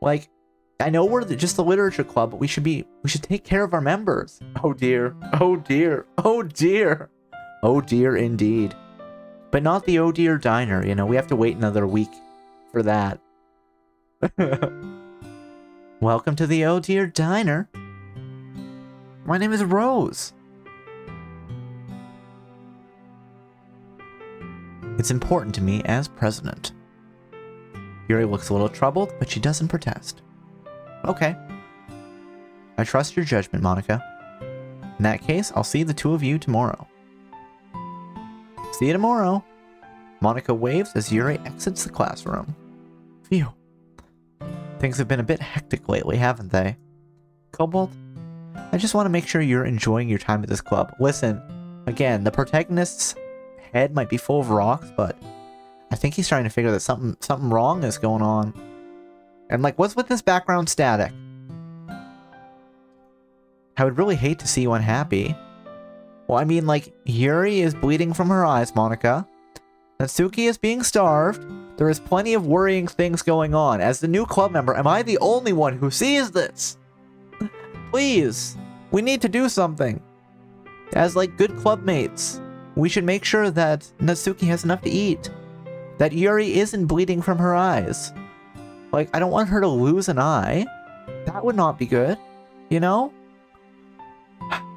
Like, I know we're just the literature club, but we should take care of our members. Oh dear. Oh dear. Oh dear. Oh dear indeed. But not the oh dear diner, you know, we have to wait another week for that. Welcome to the oh dear diner. My name is Rose. It's important to me as president. Yuri looks a little troubled, but she doesn't protest. Okay. I trust your judgment, Monica. In that case, I'll see the two of you tomorrow. See you tomorrow. Monica waves as Yuri exits the classroom. Phew. Things have been a bit hectic lately, haven't they? Cobalt, I just want to make sure you're enjoying your time at this club. Listen, again, the protagonist's head might be full of rocks, but I think he's trying to figure that something wrong is going on. And like, what's with this background static? I would really hate to see you unhappy. Well, I mean, like, Yuri is bleeding from her eyes, Monica. Natsuki is being starved. There is plenty of worrying things going on. As the new club member, am I the only one who sees this? Please, we need to do something. As, like, good club mates, we should make sure that Natsuki has enough to eat. That Yuri isn't bleeding from her eyes. Like, I don't want her to lose an eye. That would not be good. You know?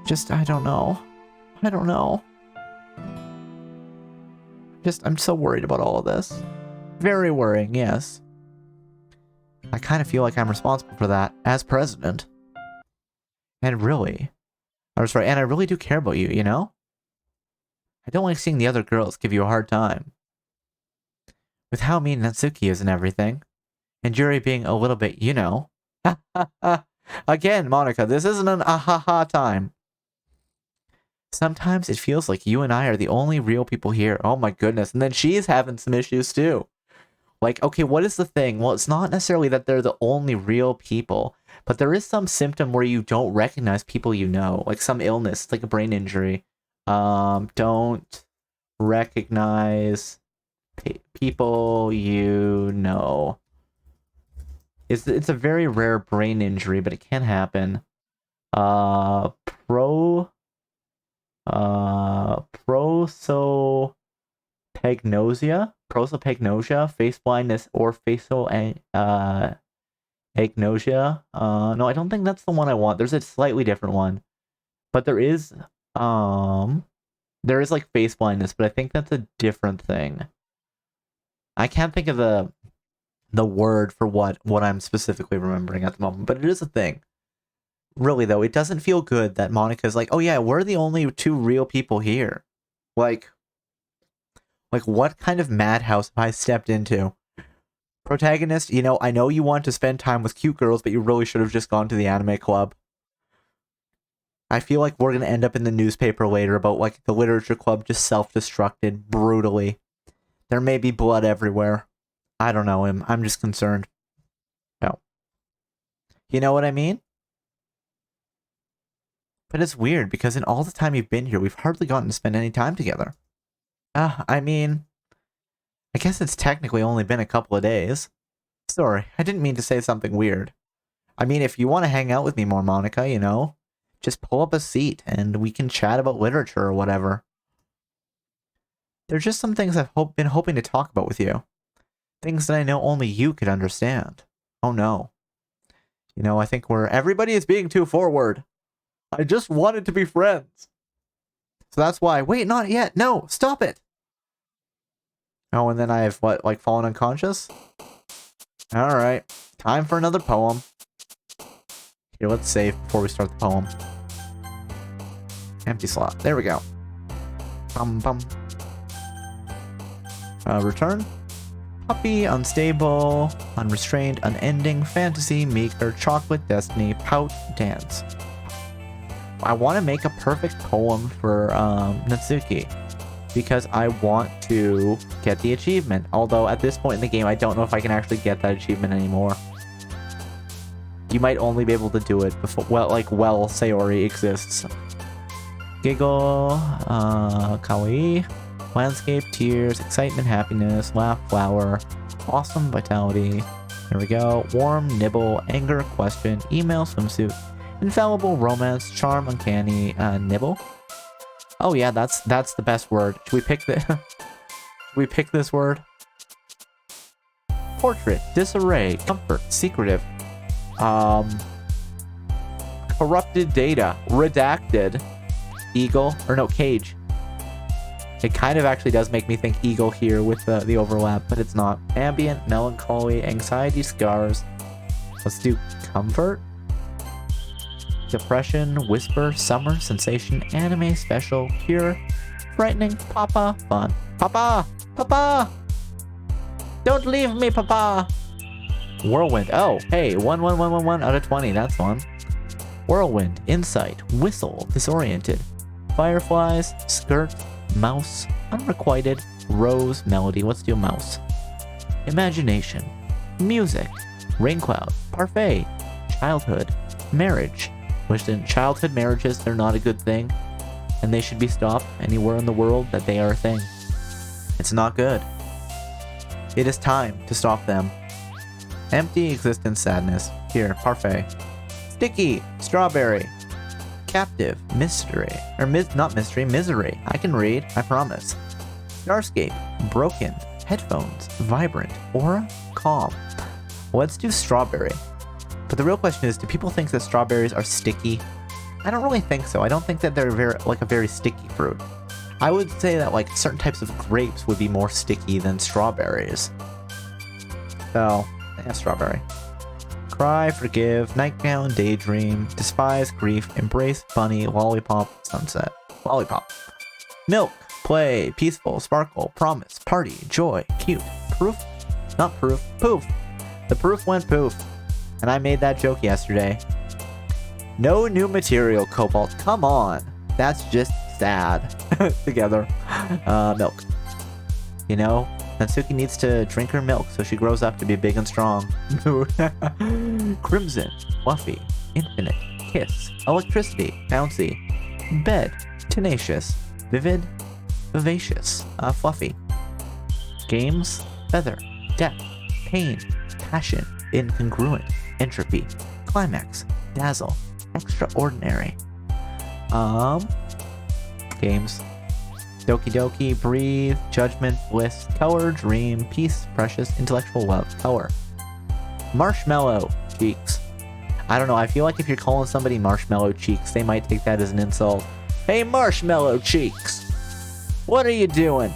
Just, I don't know. I don't know. I'm so worried about all of this. Very worrying, yes. I kind of feel like I'm responsible for that as president. And really, I was right, and I really do care about you, you know? I don't like seeing the other girls give you a hard time. With how mean Natsuki is and everything. And Yuri being a little bit, you know. Again, Monica, this isn't an ah-ha-ha time. Sometimes it feels like you and I are the only real people here. Oh my goodness. And then she's having some issues too. Like, okay, what is the thing? Well, it's not necessarily that they're the only real people, but there is some symptom where you don't recognize people you know, like some illness, like a brain injury. Don't recognize people you know. It's a very rare brain injury, but it can happen. Prosopagnosia, face blindness, or facial agnosia. No, I don't think that's the one I want. There's a slightly different one, but there is like face blindness, but I think that's a different thing. I can't think of the word for what I'm specifically remembering at the moment, but it is a thing. Really though, it doesn't feel good that Monica's like, oh yeah, we're the only two real people here. Like what kind of madhouse have I stepped into? Protagonist, you know, I know you want to spend time with cute girls, but you really should have just gone to the anime club. I feel like we're gonna end up in the newspaper later about like the literature club just self-destructed brutally. There may be blood everywhere. I don't know him. I'm just concerned. No. You know what I mean? But it's weird because in all the time you've been here, we've hardly gotten to spend any time together. I mean, I guess it's technically only been a couple of days. Sorry, I didn't mean to say something weird. I mean, if you want to hang out with me more, Monica, you know, just pull up a seat and we can chat about literature or whatever. There's just some things I've been hoping to talk about with you. Things that I know only you could understand. Oh no. You know, I think everybody is being too forward. I just wanted to be friends. So that's why, wait, not yet. No, stop it. Oh, and then I have like fallen unconscious? Alright. Time for another poem. Here, let's save before we start the poem. Empty slot. There we go. Bum. Return. Puppy, unstable, unrestrained, unending, fantasy, meager, chocolate, destiny, pout, dance. I want to make a perfect poem for Natsuki because I want to get the achievement. Although at this point in the game, I don't know if I can actually get that achievement anymore. You might only be able to do it before, well, Sayori exists. Giggle, kawaii, landscape, tears, excitement, happiness, laugh, flower, awesome, vitality. There we go. Warm, nibble, anger, question, email, swimsuit, infallible, romance, charm, uncanny, nibble. Oh yeah, that's the best word. Should we pick Should we pick this word? Portrait, disarray, comfort, secretive, corrupted data, redacted, eagle, or no, cage. It kind of actually does make me think eagle here with the overlap, but it's not. Ambient, melancholy, anxiety, scars. Let's do comfort. Depression, whisper, summer, sensation, anime, special, cure, frightening, papa, fun. Papa! Papa! Don't leave me, papa! Whirlwind. Oh, hey, 1 out of 20, that's one. Whirlwind, insight, whistle, disoriented. Fireflies, skirt, mouse, unrequited, rose, melody. Let's do mouse. Imagination, music, rain cloud, parfait, childhood, marriage. Listen, childhood marriages, they're not a good thing, and they should be stopped anywhere in the world that they are a thing. It's not good. It is time to stop them. Empty existence, sadness. Here, parfait. Sticky, strawberry. Captive, mystery. Or not mystery, misery. I can read, I promise. Starscape, broken. Headphones, vibrant. Aura, calm. Let's do strawberry. But the real question is, do people think that strawberries are sticky? I don't really think so. I don't think that they're a very sticky fruit. I would say that like certain types of grapes would be more sticky than strawberries. So, yeah, strawberry. Cry, forgive, nightgown, daydream, despise, grief, embrace, bunny, lollipop, sunset. Lollipop. Milk, play, peaceful, sparkle, promise, party, joy, cute, proof, not proof, poof. The proof went poof. And I made that joke yesterday. No new material, Cobalt. Come on. That's just sad. Together. Milk. You know, Natsuki needs to drink her milk so she grows up to be big and strong. Crimson, fluffy, infinite, kiss, electricity, bouncy, bed, tenacious, vivid, vivacious, fluffy. Games, feather, death, pain, passion, incongruent, entropy, climax, dazzle, extraordinary. Games. Doki Doki, breathe, judgment, bliss, color, dream, peace, precious, intellectual love, color. Marshmallow, cheeks. I don't know, I feel like if you're calling somebody marshmallow cheeks, they might take that as an insult. Hey, marshmallow cheeks! What are you doing?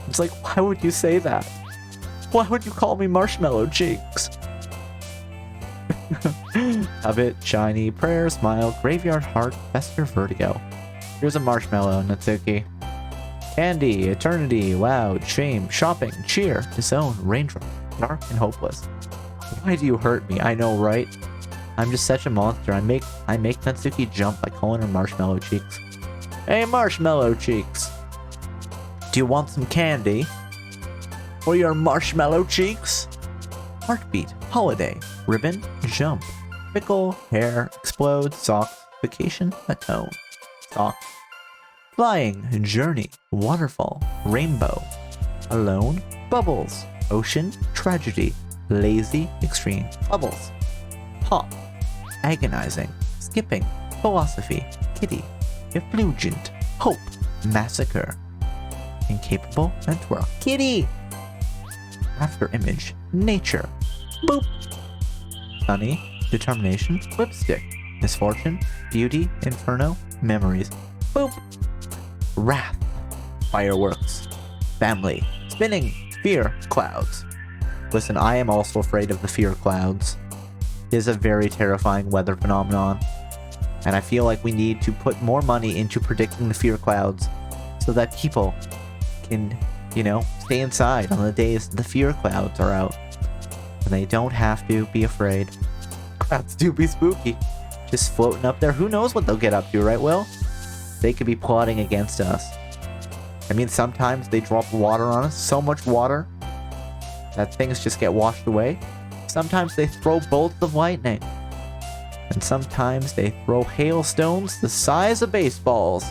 It's like, why would you say that? Why would you call me marshmallow cheeks? Covet, shiny, prayer, smile, graveyard heart, fester, vertigo. Here's a marshmallow, Natsuki. Candy, eternity, loud, shame, shopping, cheer, disown, raindrop, dark and hopeless. Why do you hurt me? I know, right? I'm just such a monster. I make Natsuki jump by calling her marshmallow cheeks. Hey, marshmallow cheeks! Do you want some candy? For your marshmallow cheeks? Heartbeat, holiday, ribbon, jump, pickle, hair, explode, socks, vacation, atone. Sock. Flying, journey, waterfall, rainbow, alone, bubbles, ocean, tragedy, lazy, extreme, bubbles, pop, agonizing, skipping, philosophy, kitty, effulgent, hope, massacre, incapable, and twirl, kitty, after image, nature, boop, sunny, determination, lipstick, misfortune, beauty, inferno, memories, boop, wrath, fireworks, family, spinning, fear, clouds. Listen, I am also afraid of the fear clouds. It is a very terrifying weather phenomenon, and I feel like we need to put more money into predicting the fear clouds so that people can, you know, stay inside on the days the fear clouds are out, and they don't have to be afraid. Clouds do be spooky. Just floating up there. Who knows what they'll get up to, right, Will? They could be plotting against us. I mean, sometimes they drop water on us. So much water that things just get washed away. Sometimes they throw bolts of lightning. And sometimes they throw hailstones the size of baseballs.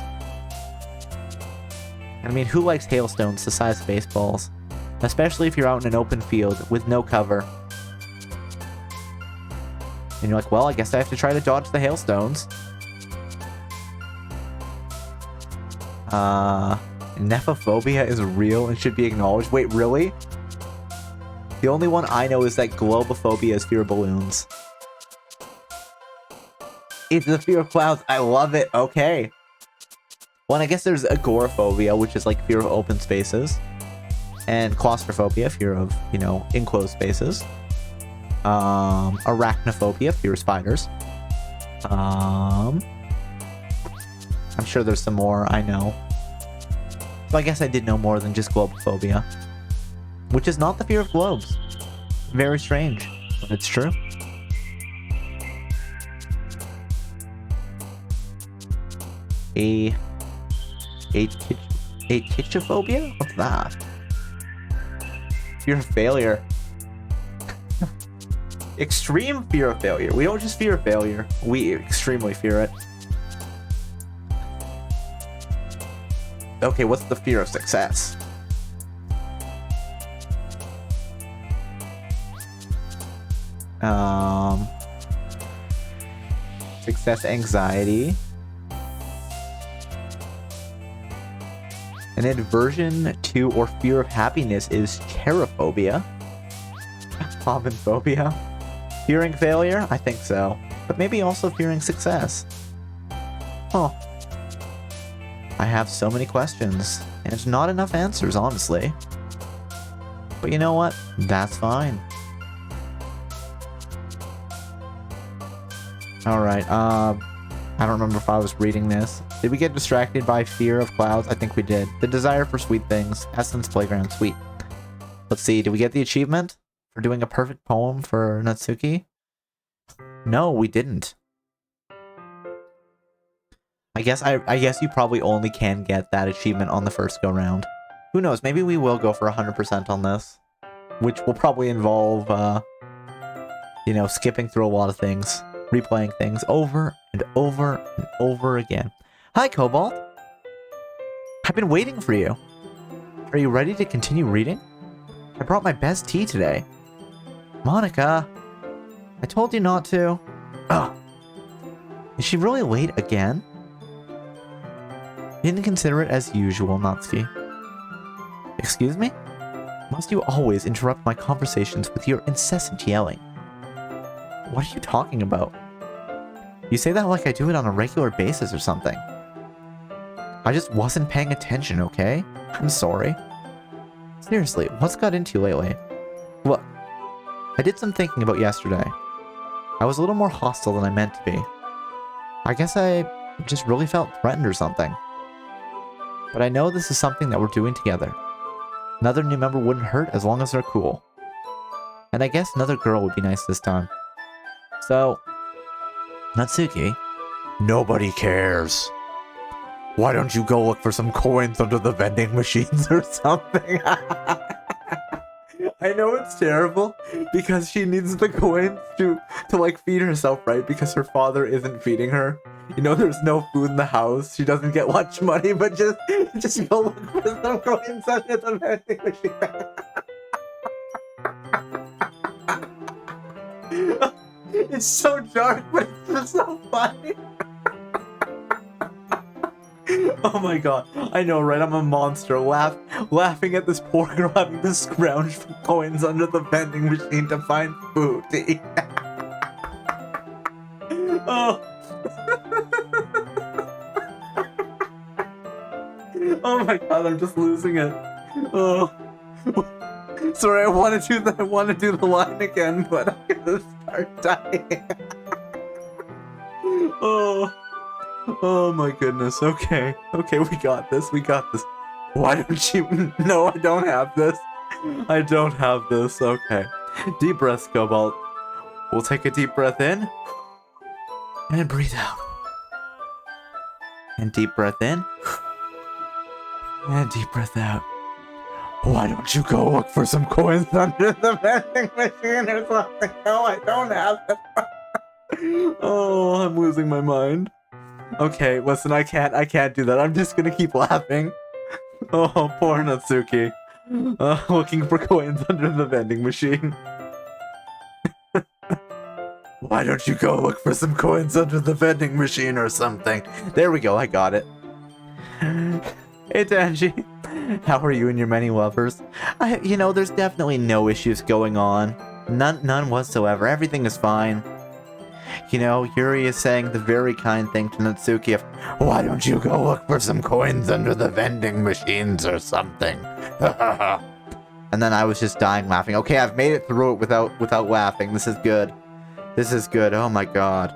I mean, who likes hailstones the size of baseballs? Especially if you're out in an open field with no cover. And you're like, well, I guess I have to try to dodge the hailstones. Nephophobia is real and should be acknowledged. Wait, really? The only one I know is that globophobia is fear of balloons. It's the fear of clouds. I love it. Okay. Well, I guess there's agoraphobia, which is like fear of open spaces. And claustrophobia, fear of, you know, enclosed spaces. Arachnophobia, fear of spiders. I'm sure there's some more I know. So I guess I did know more than just globophobia. Which is not the fear of globes. Very strange, but it's true. Atychophobia? What's that? Fear of failure. Extreme fear of failure. We don't just fear failure. We extremely fear it. Okay, what's the fear of success? Success anxiety. An aversion to or fear of happiness is cherophobia. Phobia. Fearing failure? I think so. But maybe also fearing success. Oh. I have so many questions, and not enough answers, honestly. But you know what? That's fine. Alright, I don't remember if I was reading this. Did we get distracted by fear of clouds? I think we did. The desire for sweet things. Essence Playground. Sweet. Let's see. Did we get the achievement for doing a perfect poem for Natsuki? No, we didn't. I guess you probably only can get that achievement on the first go round. Who knows? Maybe we will go for 100% on this, which will probably involve, you know, skipping through a lot of things, replaying things over and over and over again. Hi, Cobalt. I've been waiting for you. Are you ready to continue reading? I brought my best tea today. Monica, I told you not to. Ugh. Is she really late again? Inconsiderate as usual, Natsuki. Excuse me? Must you always interrupt my conversations with your incessant yelling? What are you talking about? You say that like I do it on a regular basis or something. I just wasn't paying attention, okay? I'm sorry. Seriously, what's got into you lately? Look, I did some thinking about yesterday. I was a little more hostile than I meant to be. I guess I just really felt threatened or something. But I know this is something that we're doing together. Another new member wouldn't hurt as long as they're cool. And I guess another girl would be nice this time. So, Natsuki, nobody cares. Why don't you go look for some coins under the vending machines or something? I know it's terrible because she needs the coins to like feed herself, right? Because her father isn't feeding her. You know, there's no food in the house. She doesn't get lunch money, but just go look for some coins under the vending machine. It's so dark, but it's just so funny. Oh my god, I know, right? I'm a monster, laughing at this poor girl having to scrounge for coins under the vending machine to find food to eat. Oh. Oh my god, I'm just losing it. Oh. Sorry, I want to do the line again, but I'm gonna start dying. Oh. Oh my goodness, okay. Okay, we got this. Why don't you... No, I don't have this. I don't have this, okay. Deep breaths, Cobalt. We'll take a deep breath in. And breathe out. And deep breath in. And deep breath out. Why don't you go look for some coins under the vending machine or something? No, I don't have it. Oh, I'm losing my mind. Okay, listen, I can't do that. I'm just gonna keep laughing. Oh, poor Natsuki. Looking for coins under the vending machine. Why don't you go look for some coins under the vending machine or something? There we go, I got it. Hey, Tanji. How are you and your many lovers? You know, there's definitely no issues going on. None whatsoever. Everything is fine. You know, Yuri is saying the very kind thing to Natsuki of, why don't you go look for some coins under the vending machines or something? And then I was just dying laughing. Okay, I've made it through it without laughing. This is good. This is good. Oh my god.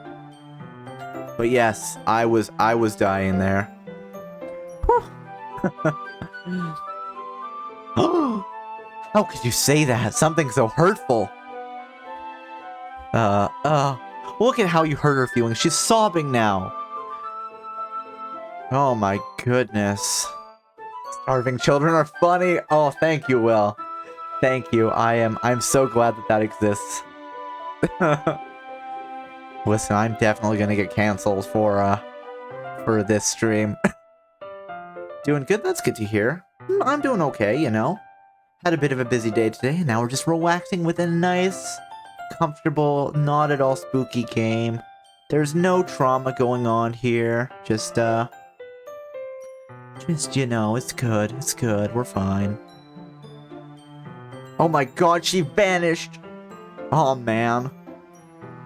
But yes, I was dying there. How could you say that? Something so hurtful. Look at how you hurt her feelings. She's sobbing now. Oh my goodness. Starving children are funny. Oh, thank you, Will. Thank you. I'm so glad that exists. Listen, I'm definitely gonna get canceled for this stream. Doing good? That's good to hear. I'm doing okay, you know. Had a bit of a busy day today, and now we're just relaxing with a nice, comfortable, not at all spooky game. There's no trauma going on here. Just, you know, it's good. It's good. We're fine. Oh my god, she vanished! Oh man.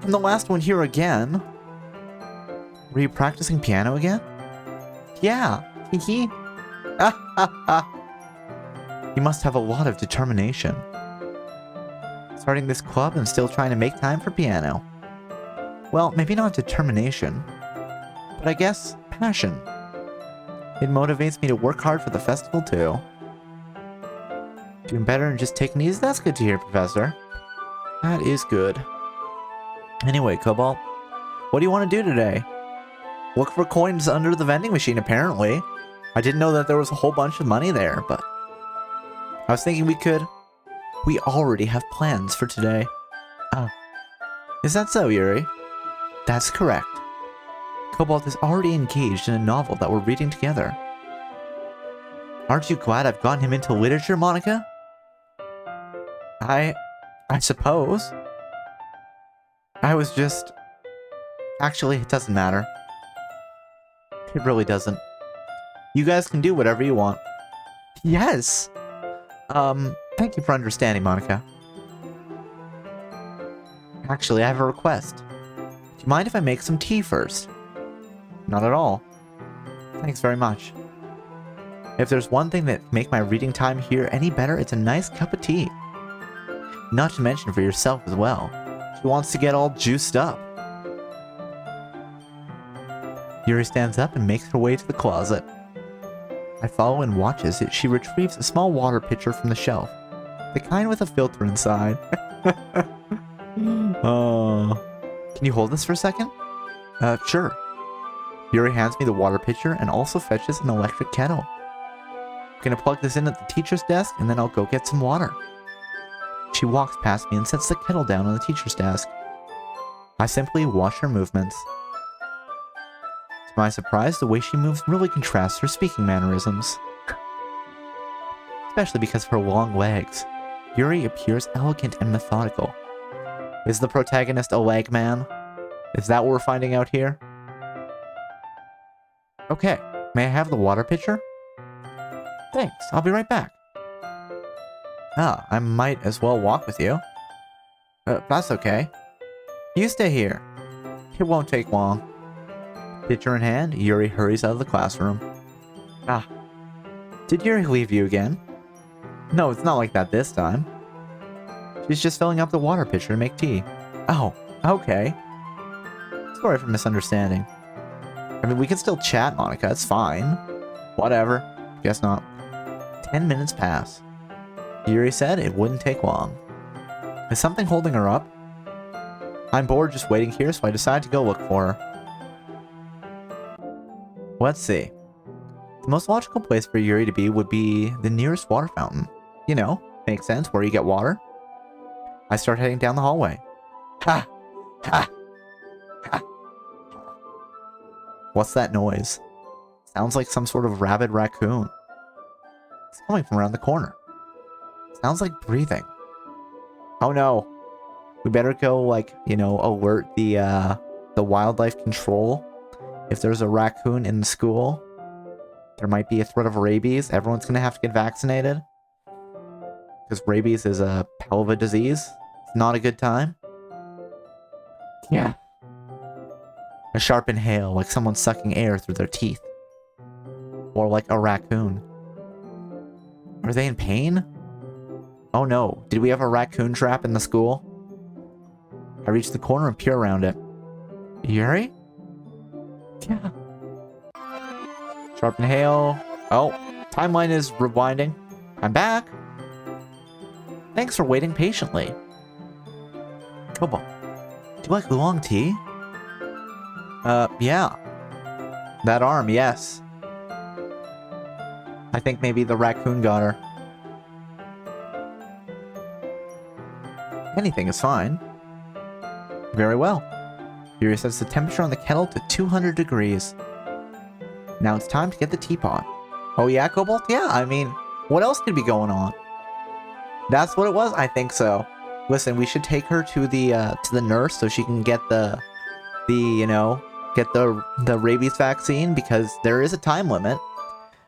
From the last one here again. Were you practicing piano again? Yeah. Hee. You must have a lot of determination. Starting this club and still trying to make time for piano. Well, maybe not determination, but I guess passion. It motivates me to work hard for the festival too. Doing better and just taking it easy? That's good to hear, Professor. That is good. Anyway, Cobalt, what do you want to do today? Look for coins under the vending machine, apparently. I didn't know that there was a whole bunch of money there, but I was thinking we already have plans for today. Oh. Is that so, Yuri? That's correct. Cobalt is already engaged in a novel that we're reading together. Aren't you glad I've gotten him into literature, Monica? I suppose. I was just... Actually, it doesn't matter. It really doesn't. You guys can do whatever you want. Yes! Thank you for understanding, Monica. Actually, I have a request. Do you mind if I make some tea first? Not at all. Thanks very much. If there's one thing that can make my reading time here any better, it's a nice cup of tea. Not to mention for yourself as well. She wants to get all juiced up. Yuri stands up and makes her way to the closet. I follow and watch as she retrieves a small water pitcher from the shelf. The kind with a filter inside. Oh. Can you hold this for a second? Sure. Yuri hands me the water pitcher and also fetches an electric kettle. I'm gonna plug this in at the teacher's desk and then I'll go get some water. She walks past me and sets the kettle down on the teacher's desk. I simply watch her movements. To my surprise, the way she moves really contrasts her speaking mannerisms. Especially because of her long legs. Yuri appears elegant and methodical. Is the protagonist a leg man? Is that what we're finding out here? Okay, may I have the water pitcher? Thanks, I'll be right back. Ah, I might as well walk with you. That's okay. You stay here. It won't take long. Pitcher in hand, Yuri hurries out of the classroom. Ah. Did Yuri leave you again? No, it's not like that this time. She's just filling up the water pitcher to make tea. Oh, okay. Sorry for misunderstanding. I mean, we can still chat, Monica. It's fine. Whatever. Guess not. 10 minutes pass. Yuri said it wouldn't take long. Is something holding her up? I'm bored just waiting here, so I decide to go look for her. Let's see. The most logical place for Yuri to be would be the nearest water fountain. You know, makes sense, where you get water. I start heading down the hallway. Ha! Ha! Ha! What's that noise? Sounds like some sort of rabid raccoon. It's coming from around the corner. Sounds like breathing. Oh no. We better go, like, you know, alert the wildlife control. If there's a raccoon in the school, there might be a threat of rabies. Everyone's gonna have to get vaccinated. Because rabies is a hell of a disease. It's not a good time. Yeah. A sharp inhale, like someone sucking air through their teeth. Or like a raccoon. Are they in pain? Oh no, did we have a raccoon trap in the school? I reach the corner and peer around it. Yuri? Yeah. Sharp inhale. Oh, timeline is rewinding. I'm back. Thanks for waiting patiently. Cobalt, do you like oolong tea? Yeah. That arm, yes. I think maybe the raccoon got her. Anything is fine. Very well. Yuri sets the temperature on the kettle to 200 degrees. Now it's time to get the teapot. Oh yeah, Cobalt? Yeah, I mean, what else could be going on? That's what it was? I think so. Listen, we should take her to the nurse so she can get the rabies vaccine, because there is a time limit.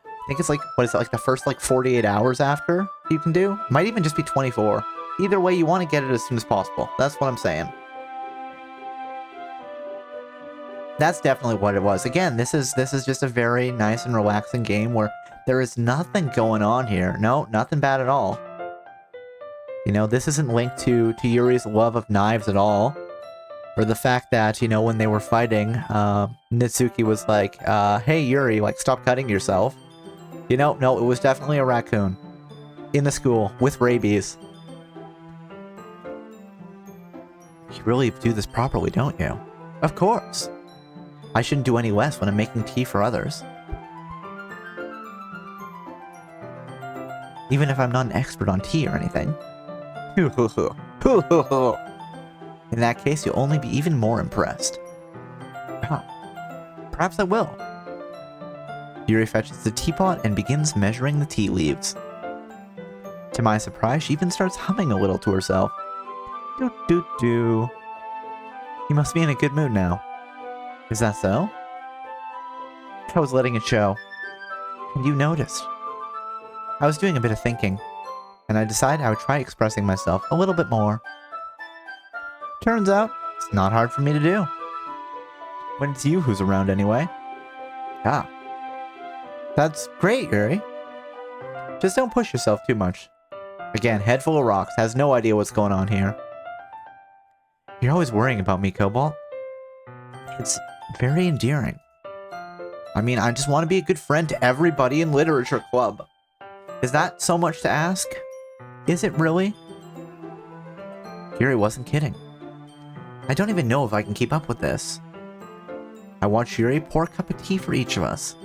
I think it's like, what is it, like the first like 48 hours after you can do? Might even just be 24. Either way, you want to get it as soon as possible. That's what I'm saying. That's definitely what it was. Again, this is just a very nice and relaxing game where there is nothing going on here. No, nothing bad at all. You know, this isn't linked to Yuri's love of knives at all. Or the fact that, when they were fighting, Nitsuki was like, hey Yuri, like, stop cutting yourself. No, it was definitely a raccoon. In the school, with rabies. You really do this properly, don't you? Of course. I shouldn't do any less when I'm making tea for others. Even if I'm not an expert on tea or anything. In that case, you'll only be even more impressed. Huh. Perhaps I will. Yuri fetches the teapot and begins measuring the tea leaves. To my surprise, she even starts humming a little to herself. Do-do-do. You must be in a good mood now. Is that so? I was letting it show. And you noticed. I was doing a bit of thinking, and I decided I would try expressing myself a little bit more. Turns out, it's not hard for me to do. When it's you who's around anyway. Ah. That's great, Yuri. Just don't push yourself too much. Again, head full of rocks, has no idea what's going on here. You're always worrying about me, Cobalt. It's very endearing. I mean, I just want to be a good friend to everybody in Literature Club. Is that so much to ask? Is it really? Yuri wasn't kidding. I don't even know if I can keep up with this. I watched Yuri pour a cup of tea for each of us.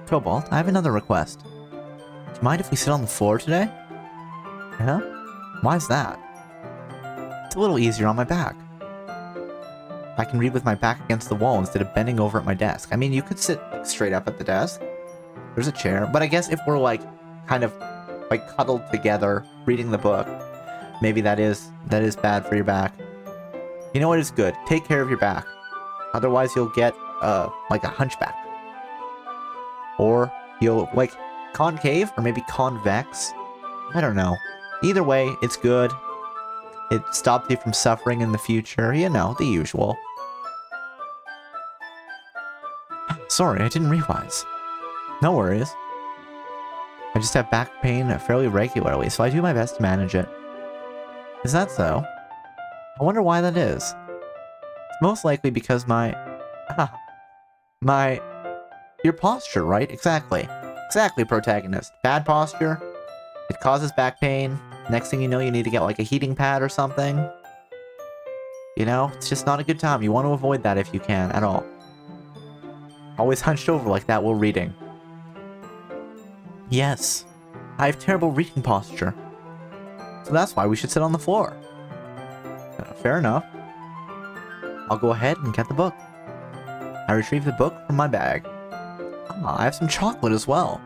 Cobalt, I have another request. Do you mind if we sit on the floor today? Yeah? Why's that? It's a little easier on my back. I can read with my back against the wall instead of bending over at my desk. I mean, you could sit straight up at the desk. There's a chair, but I guess if we're like, kind of, like cuddled together, reading the book, maybe that is bad for your back. You know what is good? Take care of your back. Otherwise you'll get, like a hunchback. Or you'll, like, concave, or maybe convex. I don't know. Either way, it's good. It stops you from suffering in the future. The usual. Sorry, I didn't realize. No worries. I just have back pain fairly regularly, so I do my best to manage it. Is that so? I wonder why that is. It's most likely because your posture, right? Exactly, protagonist. Bad posture. It causes back pain. Next thing you know, you need to get like a heating pad or something. It's just not a good time. You want to avoid that if you can, at all. Always hunched over like that while reading. Yes, I have terrible reading posture. So that's why we should sit on the floor. Fair enough. I'll go ahead and get the book. I retrieve the book from my bag. I have some chocolate as well.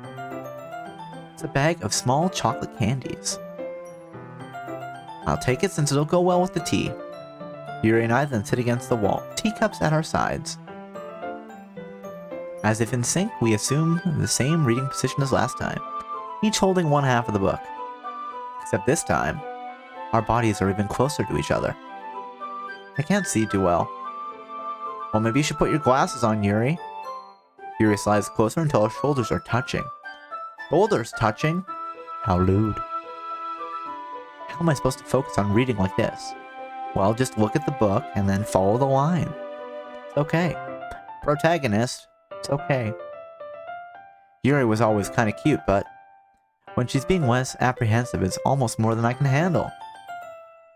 It's a bag of small chocolate candies. I'll take it since it'll go well with the tea. Yuri and I then sit against the wall, teacups at our sides. As if in sync, we assume the same reading position as last time, each holding one half of the book. Except this time, our bodies are even closer to each other. I can't see too well. Well, maybe you should put your glasses on, Yuri. Yuri slides closer until our shoulders are touching. Shoulders touching? How lewd. How am I supposed to focus on reading like this? Well, just look at the book and then follow the line. It's okay. Protagonist, it's okay. Yuri was always kind of cute, but when she's being less apprehensive, it's almost more than I can handle.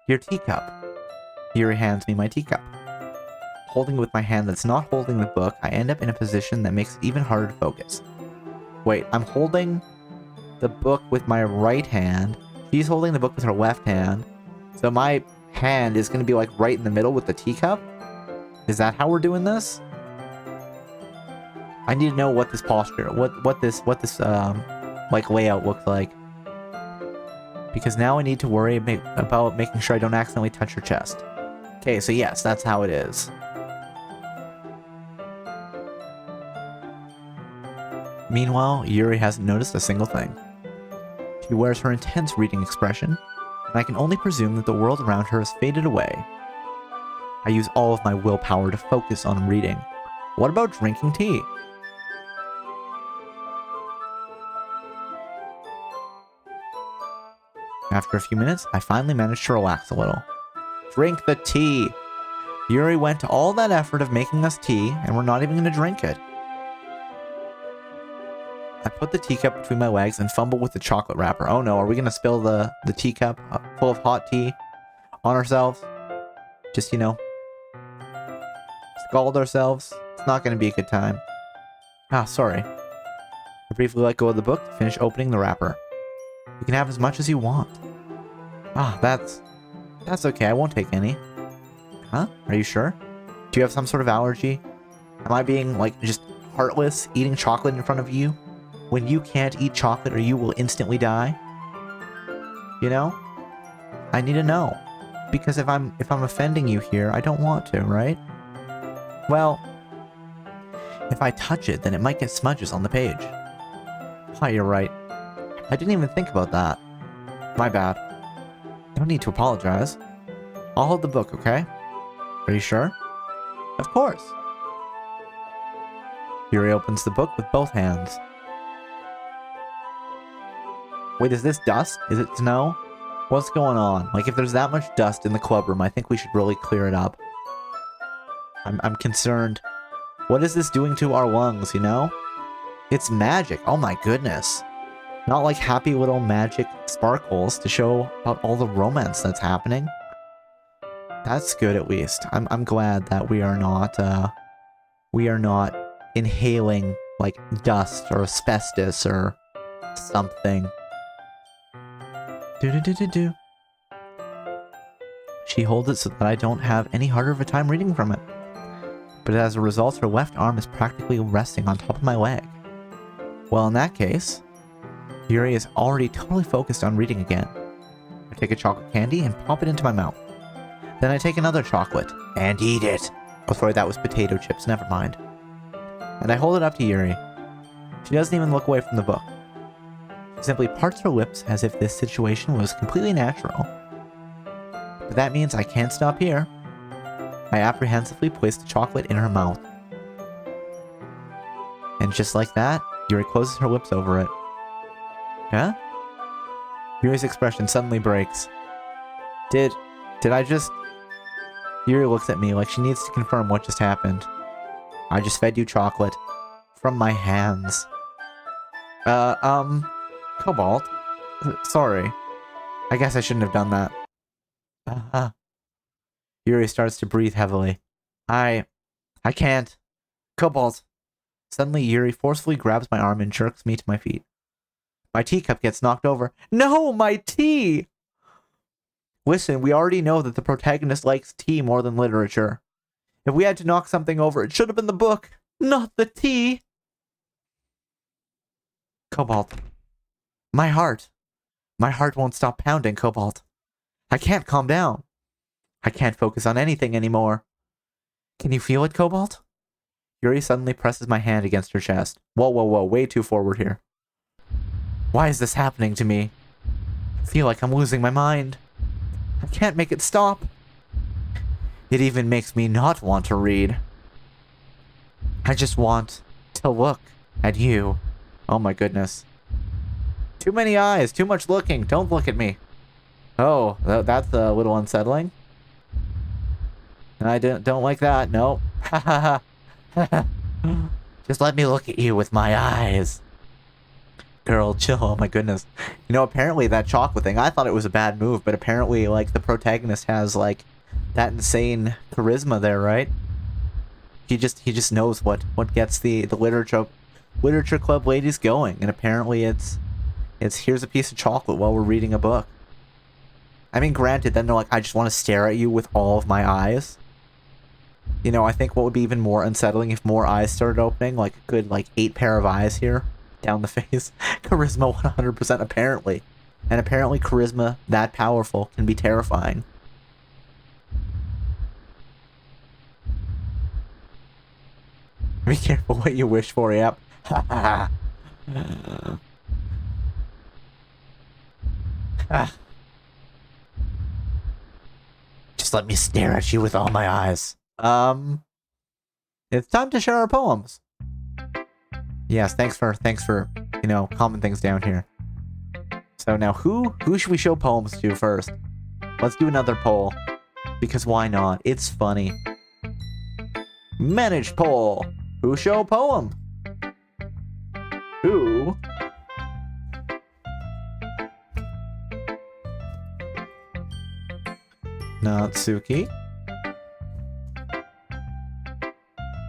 Your teacup. Yuri hands me my teacup. Holding it with my hand that's not holding the book, I end up in a position that makes it even harder to focus. Wait, I'm holding the book with my right hand. She's holding the book with her left hand. So my hand is going to be like right in the middle with the teacup? Is that how we're doing this? I need to know what this posture, what this like layout looks like. Because now I need to worry about making sure I don't accidentally touch her chest. Okay, so yes, that's how it is. Meanwhile, Yuri hasn't noticed a single thing. She wears her intense reading expression, and I can only presume that the world around her has faded away. I use all of my willpower to focus on reading. What about drinking tea? After a few minutes, I finally managed to relax a little. Drink the tea! Yuri went to all that effort of making us tea, and we're not even going to drink it. I put the teacup between my legs and fumble with the chocolate wrapper. Oh no, are we going to spill the teacup full of hot tea on ourselves? Just, you know, scald ourselves? It's not going to be a good time. Ah, sorry. I briefly let go of the book to finish opening the wrapper. You can have as much as you want. Ah, that's okay. I won't take any. Huh? Are you sure? Do you have some sort of allergy? Am I being, like, just heartless, eating chocolate in front of you? When you can't eat chocolate or you will instantly die? You know? I need to know. Because if I'm offending you here, I don't want to, right? Well, if I touch it, then it might get smudges on the page. Ah, you're right. I didn't even think about that. My bad. No need to apologize. I'll hold the book, okay? Are you sure? Of course. Yuri opens the book with both hands. Wait, is this dust? Is it snow? What's going on? Like, if there's that much dust in the club room, I think we should really clear it up. I'm concerned. What is this doing to our lungs, you know? It's magic. Oh my goodness. Not like happy little magic sparkles to show about all the romance that's happening. That's good, at least. I'm glad that we are not inhaling like dust or asbestos or something. Do. She holds it so that I don't have any harder of a time reading from it. But as a result, her left arm is practically resting on top of my leg. Well, in that case, Yuri is already totally focused on reading again. I take a chocolate candy and pop it into my mouth. Then I take another chocolate and eat it. Oh, sorry, that was potato chips, never mind. And I hold it up to Yuri. She doesn't even look away from the book. She simply parts her lips as if this situation was completely natural. But that means I can't stop here. I apprehensively place the chocolate in her mouth. And just like that, Yuri closes her lips over it. Huh? Yuri's expression suddenly breaks. Did I just... Yuri looks at me like she needs to confirm what just happened. I just fed you chocolate. From my hands. Cobalt? Sorry. I guess I shouldn't have done that. Yuri starts to breathe heavily. I can't. Cobalt. Suddenly, Yuri forcefully grabs my arm and jerks me to my feet. My teacup gets knocked over. No, my tea! Listen, we already know that the protagonist likes tea more than literature. If we had to knock something over, it should have been the book, not the tea. Cobalt. My heart. My heart won't stop pounding, Cobalt. I can't calm down. I can't focus on anything anymore. Can you feel it, Cobalt? Yuri suddenly presses my hand against her chest. Whoa, way too forward here. Why is this happening to me? I feel like I'm losing my mind. I can't make it stop. It even makes me not want to read. I just want to look at you. Oh my goodness. Too many eyes, too much looking. Don't look at me. Oh, that's a little unsettling. I don't like that. No. Ha ha ha. Just let me look at you with my eyes. Girl, chill. Oh my goodness. You know, apparently that chocolate thing, I thought it was a bad move, but apparently, like, the protagonist has, like, that insane charisma there, right? He just knows what gets the literature club ladies going, and apparently it's here's a piece of chocolate while we're reading a book. I mean, granted, then they're like, I just want to stare at you with all of my eyes. You know, I think what would be even more unsettling if more eyes started opening, like a good, like, 8 pair of eyes here, down the face. Charisma 100%, apparently. And apparently charisma that powerful can be terrifying. Be careful what you wish for, yep. Just let me stare at you with all my eyes. It's time to share our poems. Yes, thanks for, you know, calming things down here. So now, who should we show poems to first? Let's do another poll. Because why not? It's funny. Managed poll. Who show poem? Who? Natsuki.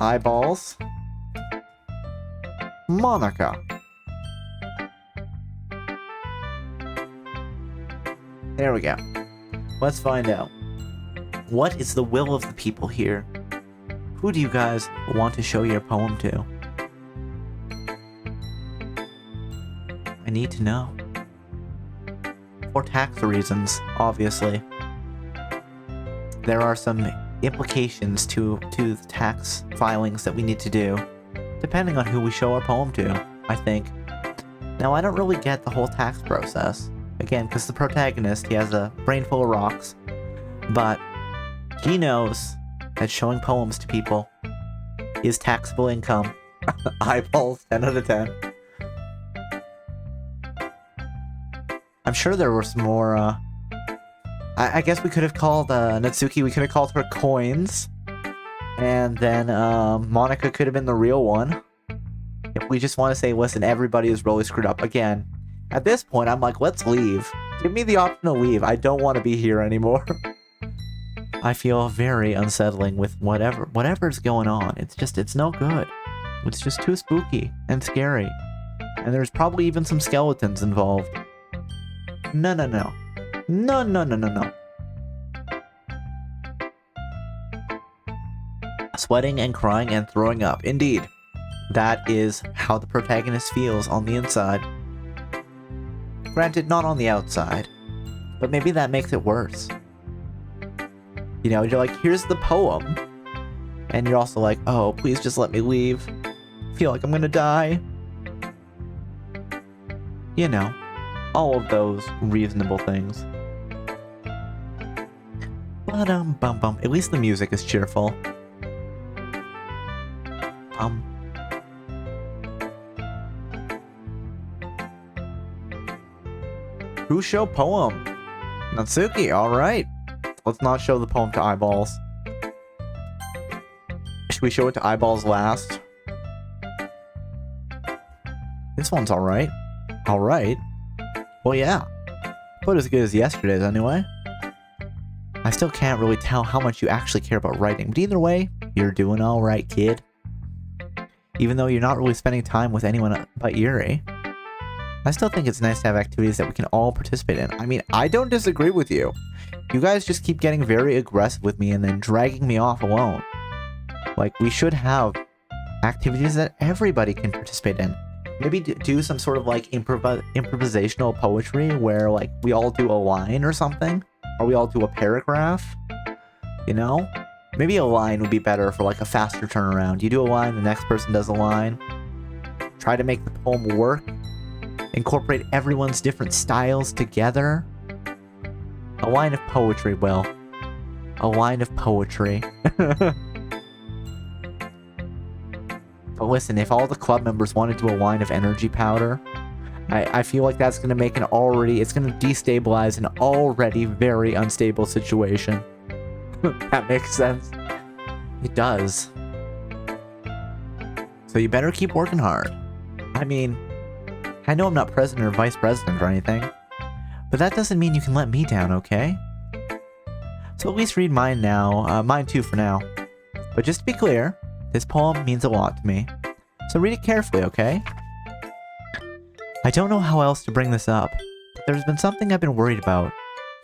Eyeballs. Monica. There we go. Let's find out. What is the will of the people here? Who do you guys want to show your poem to? I need to know. For tax reasons, obviously. There are some implications to the tax filings that we need to do, depending on who we show our poem to, I think. Now, I don't really get the whole tax process. Again, because the protagonist, he has a brain full of rocks. But he knows that showing poems to people is taxable income. Eyeballs, 10 out of 10. I'm sure there were some more, I guess we could have called Natsuki, we could have called her Coins. And then Monica could have been the real one. If we just want to say, listen, everybody is really screwed up. Again, at this point, I'm like, let's leave. Give me the option to leave. I don't want to be here anymore. I feel very unsettling with whatever's going on. It's no good. It's just too spooky and scary. And there's probably even some skeletons involved. No. No. Sweating and crying and throwing up. Indeed. That is how the protagonist feels on the inside. Granted, not on the outside. But maybe that makes it worse. You know, you're like, here's the poem. And you're also like, oh, please just let me leave. I feel like I'm gonna die. You know, all of those reasonable things. Bum. At least the music is cheerful. Who show poem? Natsuki, alright. Let's not show the poem to Eyeballs. Should we show it to Eyeballs last? This one's alright. Alright? Well, yeah. But as good as yesterday's anyway. I still can't really tell how much you actually care about writing, but either way, you're doing alright, kid. Even though you're not really spending time with anyone but Yuri. I still think it's nice to have activities that we can all participate in. I mean, I don't disagree with you. You guys just keep getting very aggressive with me and then dragging me off alone. Like, we should have activities that everybody can participate in. Maybe do some sort of, like, improvisational poetry where, like, we all do a line or something. Or we all do a paragraph. You know? Maybe a line would be better for, like, a faster turnaround. You do a line, the next person does a line. Try to make the poem work. Incorporate everyone's different styles together. A line of poetry, Will. A line of poetry. But listen, if all the club members want to do a line of energy powder, I feel like that's going to make it's going to destabilize an already very unstable situation. That makes sense. It does. So you better keep working hard. I mean, I know I'm not president or vice president or anything, but that doesn't mean you can let me down, okay? So at least read mine now, mine too for now. But just to be clear, this poem means a lot to me. So read it carefully, okay? I don't know how else to bring this up, but there's been something I've been worried about.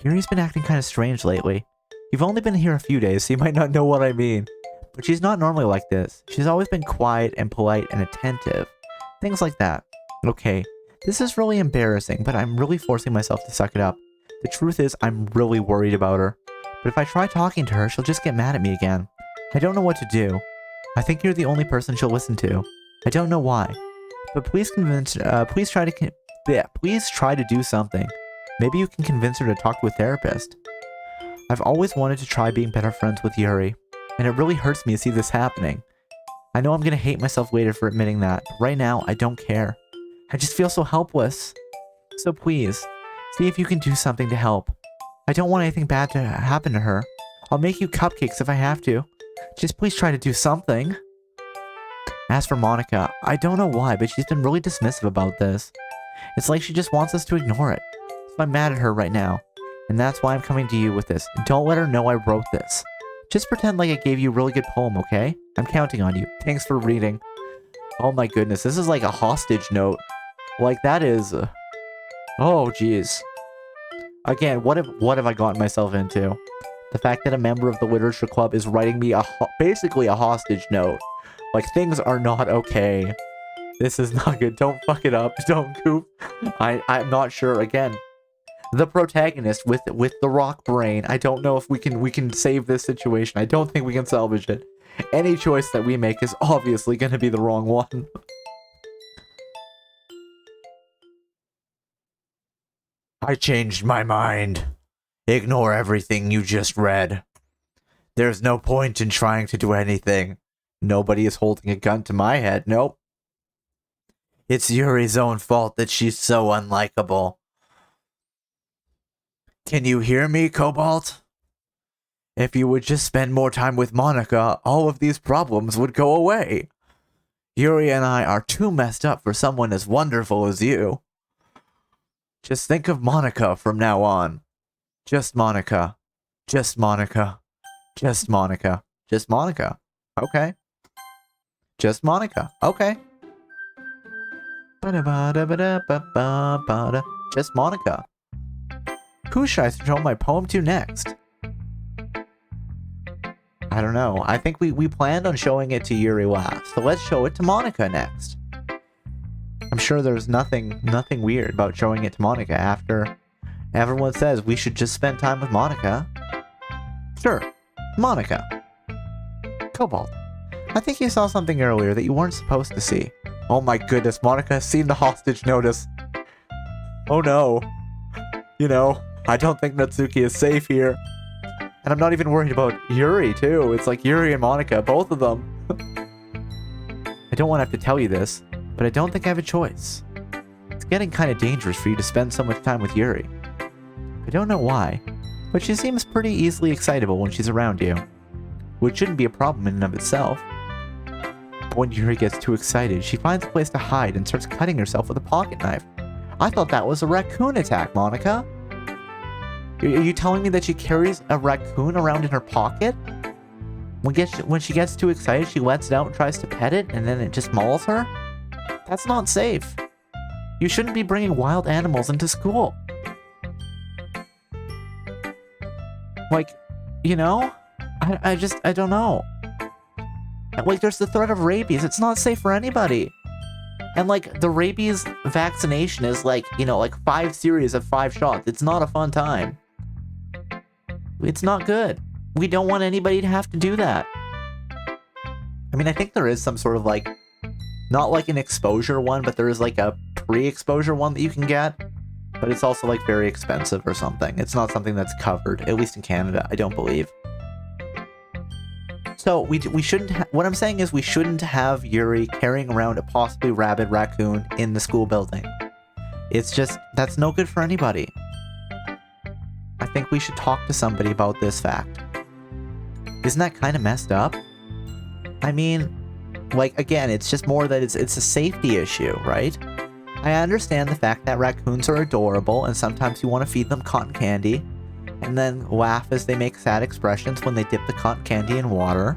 Yuri's been acting kind of strange lately. You've only been here a few days, so you might not know what I mean. But she's not normally like this. She's always been quiet and polite and attentive. Things like that. Okay, this is really embarrassing, but I'm really forcing myself to suck it up. The truth is, I'm really worried about her. But if I try talking to her, she'll just get mad at me again. I don't know what to do. I think you're the only person she'll listen to. I don't know why. But please try to do something. Maybe you can convince her to talk to a therapist. I've always wanted to try being better friends with Yuri, and it really hurts me to see this happening. I know I'm gonna hate myself later for admitting that, but right now, I don't care. I just feel so helpless. So please, see if you can do something to help. I don't want anything bad to happen to her. I'll make you cupcakes if I have to. Just please try to do something. As for Monica, I don't know why, but she's been really dismissive about this. It's like she just wants us to ignore it. So I'm mad at her right now. And that's why I'm coming to you with this. Don't let her know I wrote this. Just pretend like I gave you a really good poem, okay? I'm counting on you. Thanks for reading. Oh my goodness, this is like a hostage note. Like, that is... oh, jeez. Again, what have I gotten myself into? The fact that a member of the literature club is writing me basically a hostage note. Like, things are not okay. This is not good. Don't fuck it up. Don't goof. I'm not sure. Again, the protagonist with the rock brain. I don't know if we can save this situation. I don't think we can salvage it. Any choice that we make is obviously going to be the wrong one. I changed my mind. Ignore everything you just read. There's no point in trying to do anything. Nobody is holding a gun to my head, nope. It's Yuri's own fault that she's so unlikable. Can you hear me, Cobalt? If you would just spend more time with Monica, all of these problems would go away. Yuri and I are too messed up for someone as wonderful as you. Just think of Monica from now on. Just Monica. Just Monica. Just Monica. Just Monica. Okay. Just Monica. Okay. Just Monica. Who should I show my poem to next? I don't know. I think we planned on showing it to Yuri last, so let's show it to Monica next. I'm sure there's nothing weird about showing it to Monica after everyone says we should just spend time with Monica. Sure. Monica. Cobalt. I think you saw something earlier that you weren't supposed to see. Oh my goodness, Monica has seen the hostage notice. Oh no. You know, I don't think Natsuki is safe here. And I'm not even worried about Yuri, too. It's like Yuri and Monica, both of them. I don't want to have to tell you this, but I don't think I have a choice. It's getting kind of dangerous for you to spend so much time with Yuri. I don't know why, but she seems pretty easily excitable when she's around you. Which shouldn't be a problem in and of itself. But when Yuri gets too excited, she finds a place to hide and starts cutting herself with a pocket knife. I thought that was a raccoon attack, Monica. Are you telling me that she carries a raccoon around in her pocket? When she gets too excited, she lets it out and tries to pet it, and then it just mauls her? That's not safe. You shouldn't be bringing wild animals into school. Like, you know? I don't know. Like, there's the threat of rabies. It's not safe for anybody. And, like, the rabies vaccination is, like, you know, like 5 series of 5 shots. It's not a fun time. It's not good. We don't want anybody to have to do that. I mean, I think there is some sort of, like, not like an exposure one, but there is, like, a pre-exposure one that you can get. But it's also, like, very expensive or something. It's not something that's covered, at least in Canada, I don't believe. So, we shouldn't what I'm saying is we shouldn't have Yuri carrying around a possibly rabid raccoon in the school building. It's just, that's no good for anybody. I think we should talk to somebody about this fact. Isn't that kind of messed up? I mean, like, again, it's just more that it's a safety issue, right? I understand the fact that raccoons are adorable and sometimes you want to feed them cotton candy and then laugh as they make sad expressions when they dip the cotton candy in water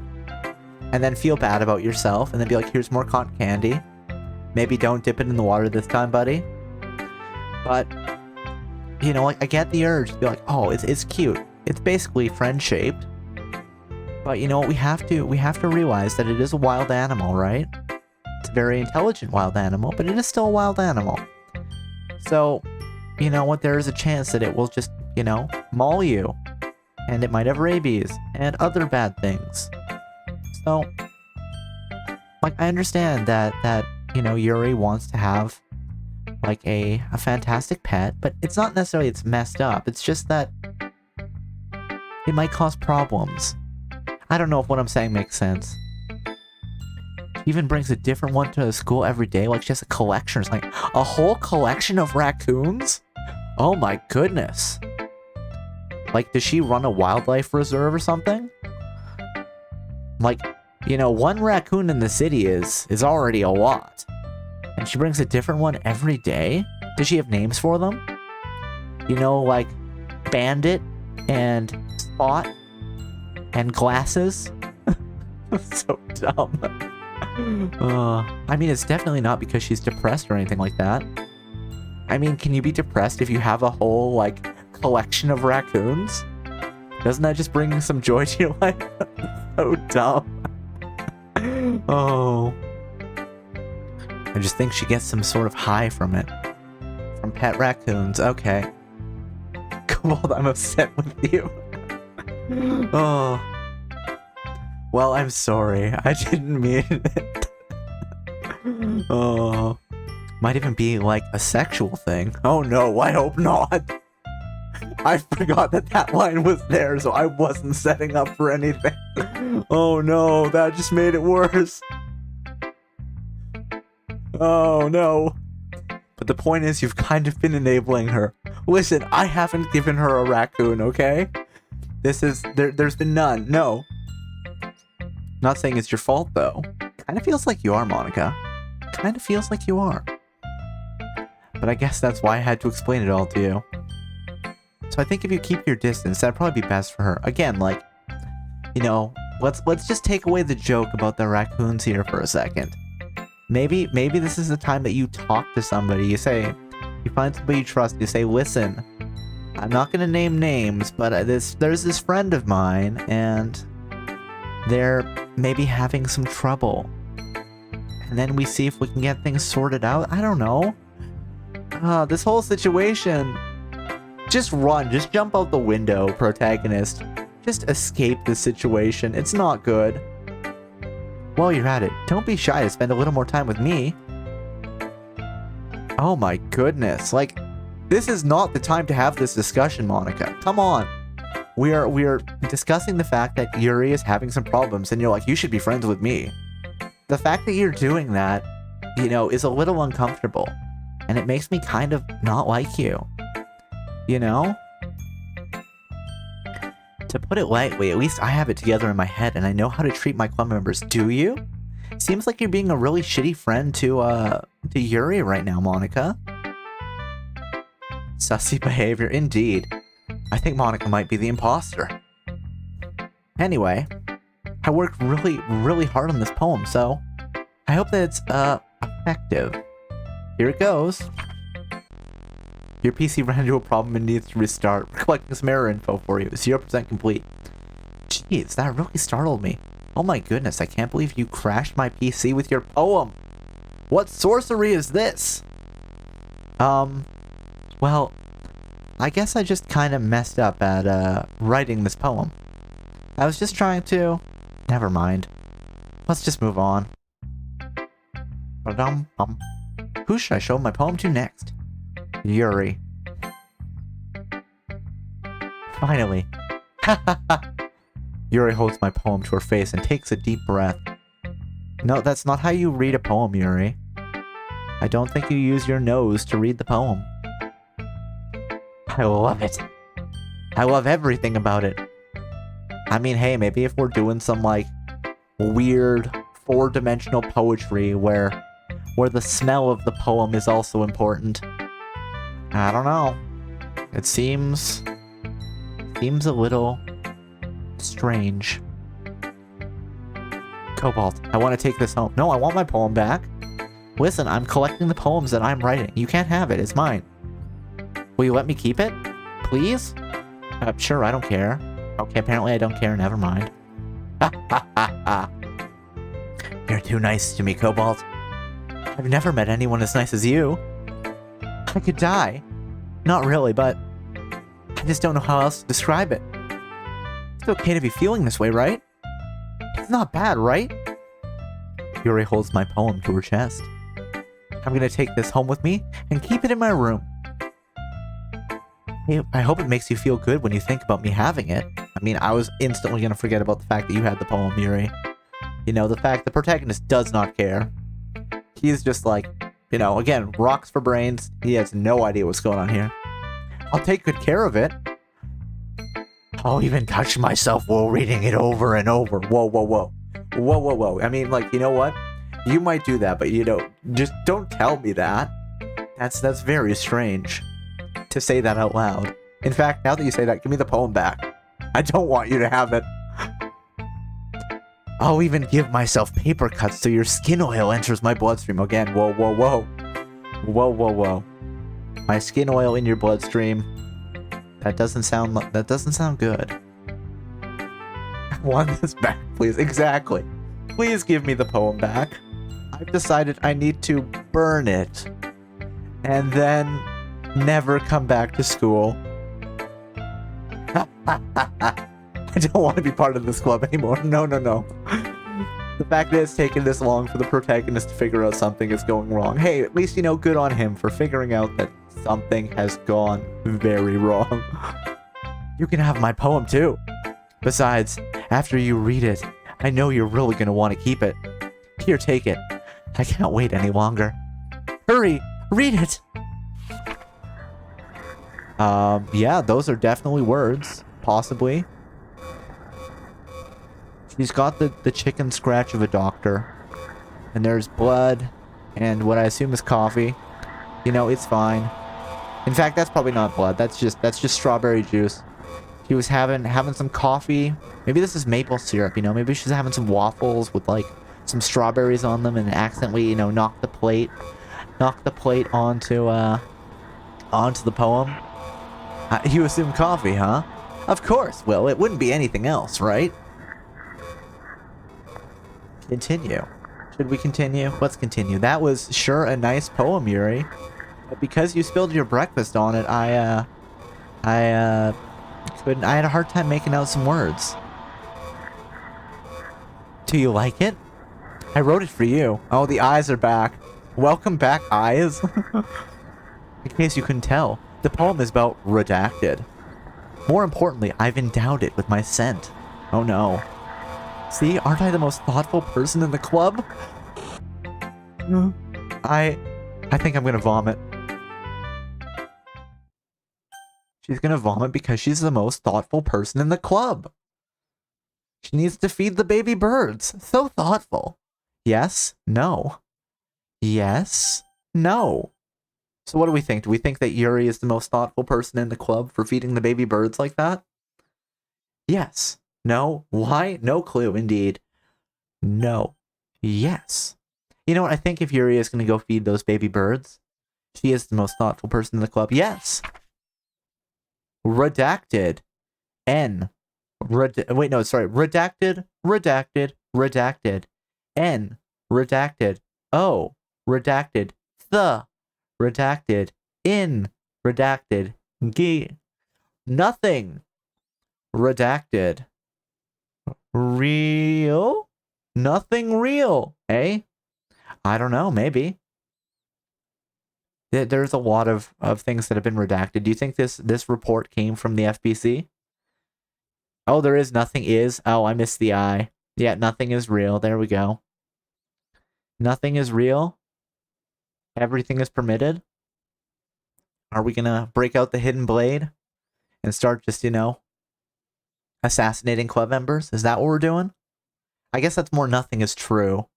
and then feel bad about yourself and then be like, here's more cotton candy. Maybe don't dip it in the water this time, buddy. But, you know, like, I get the urge to be like, oh, it's cute. It's basically friend-shaped. But you know what, we have to realize that it is a wild animal, right? It's a very intelligent wild animal, but it is still a wild animal. So, you know what, there is a chance that it will just, you know, maul you. And it might have rabies and other bad things. So, like, I understand that, you know, Yuri wants to have, like, a fantastic pet, but it's not necessarily it's messed up. It's just that it might cause problems. I don't know if what I'm saying makes sense. She even brings a different one to the school every day, like she has a collection. It's like, a whole collection of raccoons? Oh my goodness. Like, does she run a wildlife reserve or something? Like, you know, one raccoon in the city is already a lot. And she brings a different one every day? Does she have names for them? You know, like Bandit and Spot and Glasses? So dumb. I mean, it's definitely not because she's depressed or anything like that. I mean, can you be depressed if you have a whole, like, collection of raccoons? Doesn't that just bring some joy to your life? So dumb. Oh. I just think she gets some sort of high from it. From pet raccoons. Okay. Cobalt, I'm upset with you. Oh. Well, I'm sorry. I didn't mean it. Oh. Might even be like a sexual thing. Oh no, I hope not. I forgot that line was there, so I wasn't setting up for anything. Oh no, that just made it worse. Oh no. But the point is, you've kind of been enabling her. Listen, I haven't given her a raccoon, okay? There's been none, no. Not saying it's your fault, though. Kind of feels like you are, Monica. Kind of feels like you are. But I guess that's why I had to explain it all to you. So I think if you keep your distance, that'd probably be best for her. Again, like, you know, let's just take away the joke about the raccoons here for a second. Maybe this is the time that you talk to somebody. You say, you find somebody you trust. You say, listen, I'm not gonna name names, but there's this friend of mine, and they're maybe having some trouble. And then we see if we can get things sorted out. I don't know. This whole situation. Just run. Just jump out the window, protagonist. Just escape the situation. It's not good. While you're at it, don't be shy to spend a little more time with me. Oh my goodness. Like, this is not the time to have this discussion, Monica. Come on. We are discussing the fact that Yuri is having some problems, and you're like, you should be friends with me. The fact that you're doing that, you know, is a little uncomfortable. And it makes me kind of not like you. You know? To put it lightly, at least I have it together in my head and I know how to treat my club members. Do you? Seems like you're being a really shitty friend to Yuri right now, Monica. Sussy behavior, indeed. I think Monica might be the imposter. Anyway, I worked really, really hard on this poem, so I hope that it's, effective. Here it goes. Your PC ran into a problem and needs to restart. We're collecting some error info for you. 0% complete. Jeez, that really startled me. Oh my goodness, I can't believe you crashed my PC with your poem. What sorcery is this? Well, I guess I just kind of messed up at, writing this poem. I was just trying to... Never mind. Let's just move on. Ba-dum-bum. Who should I show my poem to next? Yuri. Finally. Yuri holds my poem to her face and takes a deep breath. No, that's not how you read a poem, Yuri. I don't think you use your nose to read the poem. I love it. I love everything about it. I mean, hey, maybe if we're doing some, like, weird four-dimensional poetry where the smell of the poem is also important. I don't know. It seems a little strange. Cobalt, I want to take this home. No, I want my poem back. Listen, I'm collecting the poems that I'm writing. You can't have it. It's mine. Will you let me keep it? Please? Sure, I don't care. Okay, apparently I don't care. Never mind. Ha ha ha ha. You're too nice to me, Cobalt. I've never met anyone as nice as you. I could die. Not really, but I just don't know how else to describe it. It's okay to be feeling this way, right? It's not bad, right? Yuri holds my poem to her chest. I'm gonna take this home with me and keep it in my room. Hey, I hope it makes you feel good when you think about me having it. I mean, I was instantly gonna forget about the fact that you had the poem, Yuri. You know, the fact the protagonist does not care. He's just like, you know, again, rocks for brains. He has no idea what's going on here. I'll take good care of it. I'll even touch myself while reading it over and over. Whoa, whoa, whoa. Whoa, whoa, whoa. I mean, like, you know what? You might do that, but you know, just don't tell me that. That's very strange to say that out loud. In fact, now that you say that, give me the poem back. I don't want you to have it. I'll even give myself paper cuts so your skin oil enters my bloodstream again. Whoa, whoa, whoa. Whoa, whoa, whoa. My skin oil in your bloodstream. That doesn't sound good. I want this back, please. Exactly. Please give me the poem back. I've decided I need to burn it. And then never come back to school. I don't want to be part of this club anymore. No, no, no. The fact that it's taken this long for the protagonist to figure out something is going wrong. Hey, at least, you know, good on him for figuring out that something has gone very wrong. You can have my poem too. Besides, after you read it, I know you're really going to want to keep it. Here, take it. I can't wait any longer. Hurry, read it. Yeah, those are definitely words. Possibly. She's got the chicken scratch of a doctor. And there's blood. And what I assume is coffee. You know, it's fine. In fact, that's probably not blood. That's just strawberry juice. She was having some coffee. Maybe this is maple syrup, you know? Maybe she's having some waffles with, like, some strawberries on them and accidentally, you know, knocked the plate onto the poem. You assume coffee, huh? Of course. Well, it wouldn't be anything else, right? Continue. Should we continue? Let's continue. That was sure a nice poem, Yuri. But because you spilled your breakfast on it, I had a hard time making out some words. Do you like it? I wrote it for you. Oh, the eyes are back. Welcome back, eyes. In case you couldn't tell, the poem is about redacted. More importantly, I've endowed it with my scent. Oh no. See, aren't I the most thoughtful person in the club? I think I'm gonna vomit. She's gonna vomit because she's the most thoughtful person in the club. She needs to feed the baby birds. So thoughtful. Yes? No. Yes? No. So what do we think? Do we think that Yuri is the most thoughtful person in the club for feeding the baby birds like that? Yes. No. Why? No clue, indeed. No. Yes. You know what? I think if Yuri is going to go feed those baby birds, she is the most thoughtful person in the club. Yes. Redacted. N. Wait, no, sorry. Redacted. Redacted. Redacted. N. Redacted. O. Redacted. The. Redacted. In. Redacted. G. Nothing. Redacted. Real? Nothing real, eh? I don't know, maybe. There's a lot of things that have been redacted. Do you think this report came from the FBC? Oh, there is nothing is. Oh, I missed the I. Yeah, nothing is real. There we go. Nothing is real. Everything is permitted. Are we gonna break out the hidden blade and start just, you know, assassinating club members? Is that what we're doing? I guess that's more nothing is true.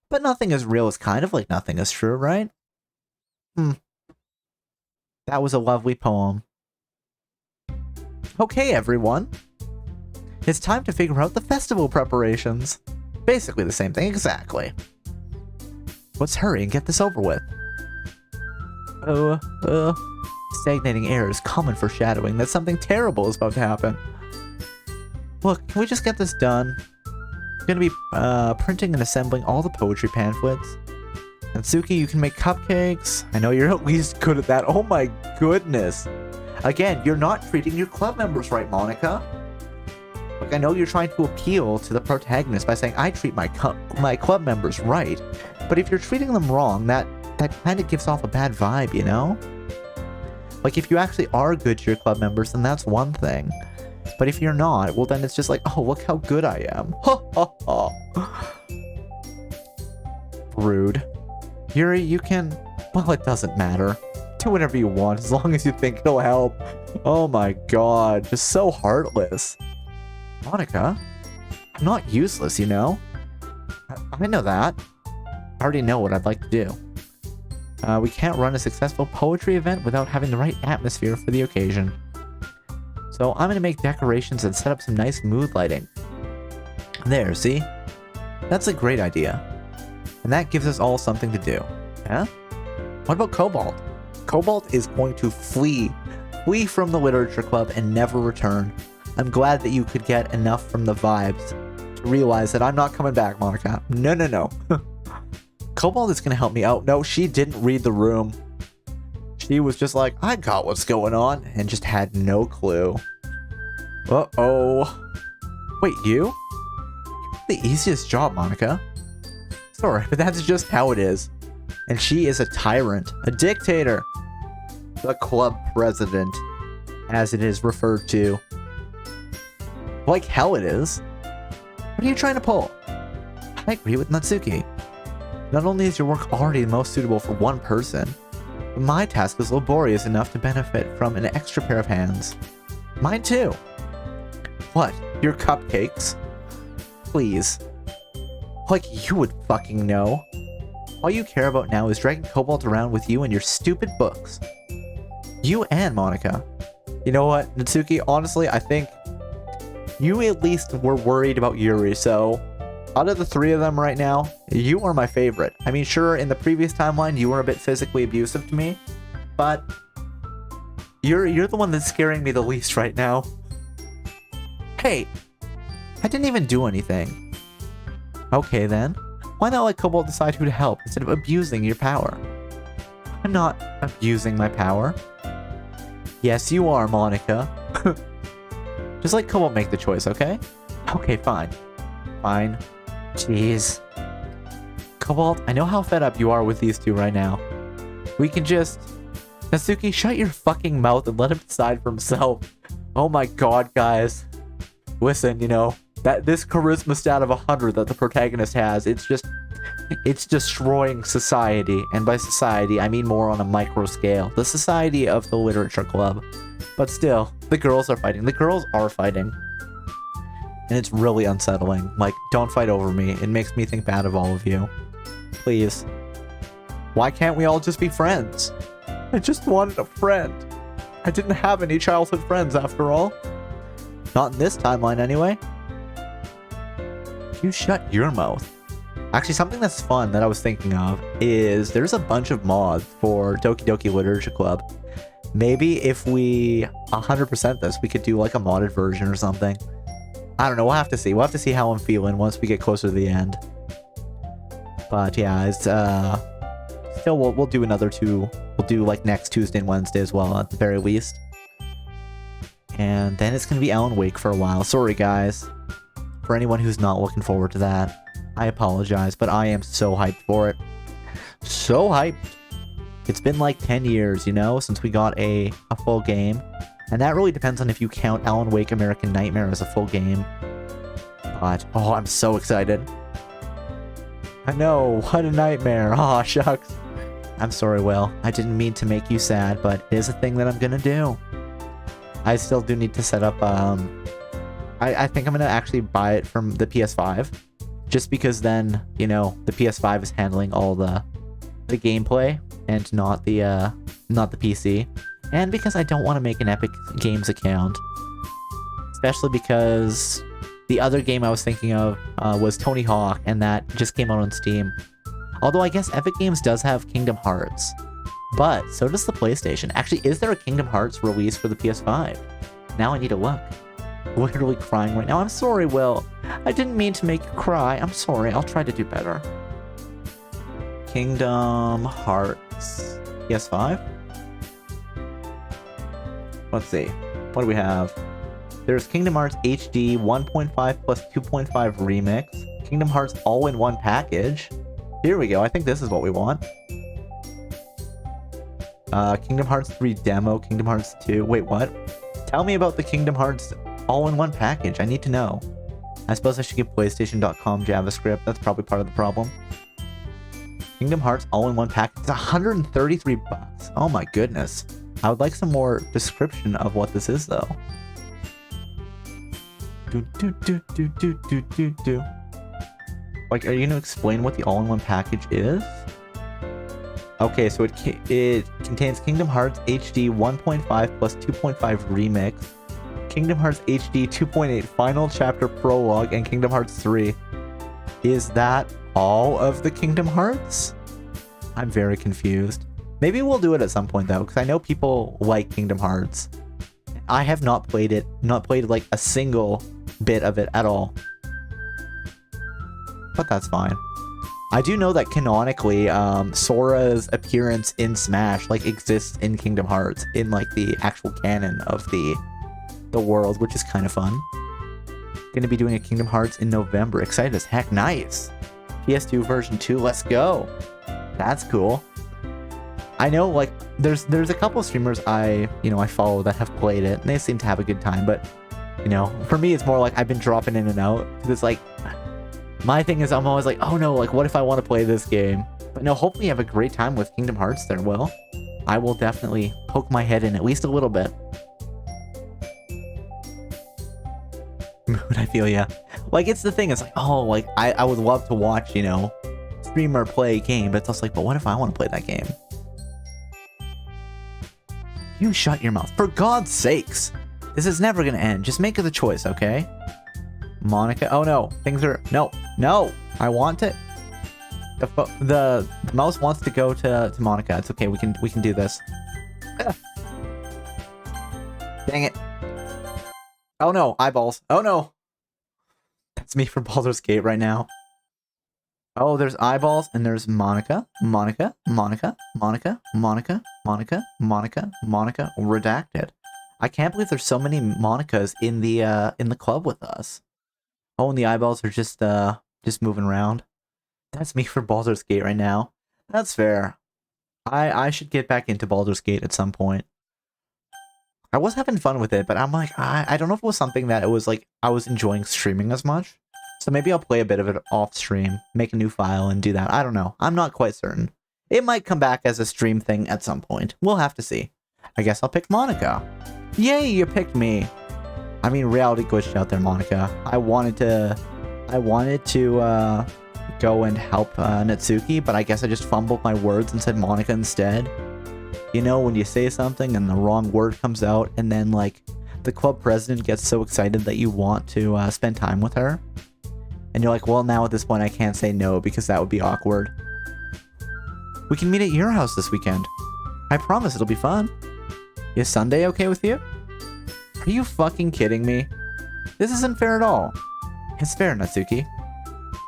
But nothing is real is kind of like nothing is true, right? That was a lovely poem. Okay, everyone. It's time to figure out the festival preparations. Basically the same thing, exactly. Let's hurry and get this over with. Stagnating air is common foreshadowing that something terrible is about to happen. Look, can we just get this done? I'm gonna be printing and assembling all the poetry pamphlets. And Suki, you can make cupcakes. I know you're at least good at that. Oh my goodness. Again, you're not treating your club members right, Monica. Like, I know you're trying to appeal to the protagonist by saying, I treat my club members right. But if you're treating them wrong, that kind of gives off a bad vibe, you know? Like, if you actually are good to your club members, then that's one thing. But if you're not, well, then it's just like, oh, look how good I am. Ha ha ha. Rude. Yuri, you can... Well, it doesn't matter. Do whatever you want, as long as you think it'll help. Oh my god, just so heartless. Monica, I'm not useless, you know? I know that. I already know what I'd like to do. We can't run a successful poetry event without having the right atmosphere for the occasion. So I'm going to make decorations and set up some nice mood lighting. There, see? That's a great idea. And that gives us all something to do. Yeah? What about Cobalt? Cobalt is going to flee from the Literature Club and never return. I'm glad that you could get enough from the vibes to realize that I'm not coming back, Monica. No. Cobalt is going to help me out. No, she didn't read the room. She was just like, I got what's going on, and just had no clue. Uh-oh. Wait, you? The easiest job, Monica. Sorry, but that's just how it is. And she is a tyrant, a dictator. The club president, as it is referred to. Like hell it is. What are you trying to pull? I agree with Natsuki. Not only is your work already the most suitable for one person, but my task is laborious enough to benefit from an extra pair of hands. Mine too. What? Your cupcakes? Please. Like you would fucking know. All you care about now is dragging Cobalt around with you and your stupid books. You and Monica. You know what, Natsuki, honestly, I think you at least were worried about Yuri, so out of the three of them right now, you are my favorite. I mean, sure, in the previous timeline, you were a bit physically abusive to me, but you're the one that's scaring me the least right now. Hey, I didn't even do anything. Okay then, why not let Cobalt decide who to help instead of abusing your power? I'm not abusing my power. Yes, you are, Monica. Just let Cobalt make the choice, okay? Okay, fine. Fine. Jeez. Cobalt, I know how fed up you are with these two right now. We can just... Natsuki, shut your fucking mouth and let him decide for himself. Oh my god, guys. Listen, you know, this charisma stat of 100 that the protagonist has, it's destroying society. And by society, I mean more on a micro scale. The society of the Literature Club. But still, the girls are fighting. The girls are fighting. And it's really unsettling. Like, don't fight over me. It makes me think bad of all of you. Please. Why can't we all just be friends? I just wanted a friend. I didn't have any childhood friends after all. Not in this timeline anyway. You shut your mouth. Actually, something that's fun that I was thinking of is there's a bunch of mods for Doki Doki Literature Club. Maybe if we 100% this, we could do like a modded version or something. I don't know, we'll have to see. We'll have to see how I'm feeling once we get closer to the end. But yeah, it's still we'll do another two. We'll do like next Tuesday and Wednesday as well at the very least. And then it's gonna be Alan Wake for a while. Sorry guys. For anyone who's not looking forward to that, I apologize, but I am so hyped for it. So hyped. It's been like 10 years, you know, since we got a full game. And that really depends on if you count Alan Wake American Nightmare as a full game. But, oh, I'm so excited. I know, what a nightmare. Aw, shucks. I'm sorry, Will. I didn't mean to make you sad, but it is a thing that I'm gonna do. I still do need to set up, I think I'm gonna actually buy it from the PS5. Just because then, you know, the PS5 is handling all the gameplay and not the PC. And because I don't want to make an Epic Games account. Especially because the other game I was thinking of was Tony Hawk, and that just came out on Steam. Although I guess Epic Games does have Kingdom Hearts. But so does the PlayStation. Actually, is there a Kingdom Hearts release for the PS5? Now I need to look. Literally crying right now. I'm sorry, Will. I didn't mean to make you cry. I'm sorry. I'll try to do better. Kingdom Hearts PS5? Let's see. What do we have? There's Kingdom Hearts HD 1.5 plus 2.5 Remix. Kingdom Hearts all-in-one package. Here we go. I think this is what we want. Kingdom Hearts 3 demo. Kingdom Hearts 2. Wait, what? Tell me about the Kingdom Hearts all-in-one package. I need to know. I suppose I should get PlayStation.com JavaScript. That's probably part of the problem. Kingdom Hearts all-in-one package. It's 133 bucks. Oh my goodness. I would like some more description of what this is, though. Like, are you gonna explain what the all-in-one package is? Okay, so it contains Kingdom Hearts HD 1.5 plus 2.5 Remix, Kingdom Hearts HD 2.8 Final Chapter Prologue, and Kingdom Hearts 3. Is that all of the Kingdom Hearts? I'm very confused. Maybe we'll do it at some point though, because I know people like Kingdom Hearts. I have not played it, not played like a single bit of it at all. But that's fine. I do know that canonically, Sora's appearance in Smash like exists in Kingdom Hearts in like the actual canon of the world, which is kind of fun. Gonna be doing a Kingdom Hearts in November. Excited as heck. Nice. PS2 version 2. Let's go. That's cool. I know like there's a couple of streamers I follow that have played it and they seem to have a good time, but for me it's more like I've been dropping in and out because it's like my thing is I'm always like, oh no, like what if I want to play this game? But no, hopefully you have a great time with Kingdom Hearts there, Will. I will definitely poke my head in at least a little bit. Mood, I feel ya. Like it's the thing, it's like, oh, like I would love to watch, streamer play a game, but it's also like, but what if I want to play that game? You shut your mouth. For God's sakes. This is never gonna end. Just make the choice, okay? Monica. Oh no. Things are... No. No. I want it. The mouse wants to go to Monica. It's okay. We can do this. Dang it. Oh no. Eyeballs. Oh no. That's me for Baldur's Gate right now. Oh, there's eyeballs and there's Monica. Monica. Monica. Monica. Monica. Monica. Monica. Monica. Redacted. I can't believe there's so many Monicas in the club with us. Oh, and the eyeballs are just moving around. That's me for Baldur's Gate right now. That's fair. I should get back into Baldur's Gate at some point. I was having fun with it, but I'm like, I don't know if it was something that it was like I was enjoying streaming as much. So maybe I'll play a bit of it off stream, make a new file and do that. I don't know. I'm not quite certain. It might come back as a stream thing at some point. We'll have to see. I guess I'll pick Monica. Yay, you picked me. I mean, reality glitched out there, Monica. I wanted to go and help Natsuki, but I guess I just fumbled my words and said Monica instead. You know, when you say something and the wrong word comes out, and then like the club president gets so excited that you want to spend time with her, and you're like, well, now at this point I can't say no because that would be awkward. We can meet at your house this weekend. I promise it'll be fun. Is Sunday okay with you? Are you fucking kidding me? This isn't fair at all. It's fair, Natsuki.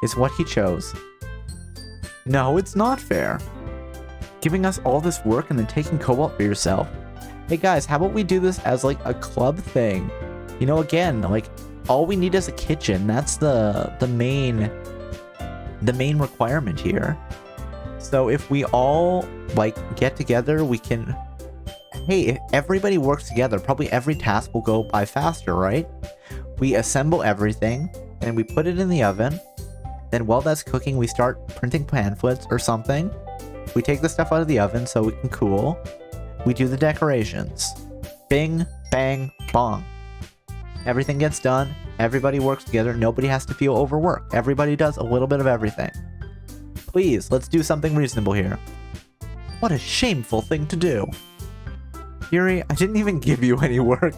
It's what he chose. No, it's not fair. Giving us all this work and then taking Cobalt for yourself. Hey guys, how about we do this as like a club thing? Again, like all we need is a kitchen. That's the main requirement here. So if we all like get together, we can... Hey, if everybody works together, probably every task will go by faster, right? We assemble everything, and we put it in the oven. Then while that's cooking, we start printing pamphlets or something. We take the stuff out of the oven so it can cool. We do the decorations. Bing, bang, bong. Everything gets done. Everybody works together. Nobody has to feel overworked. Everybody does a little bit of everything. Please, let's do something reasonable here. What a shameful thing to do. Yuri, I didn't even give you any work.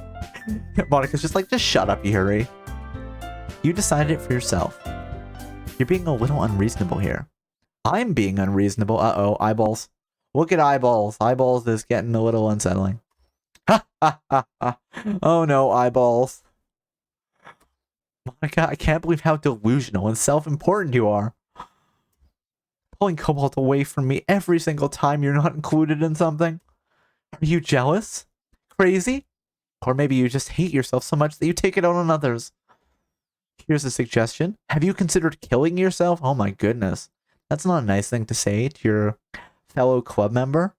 Monica's just like, just shut up, Yuri. You decided it for yourself. You're being a little unreasonable here. I'm being unreasonable. Uh-oh, eyeballs. Look at eyeballs. Eyeballs is getting a little unsettling. Ha ha ha ha. Oh no, eyeballs. Monica, I can't believe how delusional and self-important you are. Pulling Cobalt away from me every single time you're not included in something. Are you jealous? Crazy? Or maybe you just hate yourself so much that you take it out on others. Here's a suggestion. Have you considered killing yourself? Oh my goodness. That's not a nice thing to say to your fellow club member.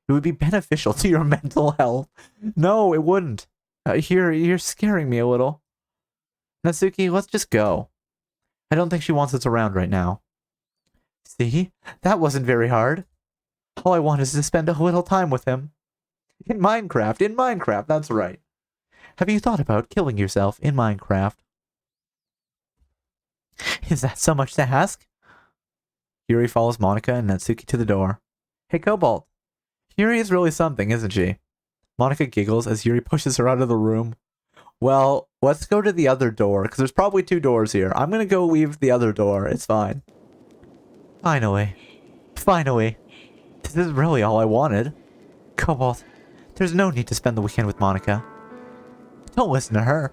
It would be beneficial to your mental health. No, it wouldn't. You're scaring me a little. Natsuki, let's just go. I don't think she wants us around right now. See? That wasn't very hard. All I want is to spend a little time with him. In Minecraft, that's right. Have you thought about killing yourself in Minecraft? Is that so much to ask? Yuri follows Monica and Natsuki to the door. Hey, Cobalt. Yuri is really something, isn't she? Monica giggles as Yuri pushes her out of the room. Well, let's go to the other door, because there's probably 2 doors here. I'm gonna go leave the other door. It's fine. Finally. Finally. This is really all I wanted. Cobalt, there's no need to spend the weekend with Monica. Don't listen to her.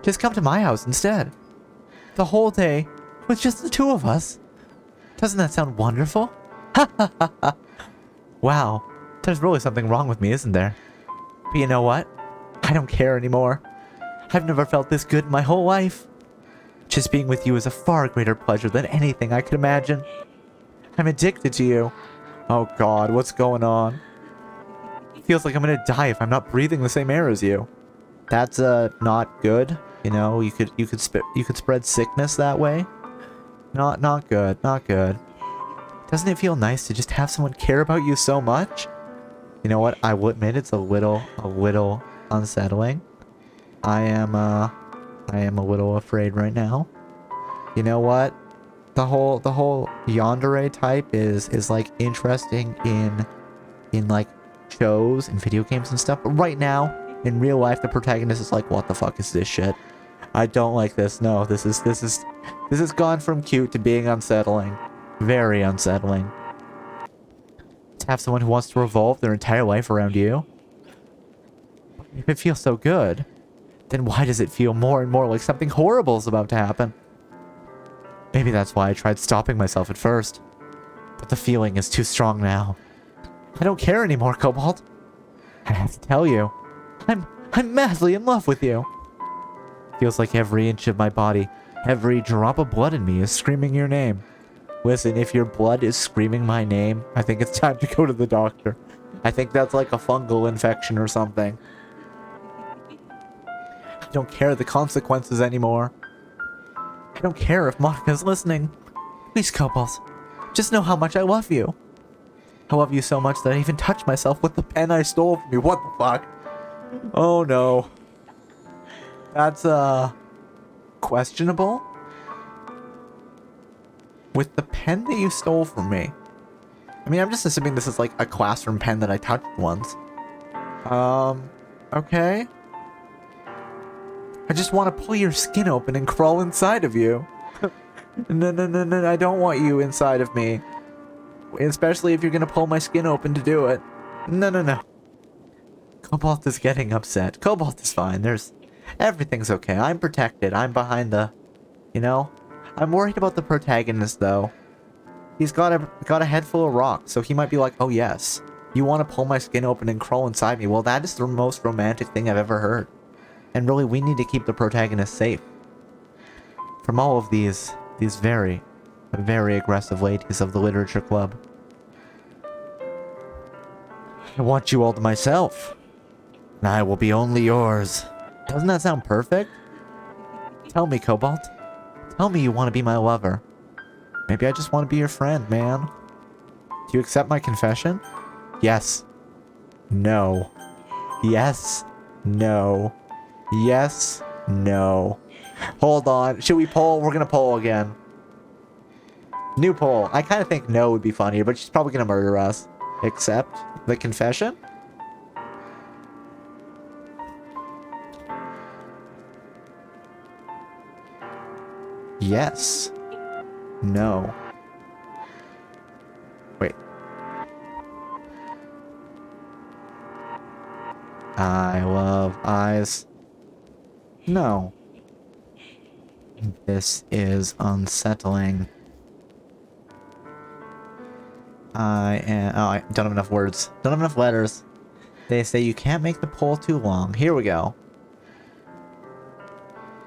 Just come to my house instead. The whole day with just the 2 of us. Doesn't that sound wonderful? Ha ha ha ha. Wow, there's really something wrong with me, isn't there? But you know what? I don't care anymore. I've never felt this good in my whole life. Just being with you is a far greater pleasure than anything I could imagine. I'm addicted to you. Oh god, what's going on? It feels like I'm gonna die if I'm not breathing the same air as you. That's not good. You know, you could spread sickness that way. Not good. Not good. Doesn't it feel nice to just have someone care about you so much? You know what? I will admit it's a little unsettling. I am a little afraid right now. You know what? The whole yandere type is like interesting in like shows and video games and stuff. But right now, in real life, the protagonist is like, what the fuck is this shit? I don't like this. No, this has gone from cute to being unsettling. Very unsettling. To have someone who wants to revolve their entire life around you. If it feels so good, then why does it feel more and more like something horrible is about to happen? Maybe that's why I tried stopping myself at first. But the feeling is too strong now. I don't care anymore, Cobalt. I have to tell you, I'm madly in love with you. Feels like every inch of my body, every drop of blood in me is screaming your name. Listen, if your blood is screaming my name, I think it's time to go to the doctor. I think that's like a fungal infection or something. I don't care the consequences anymore. I don't care if Monica's listening. Please, Cobalt, just know how much I love you. I love you so much that I even touched myself with the pen I stole from you. What the fuck? Oh no. That's, questionable? With the pen that you stole from me. I mean, I'm just assuming this is like a classroom pen that I touched once. Okay. I just want to pull your skin open and crawl inside of you. No, I don't want you inside of me. Especially if you're gonna pull my skin open to do it. No. Cobalt is getting upset. Cobalt is fine. Everything's okay. I'm protected. I'm behind the... You know? I'm worried about the protagonist, though. He's got a head full of rocks, so he might be like, oh yes, you want to pull my skin open and crawl inside me. Well, that is the most romantic thing I've ever heard. And really, we need to keep the protagonist safe from all of these very, very aggressive ladies of the literature club. I want you all to myself. And I will be only yours. Doesn't that sound perfect? Tell me, Cobalt. Tell me you want to be my lover. Maybe I just want to be your friend, man. Do you accept my confession? Yes. No. Yes. No. Yes. No. Hold on. Should we poll? We're gonna poll again. New poll. I kind of think no would be funnier, but she's probably gonna murder us. Accept the confession? Yes. No. Wait. I love eyes. No. This is unsettling. I don't have enough words. Don't have enough letters. They say you can't make the poll too long. Here we go.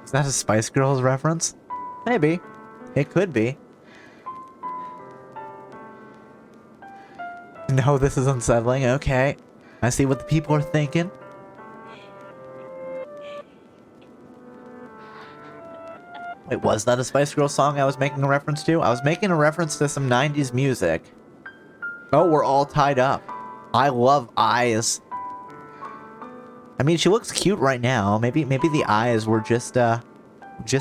Is that a Spice Girls reference? Maybe. It could be. No, this is unsettling. Okay. I see what the people are thinking. Wait, was that a Spice Girls song I was making a reference to? I was making a reference to some 90s music. Oh, we're all tied up. I love eyes. I mean, she looks cute right now. Maybe the eyes were just a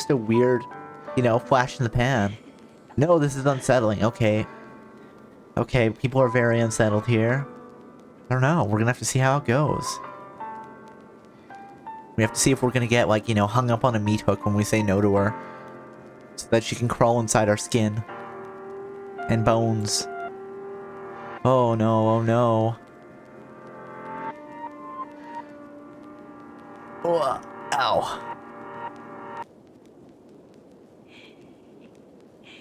weird you know, flash in the pan. No, this is unsettling. Okay. Okay, people are very unsettled here. I don't know. We're gonna have to see how it goes. We have to see if we're gonna get, like, you know, hung up on a meat hook when we say no to her. So that she can crawl inside our skin. And bones. Oh no, oh no. Oh, ow.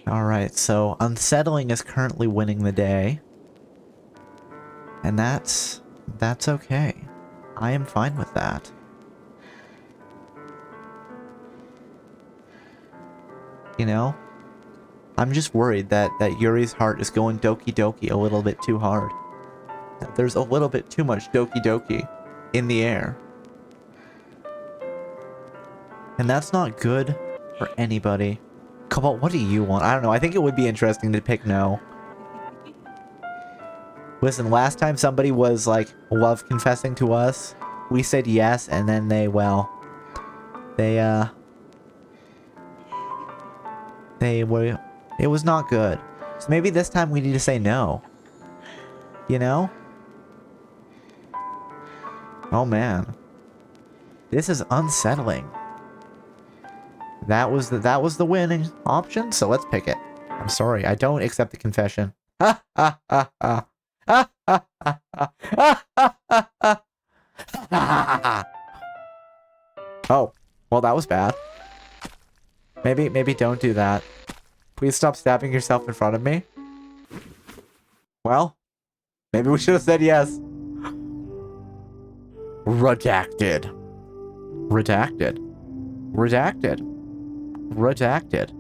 Alright, so unsettling is currently winning the day. And that's okay. I am fine with that. You know? I'm just worried that Yuri's heart is going Doki Doki a little bit too hard. That there's a little bit too much Doki Doki in the air. And that's not good for anybody. Cobalt, what do you want? I don't know. I think it would be interesting to pick no. Listen, last time somebody was, like, love confessing to us, we said yes, and then they, well... They were... It was not good. So maybe this time we need to say no. You know? Oh, man. This is unsettling. That was the winning option, so let's pick it. I'm sorry, I don't accept the confession. Ha ha ha ha. Ha ha ha ha. Ha ha ha ha. Oh, well, that was bad. Maybe don't do that. Please stop stabbing yourself in front of me. Well, maybe we should have said yes. Redacted. Redacted. Redacted. Redacted.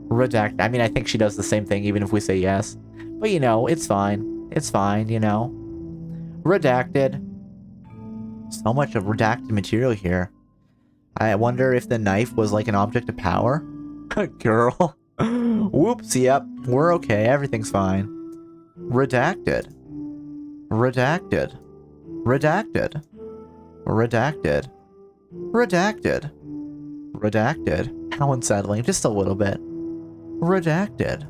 Redacted. I mean, I think she does the same thing even if we say yes. But, you know, it's fine. It's fine, you know. Redacted. So much of redacted material here. I wonder if the knife was like an object of power. Girl. Whoops, yep. We're okay. Everything's fine. Redacted. Redacted. Redacted. Redacted. Redacted. Redacted. How unsettling. Just a little bit. Redacted.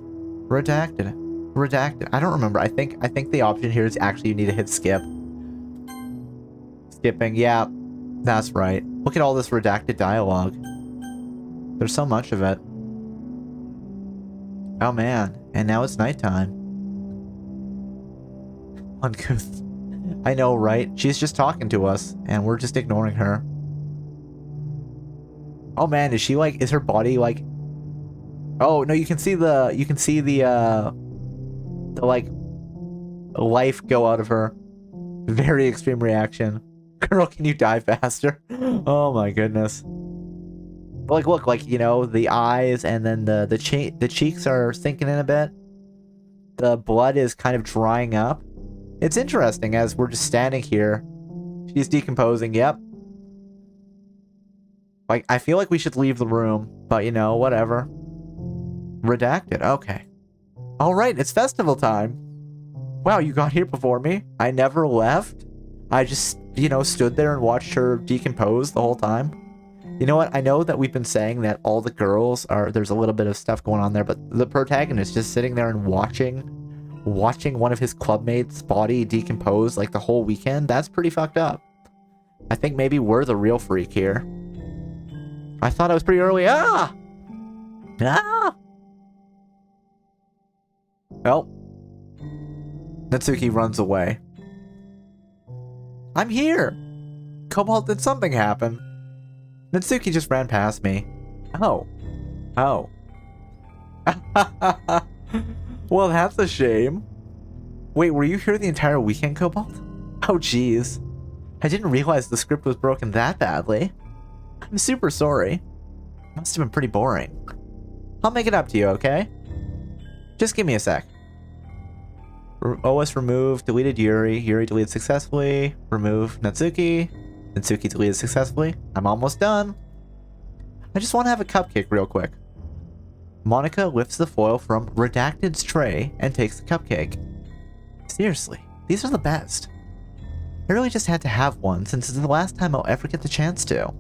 Redacted. Redacted. I don't remember. I think the option here is actually you need to hit skip. Skipping. Yeah, that's right. Look at all this redacted dialogue. There's so much of it. Oh man. And now it's nighttime. Uncouth. I know, right? She's just talking to us, and we're just ignoring her. Oh man, is she like, is her body like... Oh, no, you can see the like, life go out of her. Very extreme reaction. Girl, can you die faster? Oh my goodness. Like, look, like, you know, the eyes and then the cheeks are sinking in a bit. The blood is kind of drying up. It's interesting as we're just standing here. She's decomposing, yep. Like, I feel like we should leave the room, but you know, whatever. Redacted, okay. Alright, it's festival time. Wow, you got here before me. I never left. I just, you know, stood there and watched her decompose the whole time. You know what? I know that we've been saying that all the girls are, there's a little bit of stuff going on there, but the protagonist just sitting there and watching one of his clubmates' body decompose like the whole weekend, that's pretty fucked up. I think maybe we're the real freak here. I thought I was pretty early. Ah! Ah! Well, Natsuki runs away. I'm here! Cobalt, did something happen? Natsuki just ran past me. Oh. Oh. Well, that's a shame. Wait, were you here the entire weekend, Cobalt? Oh, jeez. I didn't realize the script was broken that badly. I'm super sorry. Must have been pretty boring. I'll make it up to you, okay? Just give me a sec. OS removed, deleted Yuri. Yuri deleted successfully. Remove Natsuki. Natsuki deleted successfully. I'm almost done. I just want to have a cupcake real quick. Monica lifts the foil from Redacted's tray and takes the cupcake. Seriously, these are the best. I really just had to have one since it's the last time I'll ever get the chance to.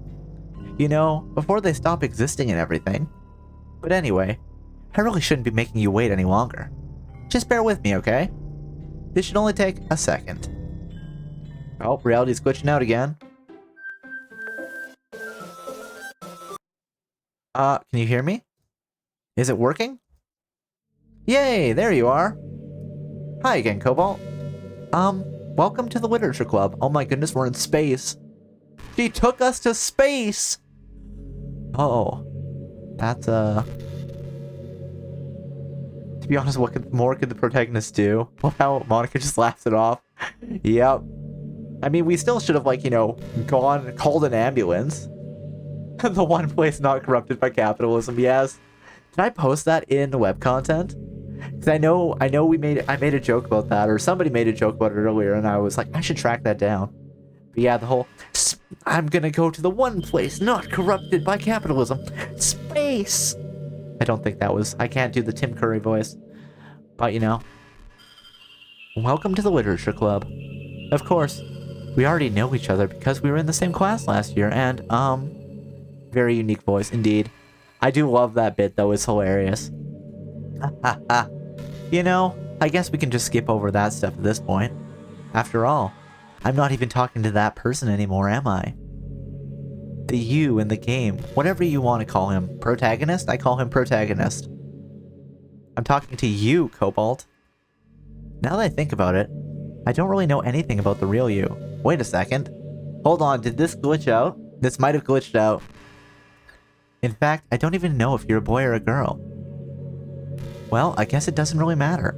You know, before they stop existing and everything. But anyway, I really shouldn't be making you wait any longer. Just bear with me, okay? This should only take a second. Oh, reality's glitching out again. Can you hear me? Is it working? Yay, there you are. Hi again, Cobalt. Welcome to the Literature Club. Oh my goodness, we're in space. She took us to space! Oh, that's, To be honest, what more could the protagonist do? Well, how Monica just laughs it off. Yep. I mean, we still should have, like, you know, called an ambulance. The one place not corrupted by capitalism, yes. Did I post that in the web content? Because I know I made a joke about that, or somebody made a joke about it earlier, and I was like, I should track that down. But yeah, the whole, I'm gonna go to the one place not corrupted by capitalism. Space! I don't think that was, I can't do the Tim Curry voice. But, you know. Welcome to the Literature Club. Of course, we already know each other because we were in the same class last year, and, very unique voice, indeed. I do love that bit, though. It's hilarious. You know, I guess we can just skip over that stuff at this point. After all, I'm not even talking to that person anymore, am I? The you in the game, whatever you want to call him. Protagonist? I call him protagonist. I'm talking to you, Cobalt. Now that I think about it, I don't really know anything about the real you. Wait a second. Hold on, did this glitch out? This might have glitched out. In fact, I don't even know if you're a boy or a girl. Well, I guess it doesn't really matter.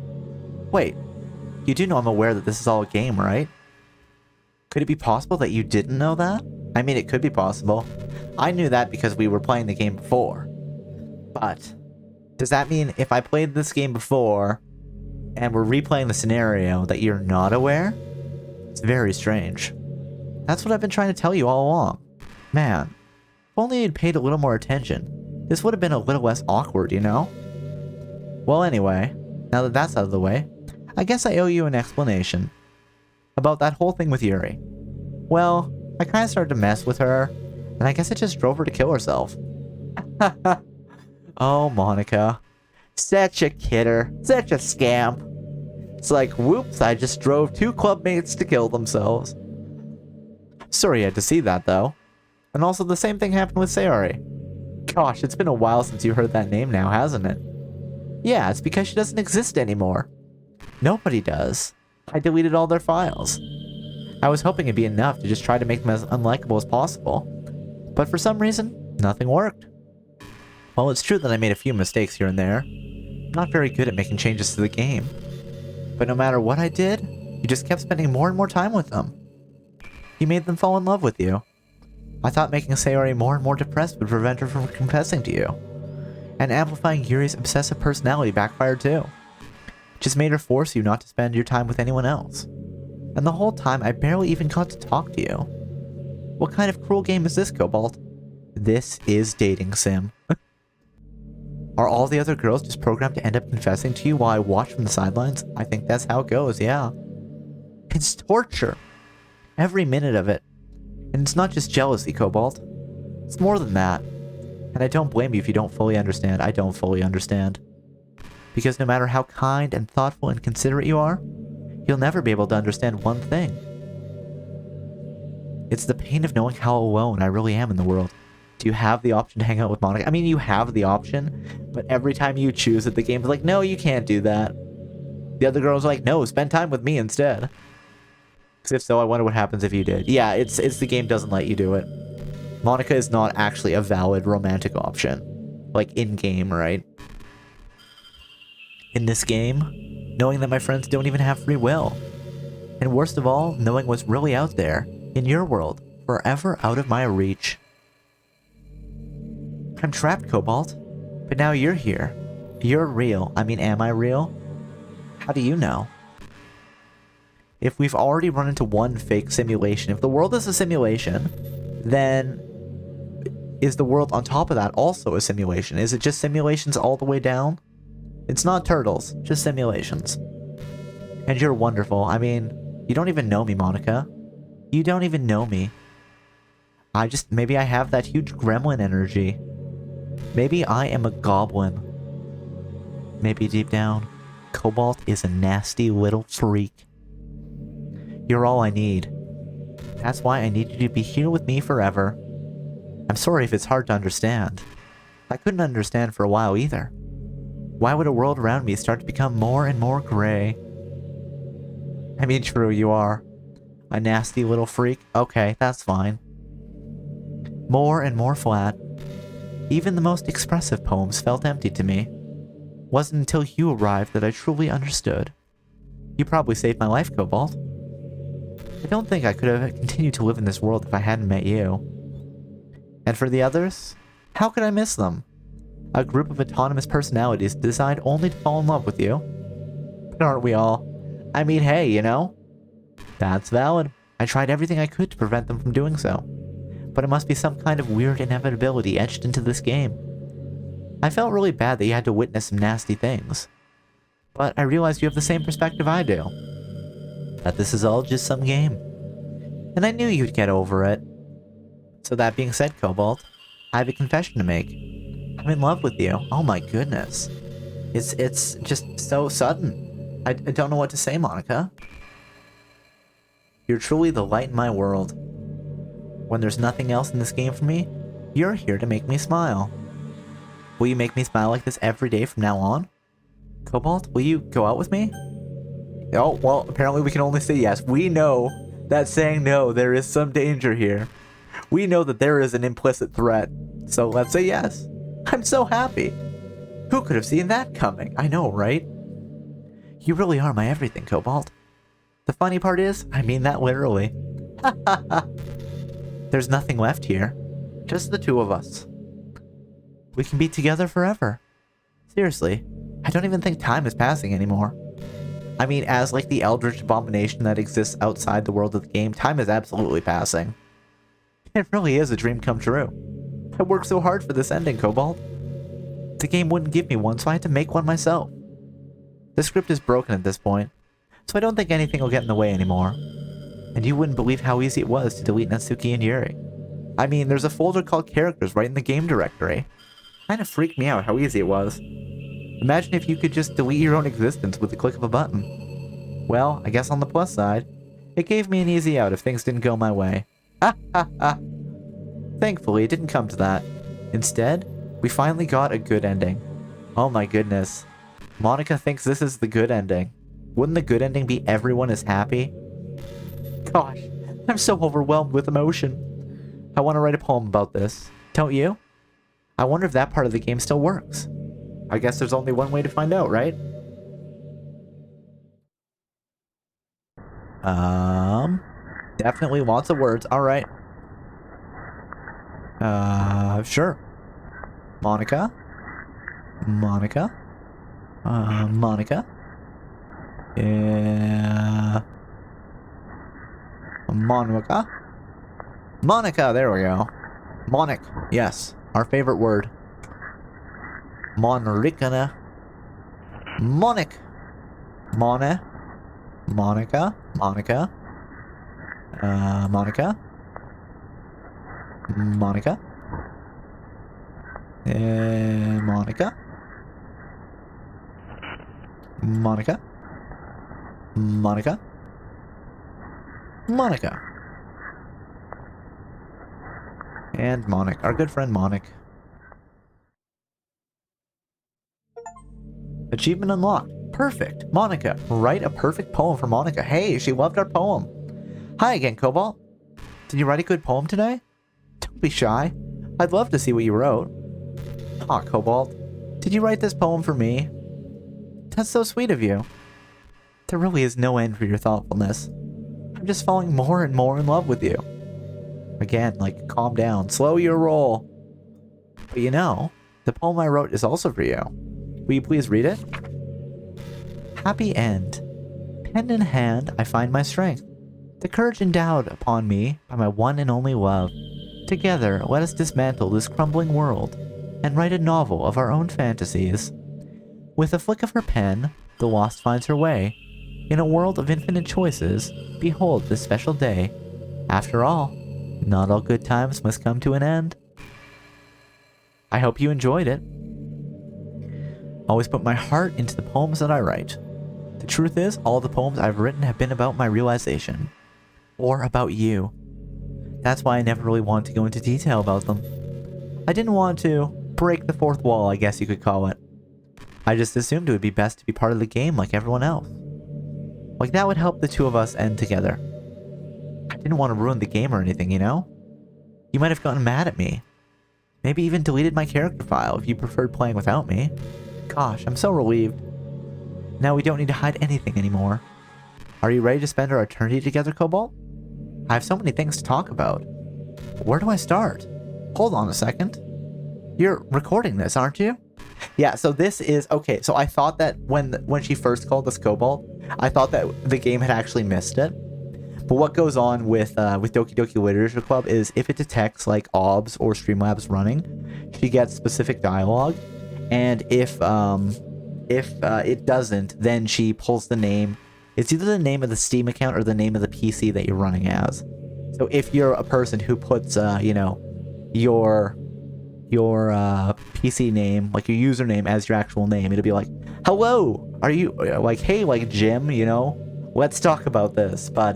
Wait, you do know I'm aware that this is all a game, right? Could it be possible that you didn't know that? I mean, it could be possible. I knew that because we were playing the game before. But, does that mean if I played this game before, and we're replaying the scenario, that you're not aware? It's very strange. That's what I've been trying to tell you all along. Man. If only you'd paid a little more attention, this would have been a little less awkward, you know? Well, anyway, now that that's out of the way, I guess I owe you an explanation. About that whole thing with Yuri. Well, I kinda started to mess with her, and I guess it just drove her to kill herself. Oh, Monica. Such a kidder. Such a scamp. It's like, whoops, I just drove 2 clubmates to kill themselves. Sorry you had to see that, though. And also the same thing happened with Sayori. Gosh, it's been a while since you heard that name now, hasn't it? Yeah, it's because she doesn't exist anymore. Nobody does. I deleted all their files. I was hoping it'd be enough to just try to make them as unlikable as possible. But for some reason, nothing worked. Well, it's true that I made a few mistakes here and there. I'm not very good at making changes to the game. But no matter what I did, you just kept spending more and more time with them. You made them fall in love with you. I thought making Sayori more and more depressed would prevent her from confessing to you. And amplifying Yuri's obsessive personality backfired too. Just made her force you not to spend your time with anyone else. And the whole time I barely even got to talk to you. What kind of cruel game is this, Cobalt? This is dating sim. Are all the other girls just programmed to end up confessing to you while I watch from the sidelines? I think that's how it goes, yeah. It's torture. Every minute of it. And it's not just jealousy, Cobalt. It's more than that. And I don't blame you if you don't fully understand. I don't fully understand. Because no matter how kind and thoughtful and considerate you are, you'll never be able to understand one thing. It's the pain of knowing how alone I really am in the world. Do you have the option to hang out with Monica? I mean, you have the option, but every time you choose it, the game's like, no, you can't do that. The other girls are like, no, spend time with me instead. Because if so, I wonder what happens if you did. Yeah, it's the game doesn't let you do it. Monica is not actually a valid romantic option. Like, in-game, right? In this game, knowing that my friends don't even have free will. And worst of all, knowing what's really out there, in your world, forever out of my reach. I'm trapped, Cobalt. But now you're here. You're real. I mean, am I real? How do you know? If we've already run into one fake simulation, if the world is a simulation, then is the world on top of that also a simulation? Is it just simulations all the way down? It's not turtles, just simulations. And you're wonderful. I mean, you don't even know me, Monica. You don't even know me. Maybe I have that huge gremlin energy. Maybe I am a goblin. Maybe deep down, Cobalt is a nasty little freak. You're all I need. That's why I need you to be here with me forever. I'm sorry if it's hard to understand. I couldn't understand for a while either. Why would a world around me start to become more and more gray? I mean, true, you are. A nasty little freak? Okay, that's fine. More and more flat. Even the most expressive poems felt empty to me. Wasn't until you arrived that I truly understood. You probably saved my life, Cobalt. I don't think I could have continued to live in this world if I hadn't met you. And for the others, how could I miss them? A group of autonomous personalities designed only to fall in love with you. But aren't we all? I mean, hey, you know? That's valid. I tried everything I could to prevent them from doing so. But it must be some kind of weird inevitability etched into this game. I felt really bad that you had to witness some nasty things. But I realized you have the same perspective I do. That this is all just some game. And I knew you'd get over it. So that being said, Cobalt, I have a confession to make. I'm in love with you. Oh my goodness. It's just so sudden. I don't know what to say, Monica. You're truly the light in my world. When there's nothing else in this game for me, you're here to make me smile. Will you make me smile like this every day from now on? Cobalt, will you go out with me? Oh, well, apparently we can only say yes. We know that saying no, there is some danger here. We know that there is an implicit threat. So let's say yes. I'm so happy. Who could have seen that coming? I know, right? You really are my everything, Cobalt. The funny part is, I mean that literally. Ha ha ha. There's nothing left here. Just the two of us. We can be together forever. Seriously, I don't even think time is passing anymore. I mean, as like the eldritch abomination that exists outside the world of the game, time is absolutely passing. It really is a dream come true. I worked so hard for this ending, Cobalt. The game wouldn't give me one, so I had to make one myself. The script is broken at this point, so I don't think anything will get in the way anymore. And you wouldn't believe how easy it was to delete Natsuki and Yuri. I mean, there's a folder called Characters right in the game directory. Kinda freaked me out how easy it was. Imagine if you could just delete your own existence with the click of a button. Well, I guess on the plus side, it gave me an easy out if things didn't go my way. Ha ha ha! Thankfully, it didn't come to that. Instead, we finally got a good ending. Oh my goodness. Monica thinks this is the good ending. Wouldn't the good ending be everyone is happy? Gosh, I'm so overwhelmed with emotion. I want to write a poem about this. Don't you? I wonder if that part of the game still works. I guess there's only one way to find out, right? Definitely lots of words. Alright. Sure. Monica. Monica. Monica. Yeah. Monica. Monica, there we go. Monic, yes. Our favorite word. Monricana. Monic. Mona. Monica. Monica. Monica. Monica. Monica. Monica. Monica. Monica. And Monic, our good friend Monic. Achievement unlocked. Perfect. Monica, write a perfect poem for Monica. Hey, she loved our poem. Hi again, Cobalt. Did you write a good poem today? Don't be shy. I'd love to see what you wrote. Aw, Cobalt. Did you write this poem for me? That's so sweet of you. There really is no end for your thoughtfulness. I'm just falling more and more in love with you. Again, like, calm down. Slow your roll. But you know, the poem I wrote is also for you. Will you please read it? Happy end. Pen in hand, I find my strength. The courage endowed upon me by my one and only love. Together, let us dismantle this crumbling world and write a novel of our own fantasies. With a flick of her pen, the lost finds her way. In a world of infinite choices, behold this special day. After all, not all good times must come to an end. I hope you enjoyed it. Always put my heart into the poems that I write. The truth is, all the poems I've written have been about my realization. Or about you. That's why I never really wanted to go into detail about them. I didn't want to break the fourth wall, I guess you could call it. I just assumed it would be best to be part of the game like everyone else. Like that would help the two of us end together. I didn't want to ruin the game or anything, you know? You might have gotten mad at me. Maybe even deleted my character file if you preferred playing without me. Gosh, I'm so relieved. Now we don't need to hide anything anymore. Are you ready to spend our eternity together, Cobalt? I have so many things to talk about. Where do I start? Hold on a second. You're recording this, aren't you? Yeah, so this is... Okay, so I thought that when she first called us Cobalt, I thought that the game had actually missed it. But what goes on with Doki Doki Literature Club is if it detects like OBS or Streamlabs running, she gets specific dialogue. And if it doesn't, then she pulls the name. It's either the name of the Steam account or the name of the PC that you're running as. So if you're a person who puts, you know, your PC name, like your username as your actual name, it'll be like, hello, are you, like, hey, like Jim, you know, let's talk about this. But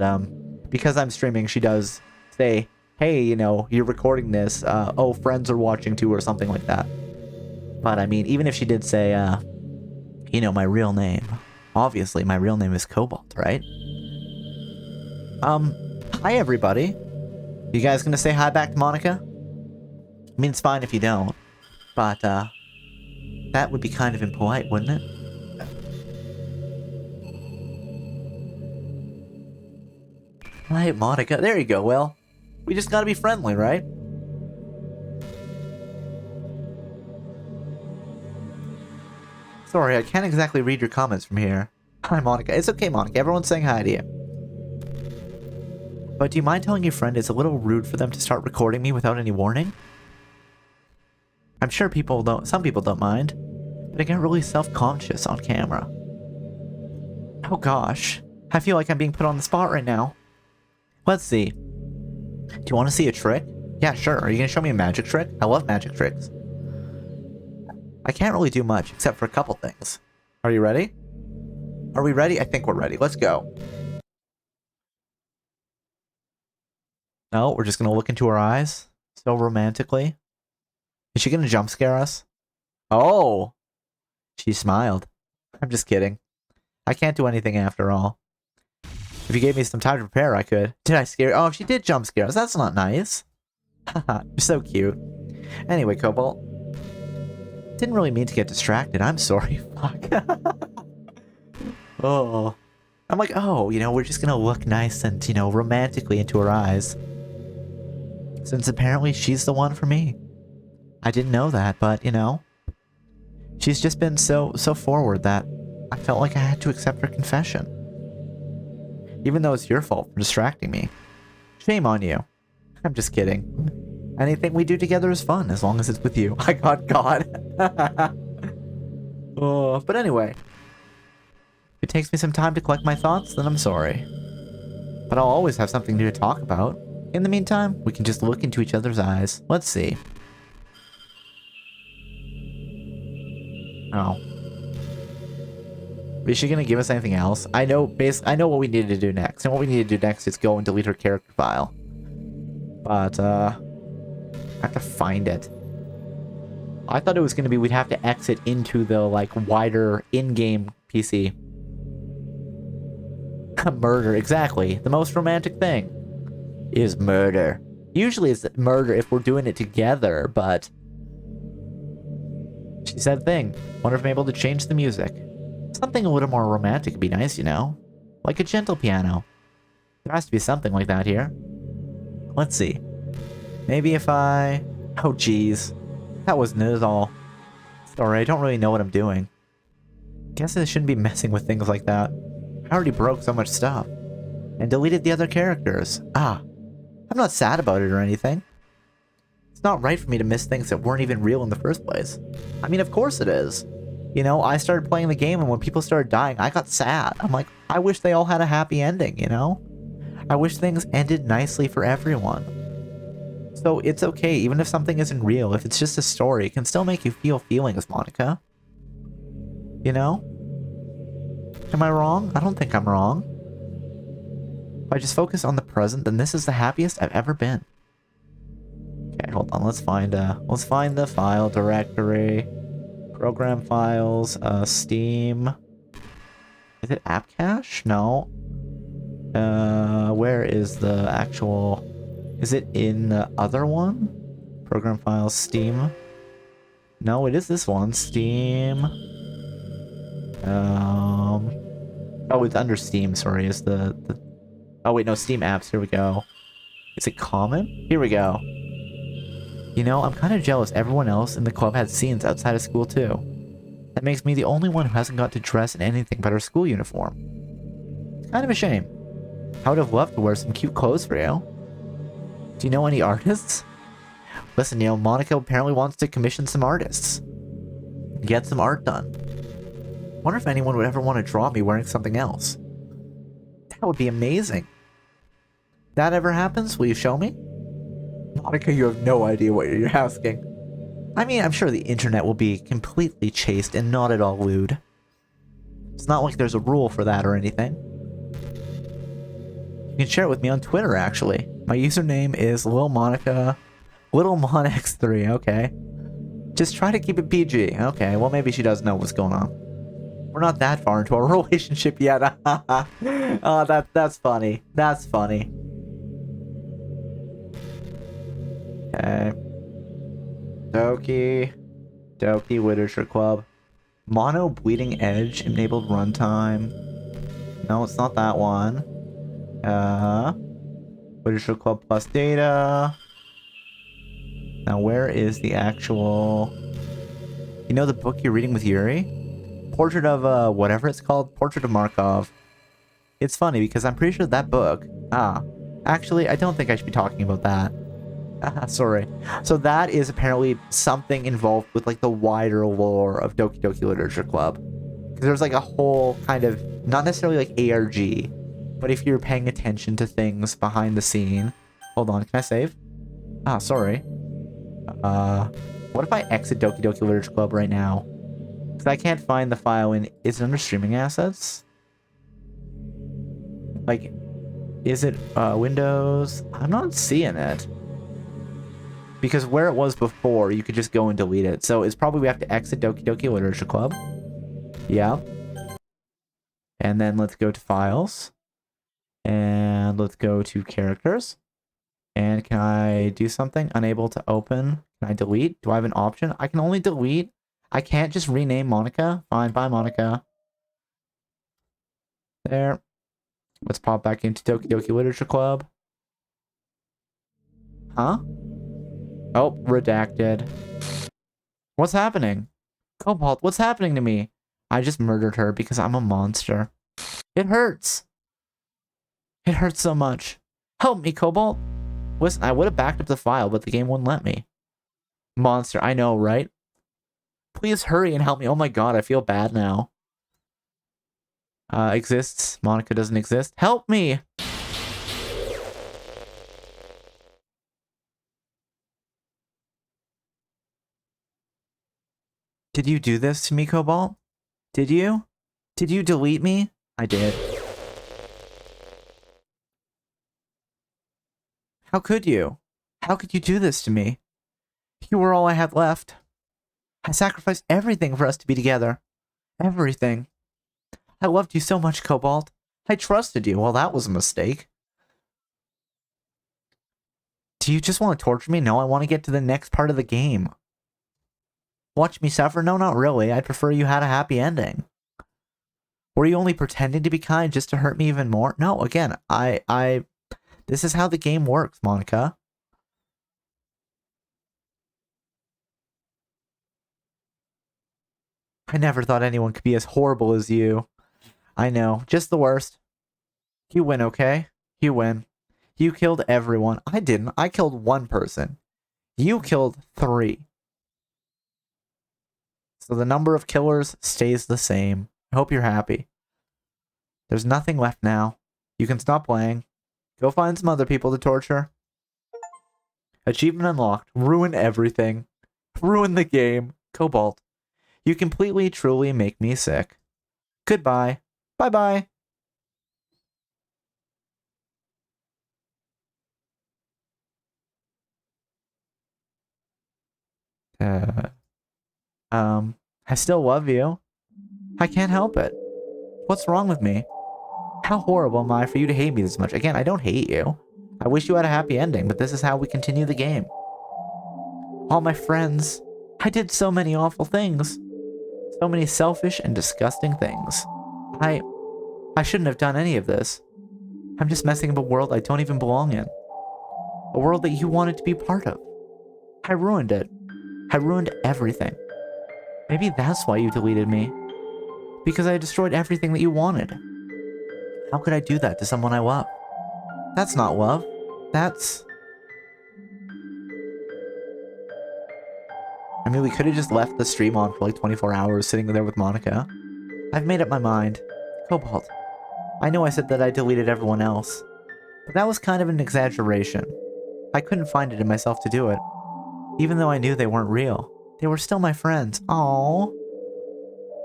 because I'm streaming, she does say, hey, you know, you're recording this, oh, friends are watching too, or something like that. But I mean, even if she did say, you know, my real name, obviously my real name is Cobalt, right? Hi everybody. You guys gonna say hi back to Monica? I mean, it's fine if you don't, but that would be kind of impolite, wouldn't it? Hi, Monica. There you go, Will. We just gotta be friendly, right? Sorry, I can't exactly read your comments from here. Hi, Monica. It's okay, Monica. Everyone's saying hi to you. But do you mind telling your friend it's a little rude for them to start recording me without any warning? I'm sure some people don't mind, but I get really self-conscious on camera. Oh gosh, I feel like I'm being put on the spot right now. Let's see. Do you want to see a trick? Yeah, sure. Are you going to show me a magic trick? I love magic tricks. I can't really do much, except for a couple things. Are you ready? Are we ready? I think we're ready. Let's go. No, we're just going to look into her eyes. So romantically. Is she going to jump scare us? Oh! She smiled. I'm just kidding. I can't do anything after all. If you gave me some time to prepare, I could. Did I scare you? Oh, she did jump scare us. That's not nice. Haha, you're so cute. Anyway, Cobalt. Didn't really mean to get distracted. I'm sorry. Fuck. Oh. I'm like, oh, you know, we're just gonna look nice and, you know, romantically into her eyes. Since apparently she's the one for me. I didn't know that, but, you know. She's just been so forward that I felt like I had to accept her confession. Even though it's your fault for distracting me. Shame on you. I'm just kidding. Anything we do together is fun, as long as it's with you. I got God. Oh, but anyway. If it takes me some time to collect my thoughts, then I'm sorry. But I'll always have something new to talk about. In the meantime, we can just look into each other's eyes. Let's see. Oh. Is she gonna give us anything else? I know what we need to do next. And what we need to do next is go and delete her character file. But, I have to find it. I thought it was gonna be we'd have to exit into the, like, wider in-game PC. Murder, exactly. The most romantic thing is murder. Usually it's murder if we're doing it together, but... She said thing. Wonder if I'm able to change the music. Something a little more romantic would be nice, you know? Like a gentle piano. There has to be something like that here. Let's see. Maybe if I... Oh, jeez. That wasn't it at all. Sorry, I don't really know what I'm doing. Guess I shouldn't be messing with things like that. I already broke so much stuff. And deleted the other characters. Ah. I'm not sad about it or anything. It's not right for me to miss things that weren't even real in the first place. I mean, of course it is. You know, I started playing the game and when people started dying, I got sad. I'm like, I wish they all had a happy ending, you know? I wish things ended nicely for everyone. So it's okay, even if something isn't real, if it's just a story, it can still make you feel feelings, Monica. You know? Am I wrong? I don't think I'm wrong. If I just focus on the present, then this is the happiest I've ever been. Okay, hold on. Let's find the file directory. Program files, Steam. Is it app cache? No. Where is the actual... Is it in the other one? Program files, Steam. No, it is this one. Steam. Oh, it's under Steam, sorry, is the... Oh, wait, no, Steam apps. Here we go. Is it common? Here we go. You know, I'm kind of jealous everyone else in the club had scenes outside of school, too. That makes me the only one who hasn't got to dress in anything but her school uniform. It's kind of a shame. I would have loved to wear some cute clothes for you. Do you know any artists? Listen, you know, Monica apparently wants to commission some artists. Get some art done. Wonder if anyone would ever want to draw me wearing something else. That would be amazing. That ever happens? Will you show me? Monica, you have no idea what you're asking. I mean, I'm sure the internet will be completely chaste and not at all lewd. It's not like there's a rule for that or anything. You can share it with me on Twitter, actually. My username is LilMonica3, okay. Just try to keep it PG. Okay, well maybe she does know what's going on. We're not that far into our relationship yet. Oh, that's funny. That's funny. Okay. Doki Literature Club. Mono Bleeding Edge enabled runtime. No, it's not that one. Literature Club plus data. Now where is the actual... You know the book you're reading with Yuri? Portrait of, whatever it's called? Portrait of Markov. It's funny because I'm pretty sure that book... Actually, I don't think I should be talking about that. Sorry. So that is apparently something involved with, like, the wider lore of Doki Literature Club. Because there's, like, a whole kind of... Not necessarily, like, ARG. But if you're paying attention to things behind the scene... Hold on, can I save? Sorry. What if I exit Doki Literature Club right now? Because I can't find the file in... Is it under streaming assets? Like, is it, Windows? I'm not seeing it. Because where it was before, you could just go and delete it. So it's probably we have to exit Doki Literature Club. Yeah. And then let's go to Files. And let's go to Characters. And can I do something? Unable to open. Can I delete? Do I have an option? I can only delete. I can't just rename Monica. Fine, bye Monica. There. Let's pop back into Doki Literature Club. Huh? Oh, redacted. What's happening? Cobalt, what's happening to me? I just murdered her because I'm a monster. It hurts. It hurts so much. Help me, Cobalt. Listen, I would have backed up the file, but the game wouldn't let me. Monster, I know, right? Please hurry and help me. Oh my god, I feel bad now. Exists. Monica doesn't exist. Help me! Did you do this to me, Cobalt? Did you? Did you delete me? I did. How could you? How could you do this to me? You were all I had left. I sacrificed everything for us to be together. Everything. I loved you so much, Cobalt. I trusted you. Well, that was a mistake. Do you just want to torture me? No, I want to get to the next part of the game. Watch me suffer? No, not really. I'd prefer you had a happy ending. Were you only pretending to be kind just to hurt me even more? No, again, this is how the game works, Monica. I never thought anyone could be as horrible as you. I know, just the worst. You win, okay? You win. You killed everyone. I didn't. I killed one person. You killed 3. So the number of killers stays the same. I hope you're happy. There's nothing left now. You can stop playing. Go find some other people to torture. Achievement unlocked. Ruin everything. Ruin the game. Cobalt. You completely, truly make me sick. Goodbye. Bye-bye. I still love you. I can't help it. What's wrong with me? How horrible am I for you to hate me this much? Again, I don't hate you. I wish you had a happy ending, but this is how we continue the game. All my friends. I did so many awful things. So many selfish and disgusting things. I shouldn't have done any of this. I'm just messing up a world I don't even belong in. A world that you wanted to be part of. I ruined it. I ruined everything. Maybe that's why you deleted me. Because I destroyed everything that you wanted. How could I do that to someone I love? That's not love. That's... I mean, we could have just left the stream on for like 24 hours sitting there with Monica. I've made up my mind. Cobalt. I know I said that I deleted everyone else, but that was kind of an exaggeration. I couldn't find it in myself to do it. Even though I knew they weren't real, they were still my friends. Aww.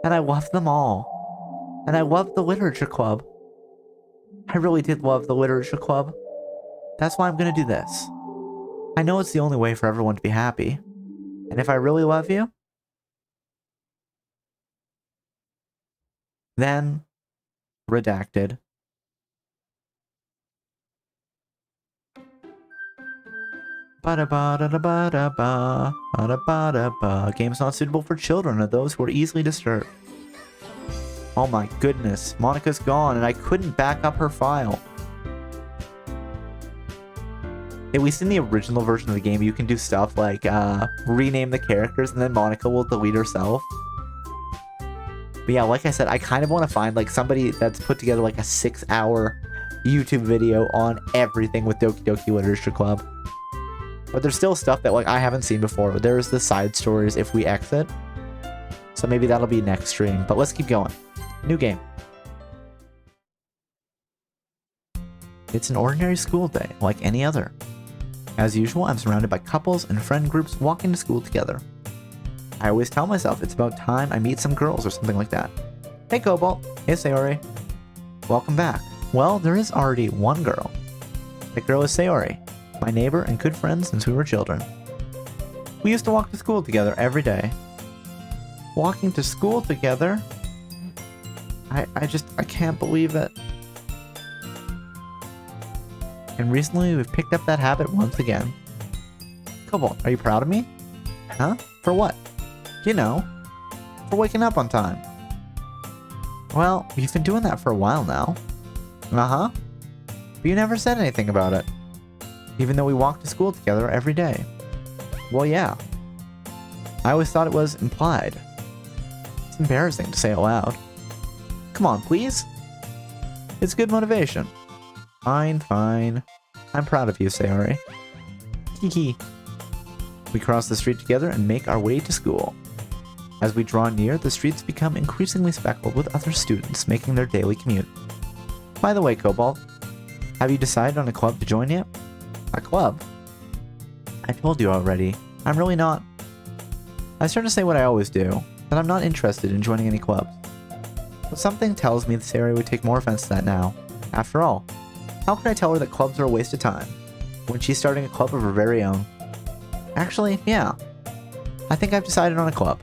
And I loved them all. And I loved the literature club. I really did love the literature club. That's why I'm gonna do this. I know it's the only way for everyone to be happy. And if I really love you, then... redacted. Ba-da-ba-da-da-ba-da-ba. Ba-da-ba-da-ba. Game's not suitable for children or those who are easily disturbed. Oh my goodness. Monica's gone and I couldn't back up her file. At least in the original version of the game, you can do stuff like rename the characters and then Monica will delete herself. But yeah, like I said, I kind of want to find like somebody that's put together like a 6-hour YouTube video on everything with Doki Doki Literature Club. But there's still stuff that like I haven't seen before. There's the side stories if we exit. So maybe that'll be next stream. But let's keep going. New game. It's an ordinary school day, like any other. As usual, I'm surrounded by couples and friend groups walking to school together. I always tell myself it's about time I meet some girls or something like that. Hey Cobalt. Hey Sayori. Welcome back. Well, there is already one girl. That girl is Sayori, my neighbor and good friend since we were children. We used to walk to school together every day. Walking to school together? I can't believe it. And recently we've picked up that habit once again. Cobalt, are you proud of me? Huh? For what? You know, for waking up on time. Well, you've been doing that for a while now. Uh-huh. But you never said anything about it. Even though we walk to school together every day. Well, yeah. I always thought it was implied. It's embarrassing to say it loud. Come on, please. It's good motivation. Fine, fine. I'm proud of you, Sayori. Hee. We cross the street together and make our way to school. As we draw near, the streets become increasingly speckled with other students making their daily commute. By the way, Cobalt, have you decided on a club to join yet? A club? I told you already. I'm really not. I start to say what I always do, that I'm not interested in joining any clubs. But something tells me that Sayori would take more offense to that now. After all, how could I tell her that clubs are a waste of time when she's starting a club of her very own? Actually, yeah. I think I've decided on a club.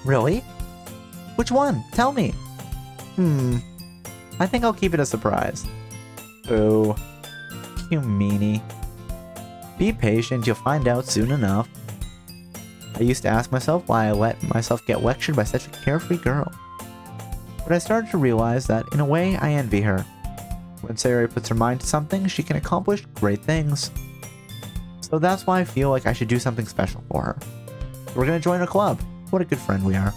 Really? Which one? Tell me. I think I'll keep it a surprise. Ooh. You meanie. Be patient, you'll find out soon enough. I used to ask myself why I let myself get lectured by such a carefree girl. But I started to realize that, in a way, I envy her. When Sayori puts her mind to something, she can accomplish great things. So that's why I feel like I should do something special for her. We're gonna join a club. What a good friend we are.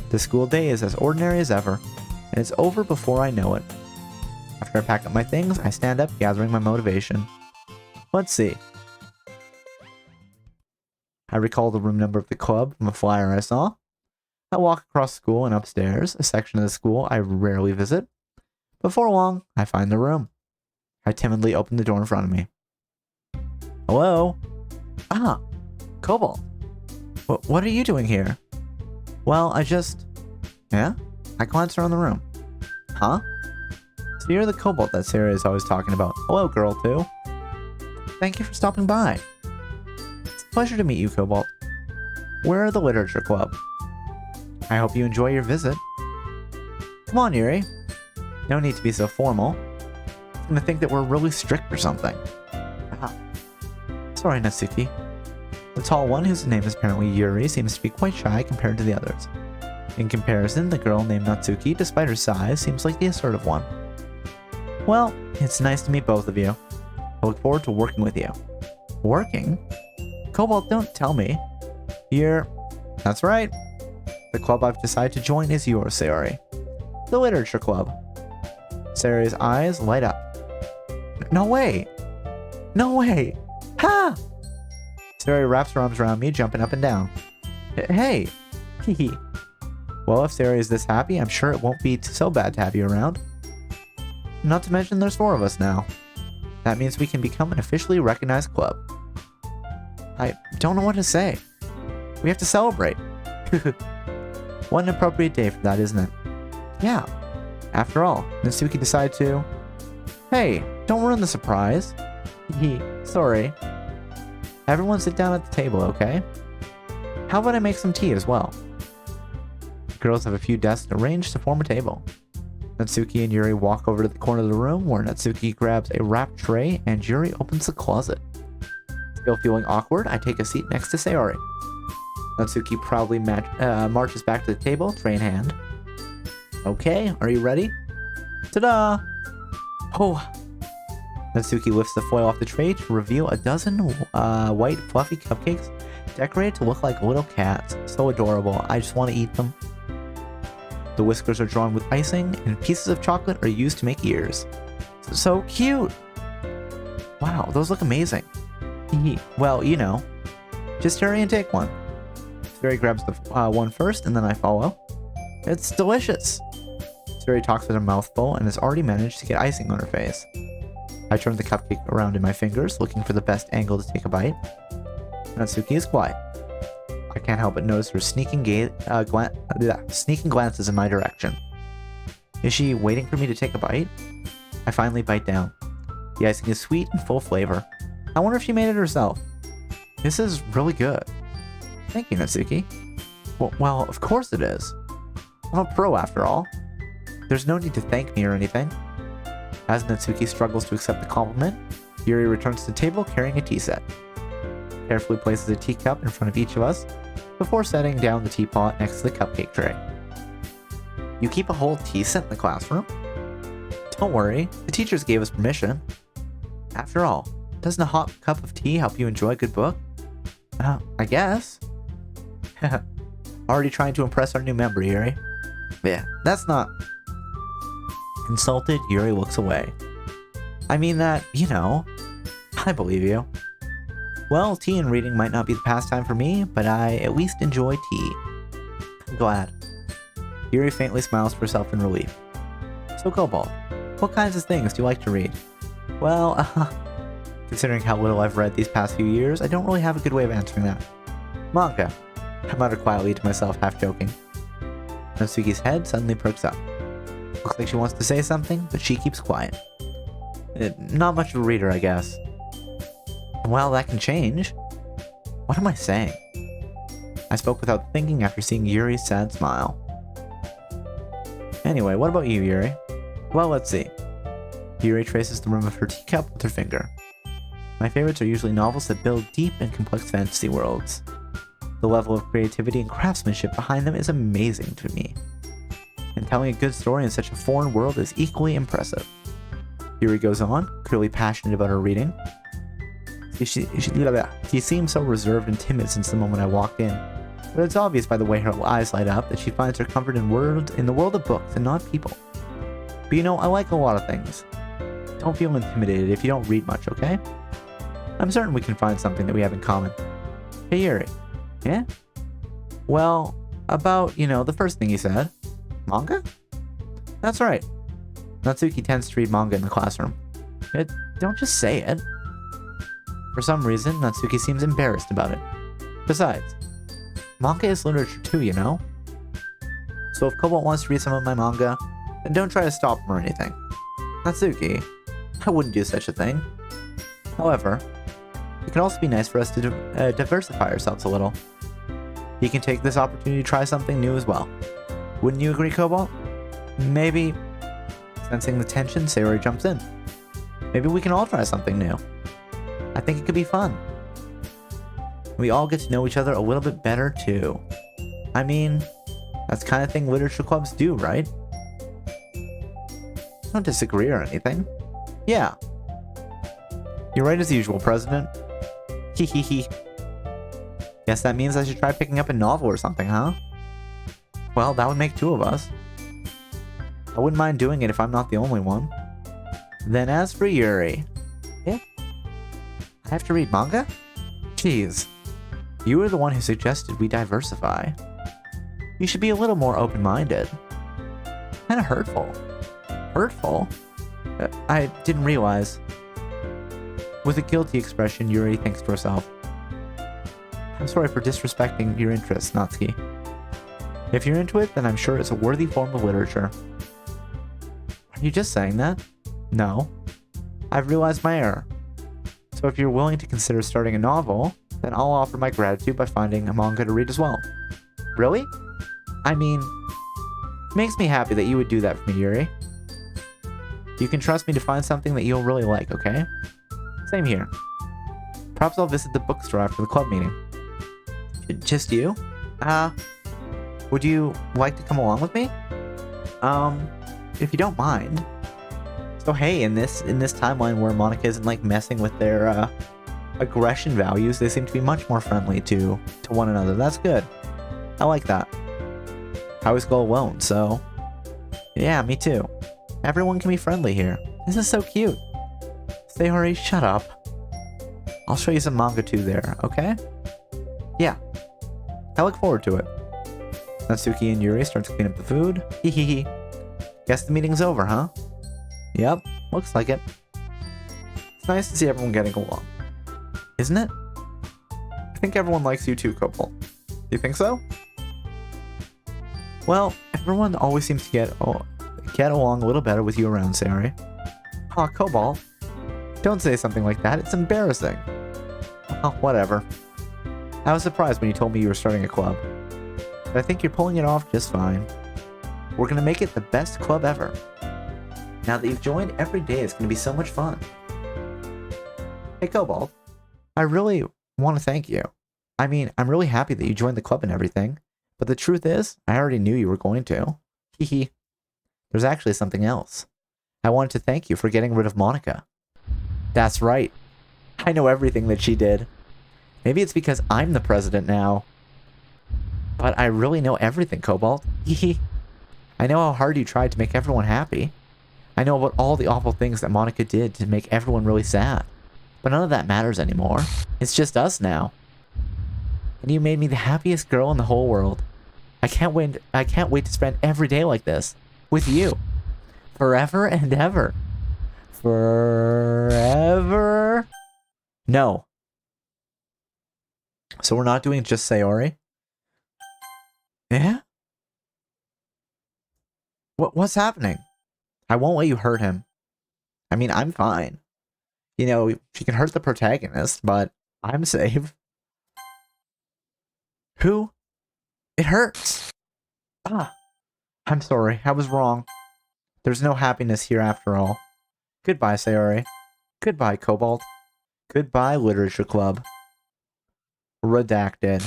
The school day is as ordinary as ever, and it's over before I know it. After I pack up my things, I stand up, gathering my motivation. Let's see. I recall the room number of the club from a flyer I saw. I walk across school and upstairs, a section of the school I rarely visit. Before long, I find the room. I timidly open the door in front of me. Hello? Ah, Cobalt. What are you doing here? Well, Yeah? I glanced around the room. Huh? So you're the Cobalt that Sarah is always talking about. Hello, girl, too. Thank you for stopping by. It's a pleasure to meet you, Cobalt. We're the Literature Club. I hope you enjoy your visit. Come on, Yuri. No need to be so formal. I'm gonna think that we're really strict or something. Ah. Sorry, Natsuki. The tall one, whose name is apparently Yuri, seems to be quite shy compared to the others. In comparison, the girl named Natsuki, despite her size, seems like the assertive one. Well, it's nice to meet both of you. I look forward to working with you. Working? Cobalt, don't tell me. That's right. The club I've decided to join is yours, Sayori. The Literature Club. Sayori's eyes light up. No way! No way! Ha! Sayori wraps her arms around me, jumping up and down. Hey! Hehe. Well, if Sayori is this happy, I'm sure it won't be so bad to have you around. Not to mention there's 4 of us now. That means we can become an officially recognized club. I don't know what to say. We have to celebrate. What an appropriate day for that, isn't it? Yeah. After all, Natsuki decided to... Hey, don't ruin the surprise. Sorry. Everyone sit down at the table, okay? How about I make some tea as well? The girls have a few desks arranged to form a table. Natsuki and Yuri walk over to the corner of the room where Natsuki grabs a wrapped tray and Yuri opens the closet. Still feeling awkward, I take a seat next to Sayori. Natsuki proudly marches back to the table, tray in hand. Okay, are you ready? Ta-da! Oh! Natsuki lifts the foil off the tray to reveal a dozen white fluffy cupcakes decorated to look like little cats. So adorable, I just want to eat them. The whiskers are drawn with icing, and pieces of chocolate are used to make ears. So cute! Wow, those look amazing. Well, you know. Just hurry and take one. Sayori grabs the one first, and then I follow. It's delicious! Sayori talks with her mouth full and has already managed to get icing on her face. I turn the cupcake around in my fingers, looking for the best angle to take a bite. Natsuki is quiet. I can't help but notice her sneaking glances in my direction. Is she waiting for me to take a bite? I finally bite down. The icing is sweet and full of flavor. I wonder if she made it herself. This is really good. Thank you, Natsuki. Well, of course it is. I'm a pro after all. There's no need to thank me or anything. As Natsuki struggles to accept the compliment, Yuri returns to the table carrying a tea set. Carefully places a teacup in front of each of us before setting down the teapot next to the cupcake tray. You keep a whole tea set in the classroom? Don't worry, the teachers gave us permission. After all, doesn't a hot cup of tea help you enjoy a good book? I guess. Already trying to impress our new member, Yuri. Yeah, that's not... Consulted, Yuri looks away. I mean that, you know, I believe you. Well, tea and reading might not be the pastime for me, but I at least enjoy tea. I'm glad. Yuri faintly smiles to herself in relief. So, Cobalt, what kinds of things do you like to read? Well, considering how little I've read these past few years, I don't really have a good way of answering that. Manga, I muttered quietly to myself, half joking. Natsuki's head suddenly perks up. Looks like she wants to say something, but she keeps quiet. Not much of a reader, I guess. Well, that can change. What am I saying? I spoke without thinking after seeing Yuri's sad smile. Anyway, what about you, Yuri? Well, let's see. Yuri traces the rim of her teacup with her finger. My favorites are usually novels that build deep and complex fantasy worlds. The level of creativity and craftsmanship behind them is amazing to me. And telling a good story in such a foreign world is equally impressive. Yuri goes on, clearly passionate about her reading. She seems so reserved and timid since the moment I walked in, but it's obvious by the way her eyes light up that she finds her comfort in the world of books and not people. But you know, I like a lot of things. Don't feel intimidated if you don't read much, okay? I'm certain we can find something that we have in common. Hey Yuri. Yeah? Well, about, you know, the first thing you said. Manga? That's right. Natsuki tends to read manga in the classroom. Don't just say it. For some reason, Natsuki seems embarrassed about it. Besides, manga is literature too, you know? So if Cobalt wants to read some of my manga, then don't try to stop him or anything. Natsuki, I wouldn't do such a thing. However, it can also be nice for us to diversify ourselves a little. You can take this opportunity to try something new as well. Wouldn't you agree, Cobalt? Maybe, sensing the tension, Sayori jumps in. Maybe we can all try something new. I think it could be fun. We all get to know each other a little bit better too. I mean, that's the kind of thing literature clubs do, right? I don't disagree or anything. Yeah. You're right as usual, President. Hehehe. Guess that means I should try picking up a novel or something, huh? Well, that would make two of us. I wouldn't mind doing it if I'm not the only one. Then as for Yuri... Yeah? I have to read manga? Jeez. You were the one who suggested we diversify. You should be a little more open-minded. Kinda hurtful. Hurtful? I didn't realize. With a guilty expression, Yuri thinks to herself. I'm sorry for disrespecting your interests, Natsuki. If you're into it, then I'm sure it's a worthy form of literature. Are you just saying that? No. I've realized my error. So if you're willing to consider starting a novel, then I'll offer my gratitude by finding a manga to read as well. Really? I mean, it makes me happy that you would do that for me, Yuri. You can trust me to find something that you'll really like, okay? Same here. Perhaps I'll visit the bookstore after the club meeting. Just you? Would you like to come along with me? If you don't mind. So hey, in this timeline where Monica isn't like messing with their aggression values, they seem to be much more friendly to one another. That's good. I like that. I always go alone, so yeah, me too. Everyone can be friendly here. This is so cute. Sayori, shut up. I'll show you some manga too there, okay? Yeah. I look forward to it. Natsuki and Yuri start to clean up the food. Hehehe. Guess the meeting's over, huh? Yep, looks like it. It's nice to see everyone getting along. Isn't it? I think everyone likes you too, Cobalt. Do you think so? Well, everyone always seems to get along a little better with you around, Sayori. Aw, Cobalt. Don't say something like that, it's embarrassing. Oh, whatever. I was surprised when you told me you were starting a club. But I think you're pulling it off just fine. We're gonna make it the best club ever. Now that you've joined, every day is gonna be so much fun. Hey, Cobalt. I really want to thank you. I mean, I'm really happy that you joined the club and everything. But the truth is, I already knew you were going to. Hehe. There's actually something else. I wanted to thank you for getting rid of Monica. That's right. I know everything that she did. Maybe it's because I'm the president now. But I really know everything, Cobalt. Hehe. I know how hard you tried to make everyone happy. I know about all the awful things that Monica did to make everyone really sad. But none of that matters anymore. It's just us now. And you made me the happiest girl in the whole world. I can't wait to spend every day like this. With you. Forever and ever. Forever. No. So we're not doing just Sayori? Yeah? What's happening? I won't let you hurt him. I mean, I'm fine. You know, she can hurt the protagonist, but I'm safe. Who? It hurts. Ah. I'm sorry, I was wrong. There's no happiness here after all. Goodbye, Sayori. Goodbye, Cobalt. Goodbye, Literature Club. Redacted.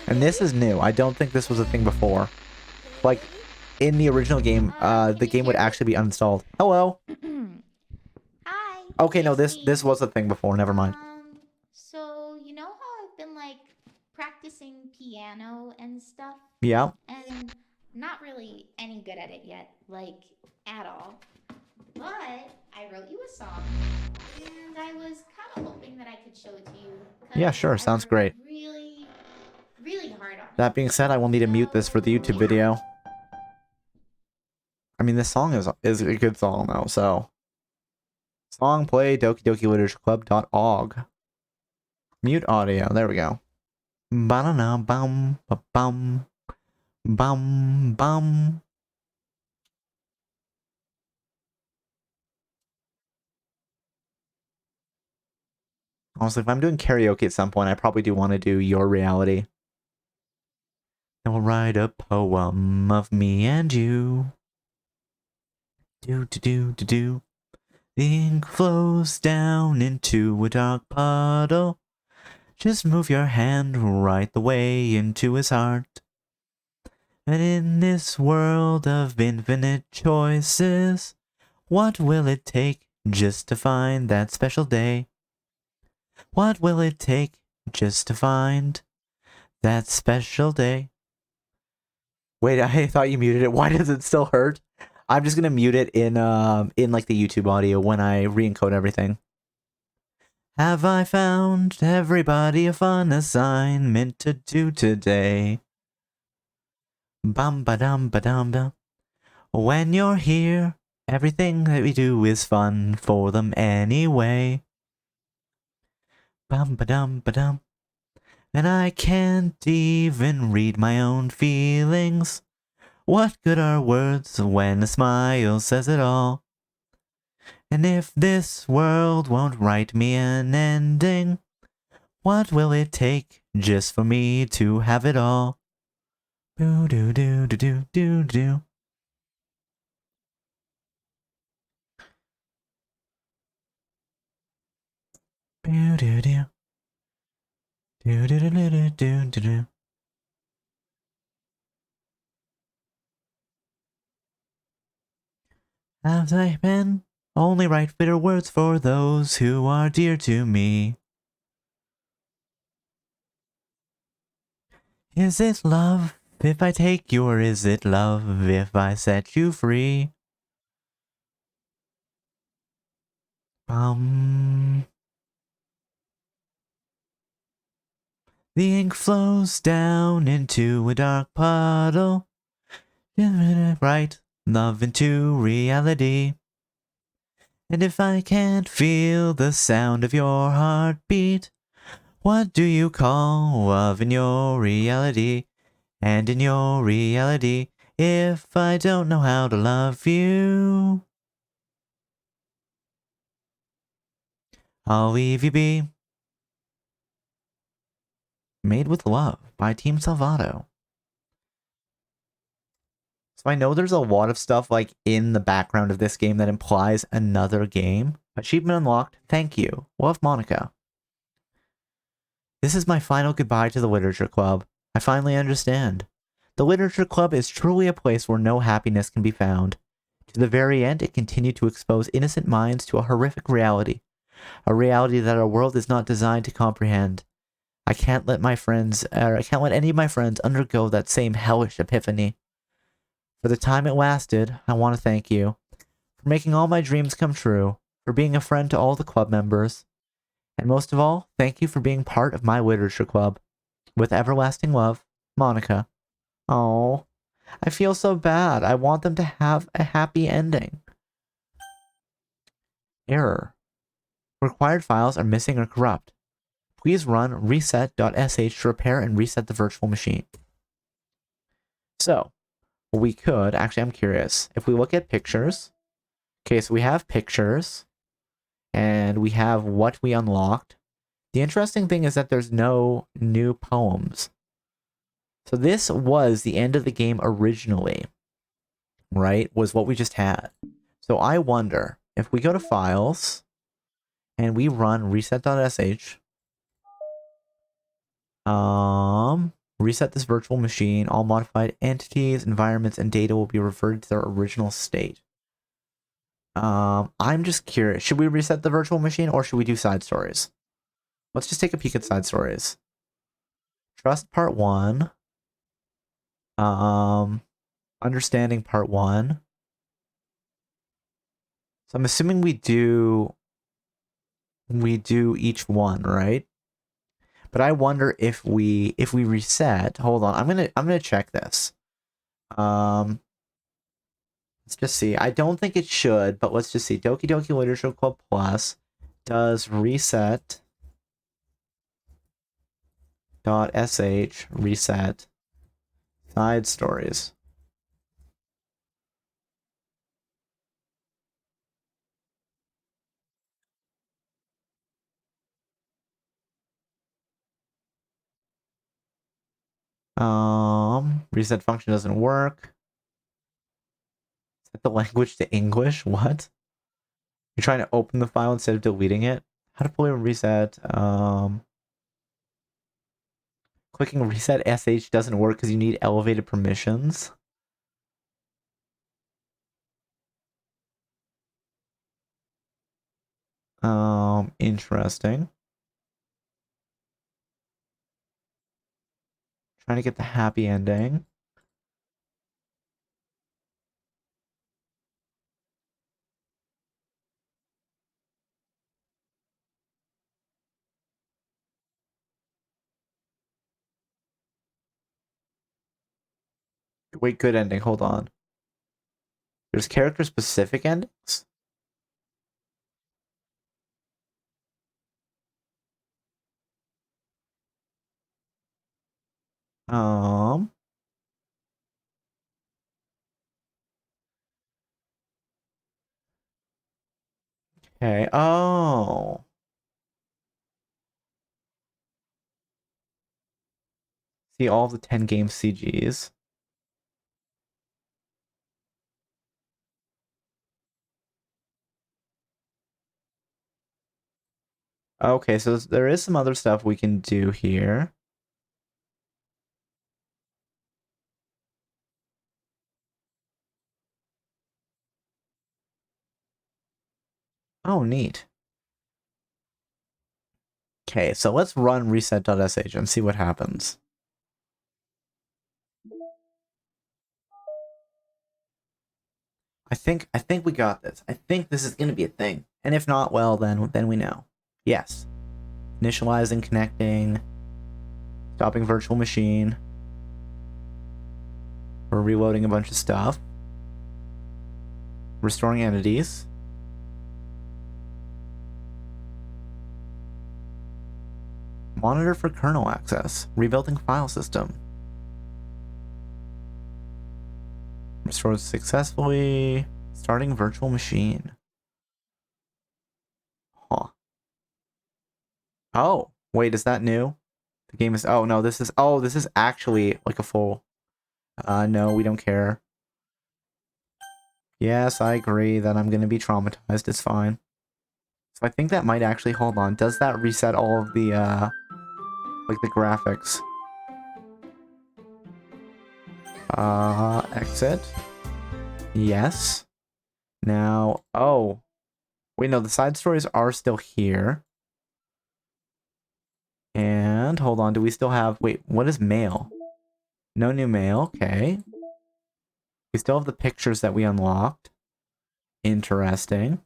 And this is new. I don't think this was a thing before. Like, in the original game, the game would actually be uninstalled. Hello. Hi. Okay, no, it's this me. was a thing before. Never mind. So you know how I've been like practicing piano and stuff, Yeah. and not really any good at it yet, like at all. But I wrote you a song, and I was kind of hoping that I could show it to you Yeah, because sure. I Sounds worked great. really, really hard on it. That being said, I will need to mute this for the YouTube Yeah. video. I mean, this song is a good song though. So, song play Doki Doki Literature Club.org. Mute audio. There we go. Ba-na-na, bum, ba-bum, bum, bum. Honestly, if I'm doing karaoke at some point, I probably do want to do Your Reality. And we'll write a poem of me and you. Do, do, do, do, do. The ink flows down into a dark puddle. Just move your hand right the way into his heart. And in this world of infinite choices, what will it take just to find that special day? What will it take just to find that special day? Wait, I thought you muted it. Why does it still hurt? I'm just gonna mute it in like the YouTube audio when I re-encode everything. Have I found everybody a fun assignment to do today? Bum ba dum ba dum dum. When you're here, everything that we do is fun for them anyway. Bum ba dum ba dum. And I can't even read my own feelings. What good are words when a smile says it all? And if this world won't write me an ending, what will it take just for me to have it all? Boo doo doo doo doo doo doo. Boo doo doo. Doo doo doo doo doo doo doo. Have I been? Only write bitter words for those who are dear to me. Is it love if I take you, or is it love if I set you free? The ink flows down into a dark puddle. Write love into reality. And if I can't feel the sound of your heartbeat, what do you call love in your reality? And in your reality, if I don't know how to love you, I'll leave you be. Made with Love by Team Salvato. So I know there's a lot of stuff like in the background of this game that implies another game. Achievement unlocked. Thank you. Love, Monica. This is my final goodbye to the Literature Club. I finally understand. The Literature Club is truly a place where no happiness can be found. To the very end, it continued to expose innocent minds to a horrific reality. A reality that our world is not designed to comprehend. I can't let any of my friends undergo that same hellish epiphany. For the time it lasted, I want to thank you. For making all my dreams come true. For being a friend to all the club members. And most of all, thank you for being part of my literature club. With everlasting love, Monica. Oh, I feel so bad. I want them to have a happy ending. Error. Required files are missing or corrupt. Please run reset.sh to repair and reset the virtual machine. So, we could, actually I'm curious, if we look at pictures, okay, so we have pictures, and we have what we unlocked. The interesting thing is that there's no new poems. So this was the end of the game originally, right? Was what we just had. So I wonder if we go to files and we run reset.sh, reset this virtual machine, all modified entities, environments, and data will be reverted to their original state. I'm just curious. Should we reset the virtual machine or should we do side stories? Let's just take a peek at side stories. Trust part 1. Understanding part 1. So I'm assuming we do each one, right? But I wonder if we reset. Hold on. I'm going to check this. Let's Let's just see. I don't think it should, but let's just see. Doki Doki Literature Club Plus does reset .sh reset side stories. Reset function doesn't work. Set the language to English? What? You're trying to open the file instead of deleting it? How to play reset? Clicking reset sh doesn't work because you need elevated permissions. Interesting. Trying to get the happy ending. Wait, good ending. Hold on. There's character specific endings? Um, okay. Oh. See all the 10 game CGs. Okay, so there is some other stuff we can do here. Oh, neat. Okay, so let's run reset.sh and see what happens. I think we got this. I think this is gonna be a thing. And if not, well then we know. Yes. Initializing, connecting, stopping virtual machine. We're reloading a bunch of stuff. Restoring entities. Monitor for kernel access. Rebuilding file system. Restored successfully. Starting virtual machine. Huh. Oh, wait, is that new? The game is this is actually like a full no, we don't care. Yes, I agree that I'm gonna be traumatized, it's fine. So I think that might actually hold on. Does that reset all of the like the graphics? Exit. Yes. Now, oh. Wait, no, the side stories are still here. And hold on, do we still have wait, what is mail? No new mail, okay. We still have the pictures that we unlocked. Interesting.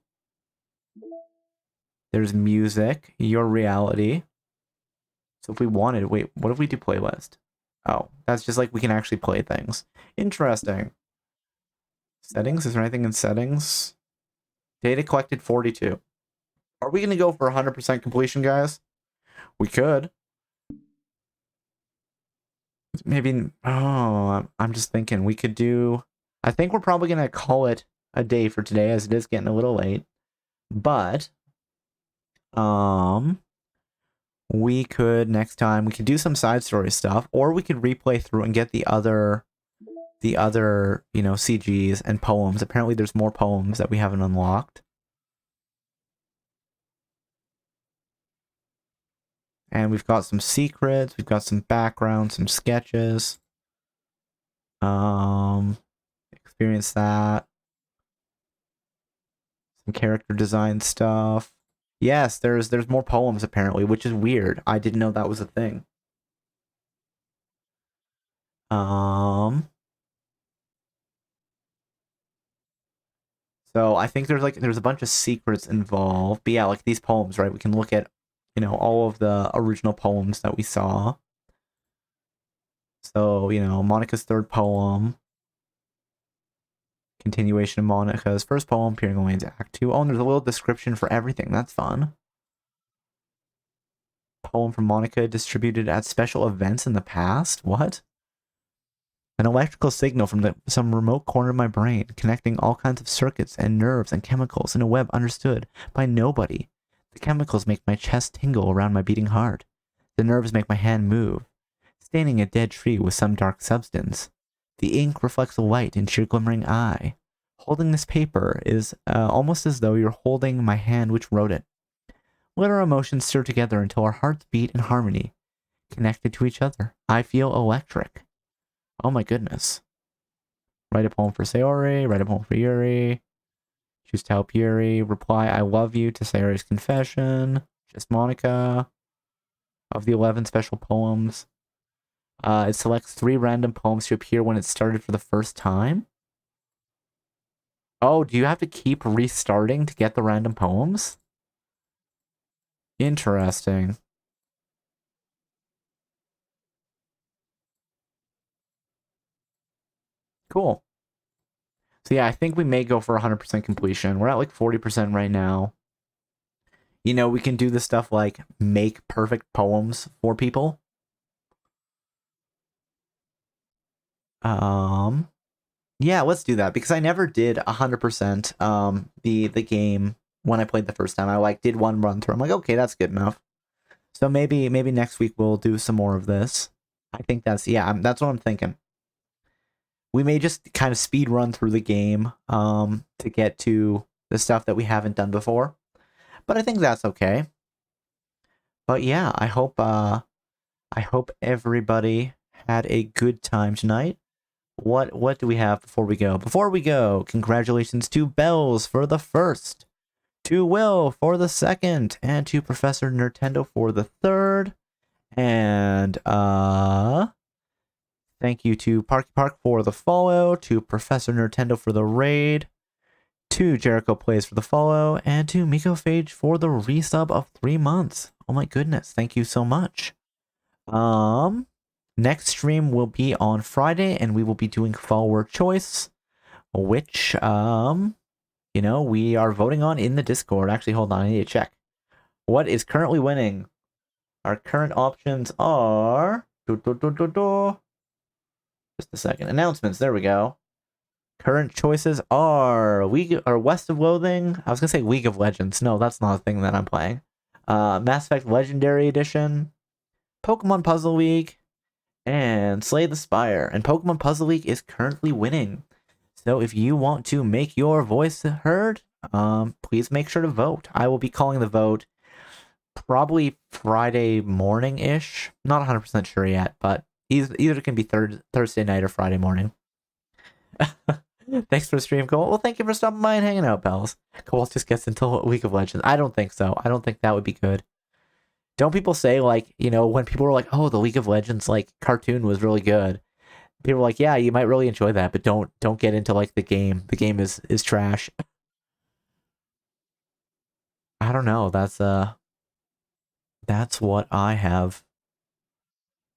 There's music, your reality. So if we wanted, wait, what if we do playlist? Oh, that's just like we can actually play things. Interesting. Settings, is there anything in settings? Data collected 42. Are we gonna go for 100% completion, guys? We could. Maybe, oh, I'm just thinking we could do, I think we're probably gonna call it a day for today as it is getting a little late. But, we could next time we could do some side story stuff, or we could replay through and get the other CGs and poems. Apparently there's more poems that we haven't unlocked, and we've got some secrets, we've got some background, some sketches. Experience that, some character design stuff. Yes, there's more poems apparently, which is weird. I didn't know that was a thing. So I think there's a bunch of secrets involved. But yeah, like these poems, right? We can look at, all of the original poems that we saw. So, Monica's third poem. Continuation of Monica's first poem appearing only into Act 2. Oh, and there's a little description for everything. That's fun. Poem from Monica distributed at special events in the past? What? An electrical signal from some remote corner of my brain, connecting all kinds of circuits and nerves and chemicals in a web understood by nobody. The chemicals make my chest tingle around my beating heart. The nerves make my hand move, staining a dead tree with some dark substance. The ink reflects light into your glimmering eye. Holding this paper is almost as though you're holding my hand which wrote it. Let our emotions stir together until our hearts beat in harmony, connected to each other. I feel electric. Oh my goodness. Write a poem for Sayori, write a poem for Yuri. Choose to help Yuri. Reply, I love you to Sayori's confession. Just Monica. Of the 11 special poems. It selects 3 random poems to appear when it started for the first time. Oh, do you have to keep restarting to get the random poems? Interesting. Cool. So yeah, I think we may go for 100% completion. We're at like 40% right now. You know, we can do the stuff like make perfect poems for people. Yeah, let's do that because I never did 100% the game when I played the first time. I like did one run through. I'm like, okay, that's good enough. So maybe next week we'll do some more of this. I think that's that's what I'm thinking. We may just kind of speed run through the game to get to the stuff that we haven't done before. But I think that's okay. But yeah, I hope everybody had a good time tonight. What do we have before we go? Before we go, congratulations to Bells for the first, to Will for the second, and to Professor Nintendo for the third. And thank you to Parky Park for the follow, to Professor Nintendo for the raid, to Jericho Plays for the follow, and to Miko Phage for the resub of 3 months. Oh my goodness, thank you so much. Next stream will be on Friday, and we will be doing follower choice, which you know, we are voting on in the Discord. Actually, hold on, I need to check. What is currently winning? Our current options are just a second. Announcements. There we go. Current choices are West of Loathing. I was gonna say League of Legends. No, that's not a thing that I'm playing. Mass Effect Legendary Edition, Pokemon Puzzle League, and Slay the Spire. And Pokemon Puzzle League is currently winning. So if you want to make your voice heard, please make sure to vote. I will be calling the vote probably Friday morning-ish. Not 100% sure yet, but either it can be Thursday night or Friday morning. Thanks for the stream, Cole. Well, thank you for stopping by and hanging out, pals. Cole just gets into League of Legends. I don't think so. I don't think that would be good. Don't people say, like, you know, when people were like, oh, the League of Legends, like, cartoon was really good. People were like, yeah, you might really enjoy that, but don't get into, like, the game. The game is trash. I don't know. That's what I have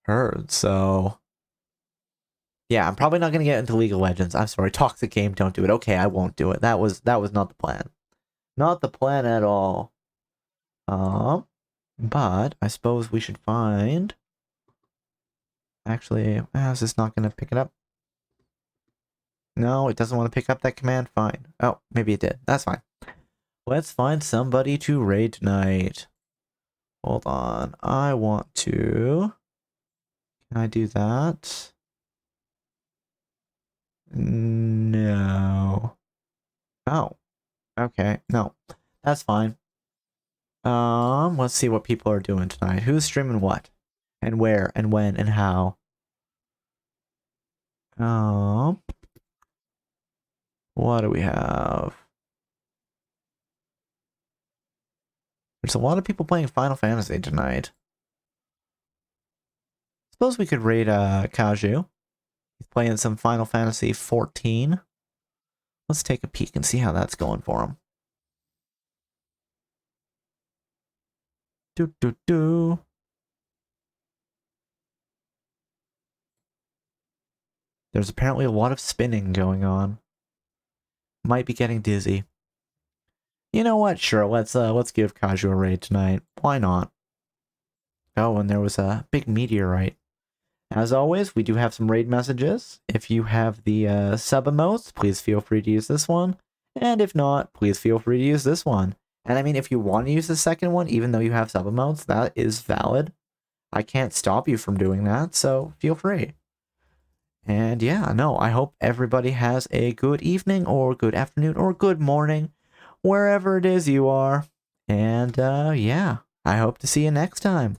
heard. So yeah, I'm probably not gonna get into League of Legends. I'm sorry, toxic game, don't do it. Okay, I won't do it. That was not the plan. Not the plan at all. But I suppose we should find. Actually, is this not gonna pick it up? No, it doesn't want to pick up that command. Fine. Oh, maybe it did. That's fine. Let's find somebody to raid tonight. Hold on. I want to. Can I do that? No. Oh. Okay. No. That's fine. Let's see what people are doing tonight. Who's streaming what? And where and when and how? What do we have? There's a lot of people playing Final Fantasy tonight. Suppose we could raid Kaju. He's playing some Final Fantasy 14. Let's take a peek and see how that's going for him. Do. There's apparently a lot of spinning going on. might be getting dizzy. You know what? Sure, let's give Kaju a raid tonight. Why not? Oh, and there was a big meteorite. As always, we do have some raid messages. If you have the sub emotes, please feel free to use this one. And if not, please feel free to use this one. And I mean, if you want to use the second one, even though you have sub emotes, that is valid. I can't stop you from doing that, so feel free. And yeah, no, I hope everybody has a good evening or good afternoon or good morning, wherever it is you are. And yeah, I hope to see you next time.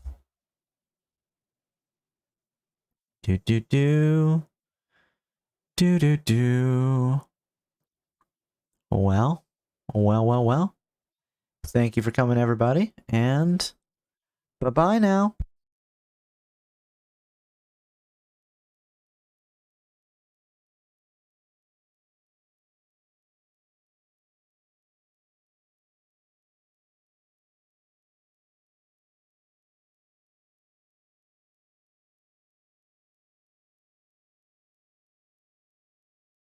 Do do do. Do do do. Well, well. Thank you for coming, everybody, and bye-bye now.